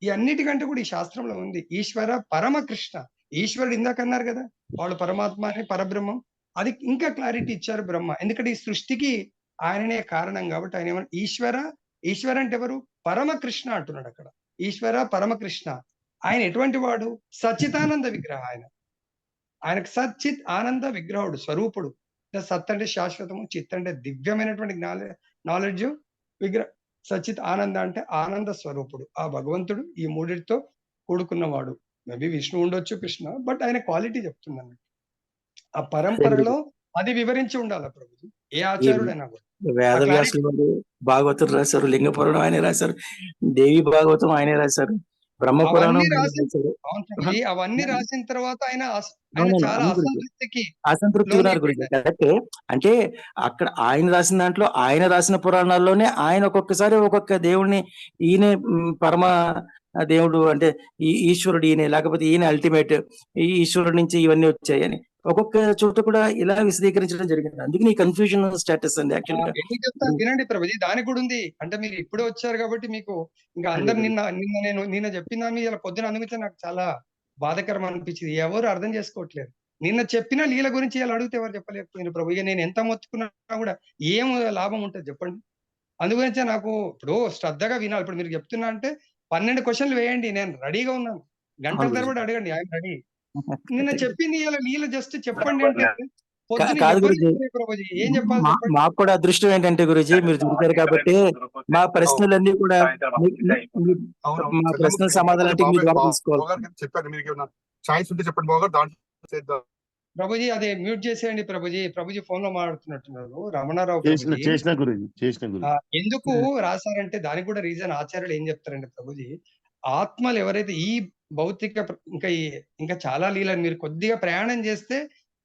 ఈ అన్నిటికంటే కూడా ఈ శాస్త్రంలో ఉంది ఈశ్వర పరమకృష్ణ. ఈశ్వరుడు ఇందాక అన్నారు కదా, వాళ్ళు పరమాత్మ అని పరబ్రహ్మం. అది ఇంకా క్లారిటీ ఇచ్చారు బ్రహ్మ. ఎందుకంటే ఈ సృష్టికి ఆయననే కారణం కాబట్టి ఆయన ఏమన్నా ఈశ్వర అంటే ఎవరు? పరమకృష్ణ అంటున్నాడు అక్కడ. ఈశ్వర పరమకృష్ణ. ఆయన ఎటువంటి వాడు? సచ్చిదానంద విగ్రహ. ఆయనకు సచ్చిత్ ఆనంద విగ్రహుడు, స్వరూపుడు. సత్ అంటే శాశ్వతము, చిత్ అంటే దివ్యమైనటువంటి నాలెడ్జ్, విగ్రహ సచిత్ ఆనంద అంటే ఆనంద స్వరూపుడు. ఆ భగవంతుడు ఈ మూడిటితో కూడుకున్నవాడు. మేబీ విష్ణు ఉండొచ్చు, కృష్ణ, బట్ ఆయన క్వాలిటీ చెప్తుంది అన్నట్టు. ఆ పరంపరలో అది వివరించి ఉండాలి ప్రభుజీ, ఏ ఆచార్యుడైనా కూడా. వేదవ్యాసులు భాగవతం రాశారు, లింగ పురాణం ఆయనే రాశారు, దేవి భాగవతం ఆయనే రాశారు, బ్రహ్మ పురాణం అవన్నీ రాసిన తర్వాత ఆయన చాలా అసంతృప్తి ఉన్నారు గురించి. కరెక్టే. అంటే అక్కడ ఆయన రాసిన దాంట్లో ఆయన రాసిన పురాణాల్లోనే ఆయన ఒక్కొక్కసారి ఒక్కొక్క దేవుడిని ఈయన పరమ దేవుడు అంటే ఈ ఈశ్వరుడు ఈయన, లేకపోతే ఈయన అల్టిమేట్, ఈ ఈశ్వరుడు నుంచి ఇవన్నీ వచ్చాయని ఒక్కొక్క చోట కూడా ఇలా విశదీకరించడం జరిగింది. అందుకని కన్ఫ్యూజన్ స్టేటస్ అండి యాక్చువల్గా. వినండి ప్రభుజీ, దానికి కూడా ఉంది. అంటే మీరు ఇప్పుడే వచ్చారు కాబట్టి మీకు ఇంకా అందరు నిన్న చెప్పిన ఇలా పొద్దున అందుకే నాకు చాలా బాధకరం అనిపించింది. ఎవరు అర్థం చేసుకోవట్లేదు. నిన్న చెప్పిన లీల గురించి ఇలా అడిగితే ఎవరు చెప్పలేకపోయినారు ప్రభు. ఇక నేను ఎంత మొత్తుకున్నా కూడా ఏం లాభం ఉంటుంది చెప్పండి. అందుగురించే నాకు ఇప్పుడు శ్రద్ధగా వినాలి. ఇప్పుడు మీరు చెప్తున్నా అంటే 12 క్వశ్చన్లు వేయండి, నేను రెడీగా ఉన్నాను. గంటల తరబడి అడగండి, ఐఎమ్ రెడీ. నిన్న చెప్పింది ఇలా లీల జస్ట్ చెప్పండి అంటే కాదు గురుజీ, ఏం చెప్పాలి? మాకు కూడా అదృష్టం ఏంటంటే గురుజీ మీరు చూశారు కాబట్టి మా ప్రశ్నలన్నీ కూడా మా ప్రశ్నల సమాధానానికి మీరు తీసుకోవాలి. ప్రభుజీ అదే మ్యూట్ చేసేయండి ప్రభుజీ. ప్రభుజీ ఫోన్ లో మాట్లాడుతున్నట్టున్నారు. రమణారావు చేసిన గురించి ఎందుకు రాశారంటే దానికి కూడా రీజన్ ఆచార్యులు ఏం చెప్తారంటే ప్రభుజీ, ఆత్మలు ఎవరైతే ఈ భౌతిక ఇంకా చాలా లీలని మీరు కొద్దిగా ప్రయాణం చేస్తే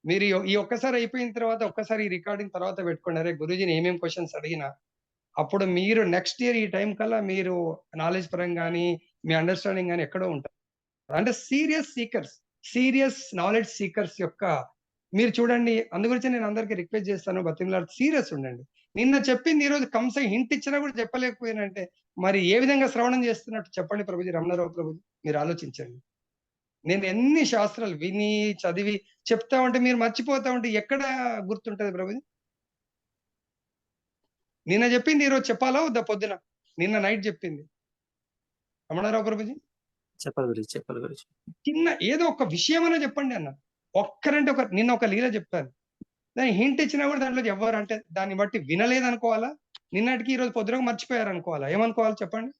మీరు ఈ ఒక్కసారి అయిపోయిన తర్వాత ఒక్కసారి ఈ రికార్డింగ్ తర్వాత పెట్టుకోండి. అరే గురూజీని ఏమేమి క్వశ్చన్స్ అడిగినా అప్పుడు మీరు నెక్స్ట్ ఇయర్ ఈ టైం కల్లా మీరు నాలెడ్జ్ పరంగా కానీ మీ అండర్స్టాండింగ్ కానీ ఎక్కడో ఉంటారు. అంటే సీరియస్ నాలెడ్జ్ సీకర్స్ యొక్క మీరు చూడండి. అందుగురించి నేను అందరికీ రిక్వెస్ట్ చేస్తాను, బతిమలాడు సీరియస్ ఉండండి. నిన్న చెప్పింది ఈ రోజు కంస హింట్ ఇచ్చినా కూడా చెప్పలేకపోయినంటే మరి ఏ విధంగా శ్రవణం చేస్తున్నట్టు చెప్పండి ప్రభుజీ. రమణారావు ప్రభుజీ మీరు ఆలోచించండి. నేను ఎన్ని శాస్త్రాలు విని చదివి చెప్తా ఉంటే మీరు మర్చిపోతా ఉంటే ఎక్కడ గుర్తుంటది ప్రభుజీ? నిన్న చెప్పింది ఈరోజు చెప్పాలా వద్దా? పొద్దున నిన్న నైట్ చెప్పింది రమణారావు ప్రభుజీ చెప్పాలి గురించి చిన్న ఏదో ఒక విషయం అన్నా చెప్పండి అన్న. ఒక్కరంటే నిన్న ఒక లీల చెప్పాను, దాన్ని హింట్ ఇచ్చినా కూడా దాంట్లో ఎవరు అంటే దాన్ని బట్టి వినలేదు అనుకోవాలా, నిన్నటికి ఈరోజు పొద్దునకు మర్చిపోయారు అనుకోవాలా, ఏమనుకోవాలి చెప్పండి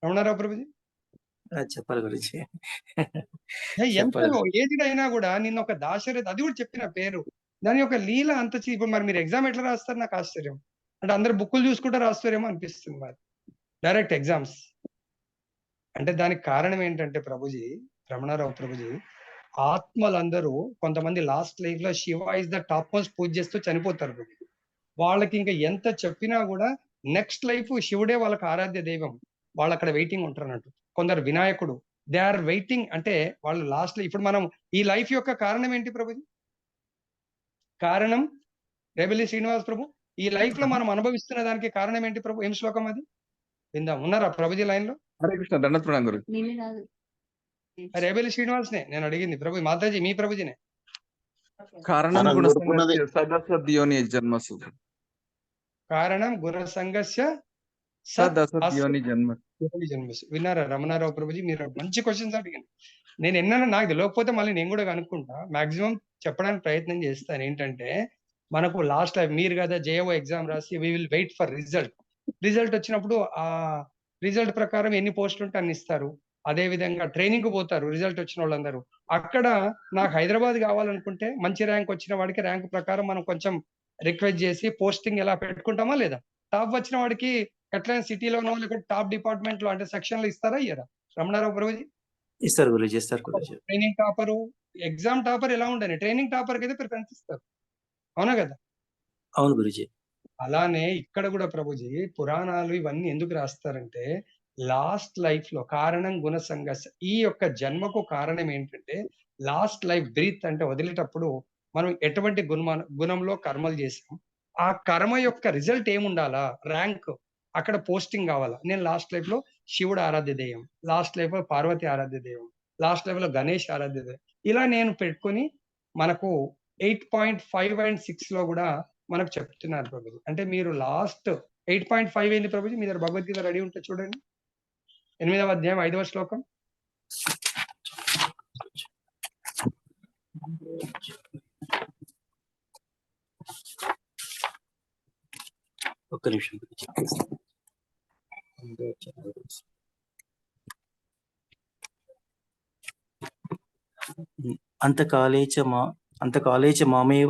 రమణారావు ప్రభుజీ? చెప్పాలి గురించి ఎంత చెప్పాలి. ఏజ్డ్ అయినా కూడా నిన్న ఒక దాశరథి అది కూడా చెప్పిన పేరు దాని యొక్క లీల అంత ఇప్పుడు మరి మీరు ఎగ్జామ్ ఎట్లా రాస్తారు నాకు ఆశ్చర్యం. అంటే అందరు బుక్కులు చూసుకుంటూ రాస్తారేమో అనిపిస్తుంది మరి డైరెక్ట్ ఎగ్జామ్స్. అంటే దానికి కారణం ఏంటంటే ప్రభుజీ, రమణారావు ప్రభుజీ, ఆత్మలందరూ కొంతమంది లాస్ట్ లైఫ్ లో Shiva is the top most పూజ చేస్తూ చనిపోతారు ప్రభుజీ. వాళ్ళకి ఇంకా ఎంత చెప్పినా కూడా నెక్స్ట్ లైఫ్ శివుడే వాళ్ళకి ఆరాధ్య దైవం. వాళ్ళు అక్కడ వెయిటింగ్ ఉంటారు అన్నట్టు. కొందరు వినాయకుడు, దే ఆర్ వెయిటింగ్. అంటే వాళ్ళు లాస్ట్ లో ఇప్పుడు మనం ఈ లైఫ్ యొక్క కారణం ఏంటి ప్రభుజీ? కారణం రేబెల్లి శ్రీనివాస్ ప్రభు, ఈ లైఫ్ లో మనం అనుభవిస్తున్న దానికి కారణం ఏంటి ప్రభు? ఏం శ్లోకం అది? విందాం. ఉన్నారా ప్రభుజీ లైన్ లో? హరే కృష్ణ దండత్ ప్రణాం గురు. రేబెల్లి శ్రీనివాస్ నే నేను అడిగింది. ప్రభు మాతాజీ మీ ప్రభుజీనే. కారణం మనం గుణ కోరుకున్నది సదసద్యోని జన్మసు. కారణం గుణ సంఘస్య సదసద్యోని జన్మ. జన్మసు. విన్నారా రమణారావు ప్రభుజీ? మీరు మంచి క్వశ్చన్స్ అడిగింది. నేను ఎన్నైనా నాకు తెలియకపోతే మళ్ళీ నేను కూడా కనుక్కుంటా. మాక్సిమం చెప్పడానికి ప్రయత్నం చేస్తాను. ఏంటంటే మనకు లాస్ట్ లైఫ్ మీరు కదా జేఓ ఎగ్జామ్ రాసి we will wait for result. Result వచ్చినప్పుడు ఆ రిజల్ట్ ప్రకారం ఎన్ని పోస్టులు ఉంటే అన్ని ఇస్తారు. అదే విధంగా ట్రైనింగ్ కు పోతారు రిజల్ట్ వచ్చిన వాళ్ళందరూ. అక్కడ నాకు హైదరాబాద్ కావాలనుకుంటే మంచి ర్యాంక్ వచ్చిన వాడికి ర్యాంక్ ప్రకారం మనం కొంచెం రిక్వెస్ట్ చేసి పోస్టింగ్ ఎలా పెట్టుకుంటామా లేదా? టాప్ వచ్చిన వాడికి ఎట్లయినా సిటీలోనో లేకపోతే టాప్ డిపార్ట్మెంట్ లో అంటే సెక్షన్ లో ఇస్తారా ఇయ్యరా రమణారావు ప్రభుజీ? ఇస్తారు గురుజీ, ఇస్తారు Guruji. Training topper, exam topper ఎలా ఉండని ట్రైనింగ్ టాపర్ కి అయితే ప్రిఫరెన్స్ ఇస్తారు. అవునా కదా? అవును గురుజీ. అలానే ఇక్కడ కూడా ప్రభుజీ పురాణాలు ఇవన్నీ ఎందుకు రాస్తారంటే లాస్ట్ లైఫ్ లో కారణం గుణ సంఘర్ష. ఈ యొక్క జన్మకు కారణం ఏంటంటే లాస్ట్ లైఫ్ బ్రీత్ అంటే వదిలేటప్పుడు మనం ఎటువంటి గుణంలో కర్మలు చేసాం, ఆ కర్మ యొక్క రిజల్ట్ ఏముండాలా? ర్యాంక్, అక్కడ పోస్టింగ్ కావాలా? నేను లాస్ట్ లైఫ్ లో శివుడు ఆరాధ్య దైవం, లాస్ట్ లైఫ్ లో పార్వతి ఆరాధ్య దైవం, లాస్ట్ లైఫ్ లో గణేష్ ఆరాధ్య దైవం, ఇలా నేను పెట్టుకొని మనకు 8.5 and 6 లో కూడా మనకు చెప్తున్నారు ప్రభుజీ. అంటే మీరు లాస్ట్ 8.5 ఏంది ప్రభుజీ? మీ దగ్గర భగవద్గీత రెడీ ఉంటే చూడండి. 8వ అధ్యాయం 5వ శ్లోకం. ఒక్క నిమిషం. అంతకాలేచ మామేవ